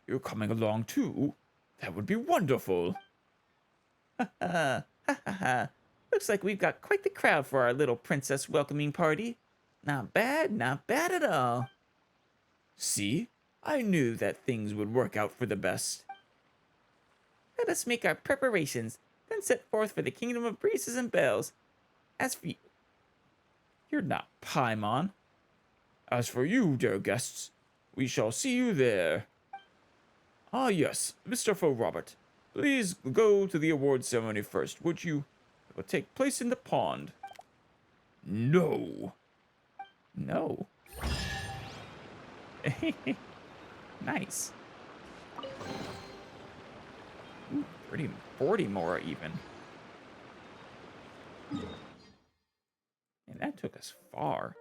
You're coming along too? That would be wonderful. Ha ha ha. Looks like we've got quite the crowd for our little princess welcoming party. Not bad at all. See? I knew that things would work out for the best. Let us make our preparations, then set forth for the Kingdom of Breezes and Bells. As for you... You're not Paimon. As for you, dear guests, we shall see you there. Ah, yes, Mr. Faux Robert. Please go to the award ceremony first, would you? It will take place in the pond. No. No. Nice. Ooh, 40 more even. And that took us far.